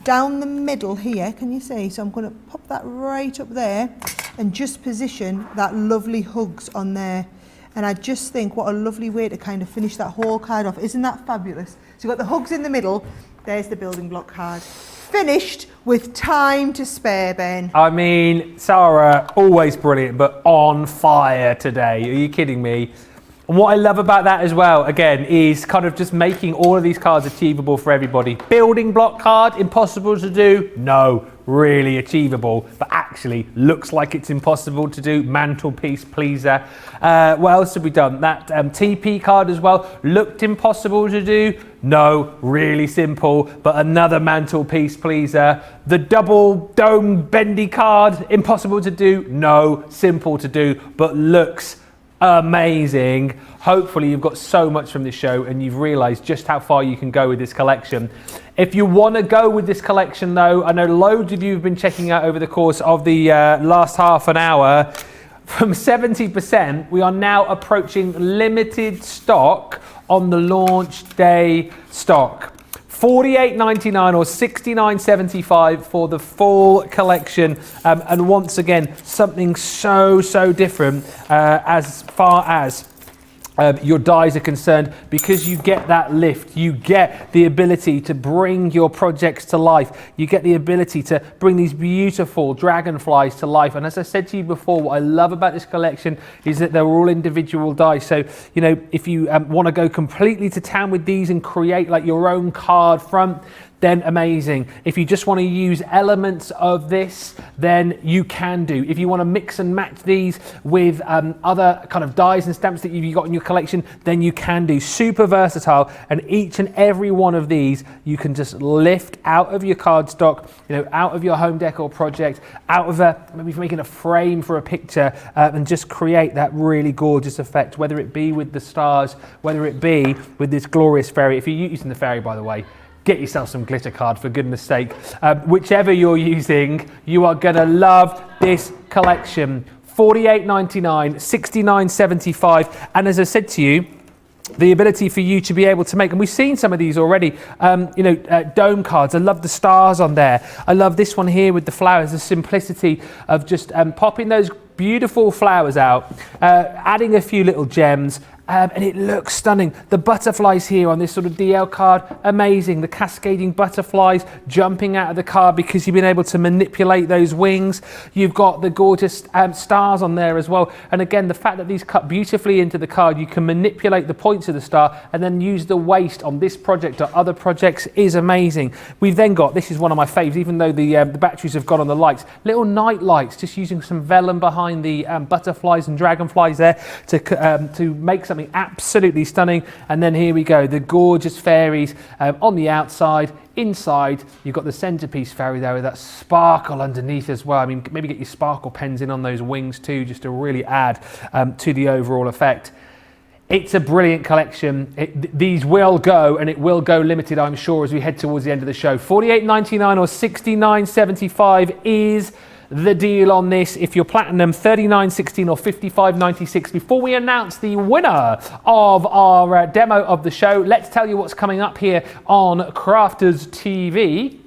down the middle here, can you see? So I'm going to pop that right up there and just position that lovely hugs on there. And I just think what a lovely way to kind of finish that whole card off. Isn't that fabulous? So you've got the hugs in the middle. There's the building block card. Finished with time to spare, Ben. I mean, Sara, always brilliant, but on fire today. Are you kidding me? And what I love about that as well, again, is kind of just making all of these cards achievable for everybody. Building block card, impossible to do? No, really achievable, but actually looks like it's impossible to do. Mantelpiece pleaser. What else have we done? That Tepee card as well, looked impossible to do? No, really simple, but another mantelpiece pleaser. The double dome bendy card, impossible to do? No, simple to do, but looks amazing. Hopefully you've got so much from this show and you've realized just how far you can go with this collection. If you want to go with this collection though, I know loads of you have been checking out over the course of the last half an hour. From 70%, we are now approaching limited stock on the launch day stock. $48.99 or $69.75 for the full collection, and once again something so different as far as your dies are concerned, because you get that lift, you get the ability to bring your projects to life, you get the ability to bring these beautiful dragonflies to life. And as I said to you before, what I love about this collection is that they're all individual dies. So, you know, if you want to go completely to town with these and create like your own card front, then amazing. If you just want to use elements of this, then you can do. If you want to mix and match these with other kind of dies and stamps that you've got in your collection, then you can do. Super versatile, and each and every one of these you can just lift out of your cardstock, you know, out of your home decor project, out of maybe making a frame for a picture, and just create that really gorgeous effect, whether it be with the stars, whether it be with this glorious fairy. If you're using the fairy, by the way, get yourself some glitter card, for goodness sake. Whichever you're using, you are gonna love this collection. $48.99, $69.75, and as I said to you, the ability for you to be able to make, and we've seen some of these already, dome cards. I love the stars on there. I love this one here with the flowers, the simplicity of just popping those beautiful flowers out, adding a few little gems, and it looks stunning. The butterflies here on this sort of DL card, amazing. The cascading butterflies jumping out of the card because you've been able to manipulate those wings. You've got the gorgeous stars on there as well. And again, the fact that these cut beautifully into the card, you can manipulate the points of the star and then use the waste on this project or other projects is amazing. We've then got, this is one of my faves, even though the batteries have gone on the lights, little night lights, just using some vellum behind the butterflies and dragonflies there to make something absolutely stunning. And then here we go, the gorgeous fairies on the outside. Inside, you've got the centerpiece fairy there with that sparkle underneath as well. I mean, maybe get your sparkle pens in on those wings too, just to really add to the overall effect. It's a brilliant collection. These will go, and it will go limited, I'm sure, as we head towards the end of the show. $48.99 or $69.75 is the deal on this. If you're platinum, $39.16 or $55.96. Before we announce the winner of our demo of the show, let's tell you what's coming up here on Crafters TV.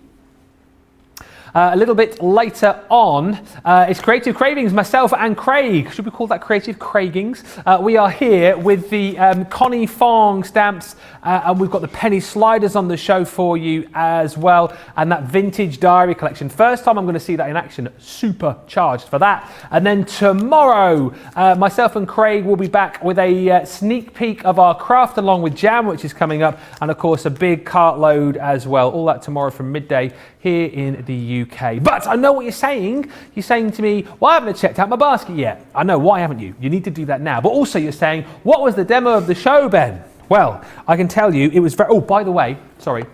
A little bit later on, it's Creative Cravings, myself and Craig. Should we call that Creative Cravings? We are here with the Connie Fong stamps, and we've got the penny sliders on the show for you as well, and that vintage diary collection. First time I'm going to see that in action, supercharged for that. And then tomorrow, myself and Craig will be back with a sneak peek of our Craft Along with Jam, which is coming up, and of course a big cartload as well. All that tomorrow from midday here in the UK. But I know what you're saying. You're saying to me, why haven't I checked out my basket yet? I know, why haven't you? You need to do that now. But also you're saying, what was the demo of the show, Ben? Well, I can tell you it was very, oh, by the way, sorry,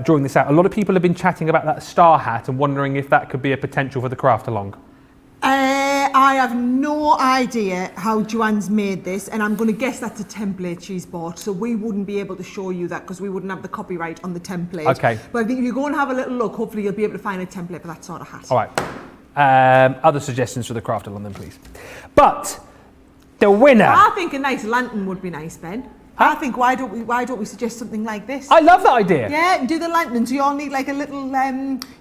drawing this out, a lot of people have been chatting about that star hat and wondering if that could be a potential for the Craft Along. I have no idea how Joanne's made this, and I'm going to guess that's a template she's bought, so we wouldn't be able to show you that because we wouldn't have the copyright on the template. Okay. But I think if you go and have a little look, hopefully you'll be able to find a template for that sort of hat. All right. Other suggestions for the Craft Along then, please. But the winner... I think a nice lantern would be nice, Ben. I think why don't we suggest something like this? I love that idea. Yeah, and do the lanterns. You all need like a little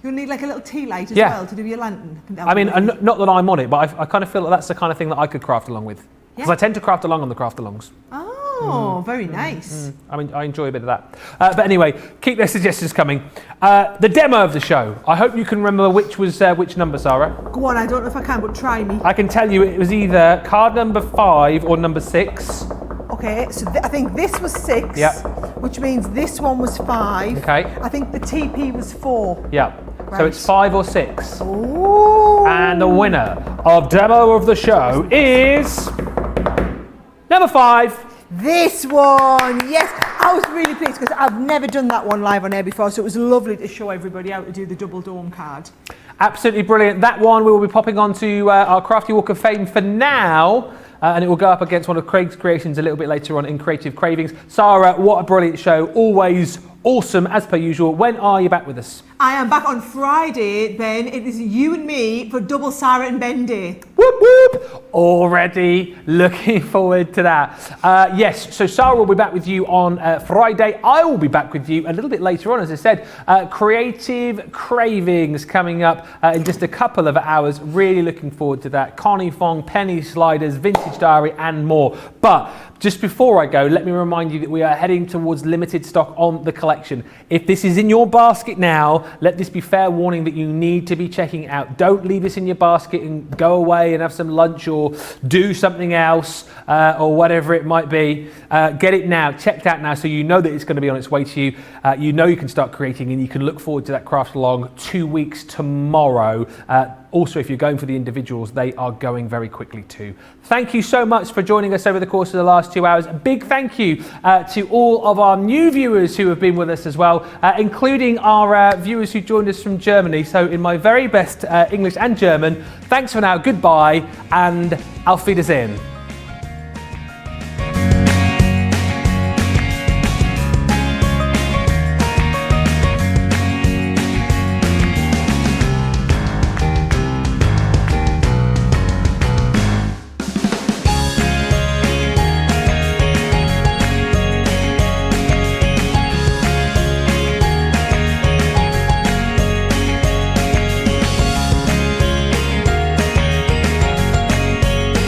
you'll need like a little tea light as well to do your lantern. I mean, not that I'm on it, but I kind of feel that that's the kind of thing that I could craft along with. Because I tend to craft along on the craft alongs. Oh, very nice. I mean, I enjoy a bit of that. But anyway, keep their suggestions coming. The demo of the show. I hope you can remember which was which number, Sarah. Go on, I don't know if I can, but try me. I can tell you it was either card number 5 or number 6. Okay, so I think this was 6. Yep. Which means this one was 5. Okay. I think the TP was 4. Yeah. Right. So it's 5 or 6. Ooh. And the winner of demo of the show is number 5. This one, yes. I was really pleased because I've never done that one live on air before, so it was lovely to show everybody how to do the double dome card. Absolutely brilliant. That one we will be popping onto our Crafty Walk of Fame for now. And it will go up against one of Craig's creations a little bit later on in Creative Cravings. Sarah, what a brilliant show. Always awesome, as per usual. When are you back with us? I am back on Friday, Ben. It is you and me for double Sara and Ben Day. Whoop, whoop. Already looking forward to that. Yes, so Sarah will be back with you on Friday. I will be back with you a little bit later on, as I said. Creative Cravings coming up in just a couple of hours. Really looking forward to that. Connie Fong, Penny Sliders, Vintage Diary and more. But just before I go, let me remind you that we are heading towards limited stock on the collection. If this is in your basket now, let this be fair warning that you need to be checking it out. Don't leave this in your basket and go away and have some lunch or do something else or whatever it might be. Get it now, checked out now, so you know that it's going to be on its way to you. You know you can start creating and you can look forward to that craft along 2 weeks tomorrow. Also, if you're going for the individuals, they are going very quickly too. Thank you so much for joining us over the course of the last 2 hours. A big thank you to all of our new viewers who have been with us as well, including our viewers who joined us from Germany. So in my very best English and German, thanks for now, goodbye, and auf Wiedersehen.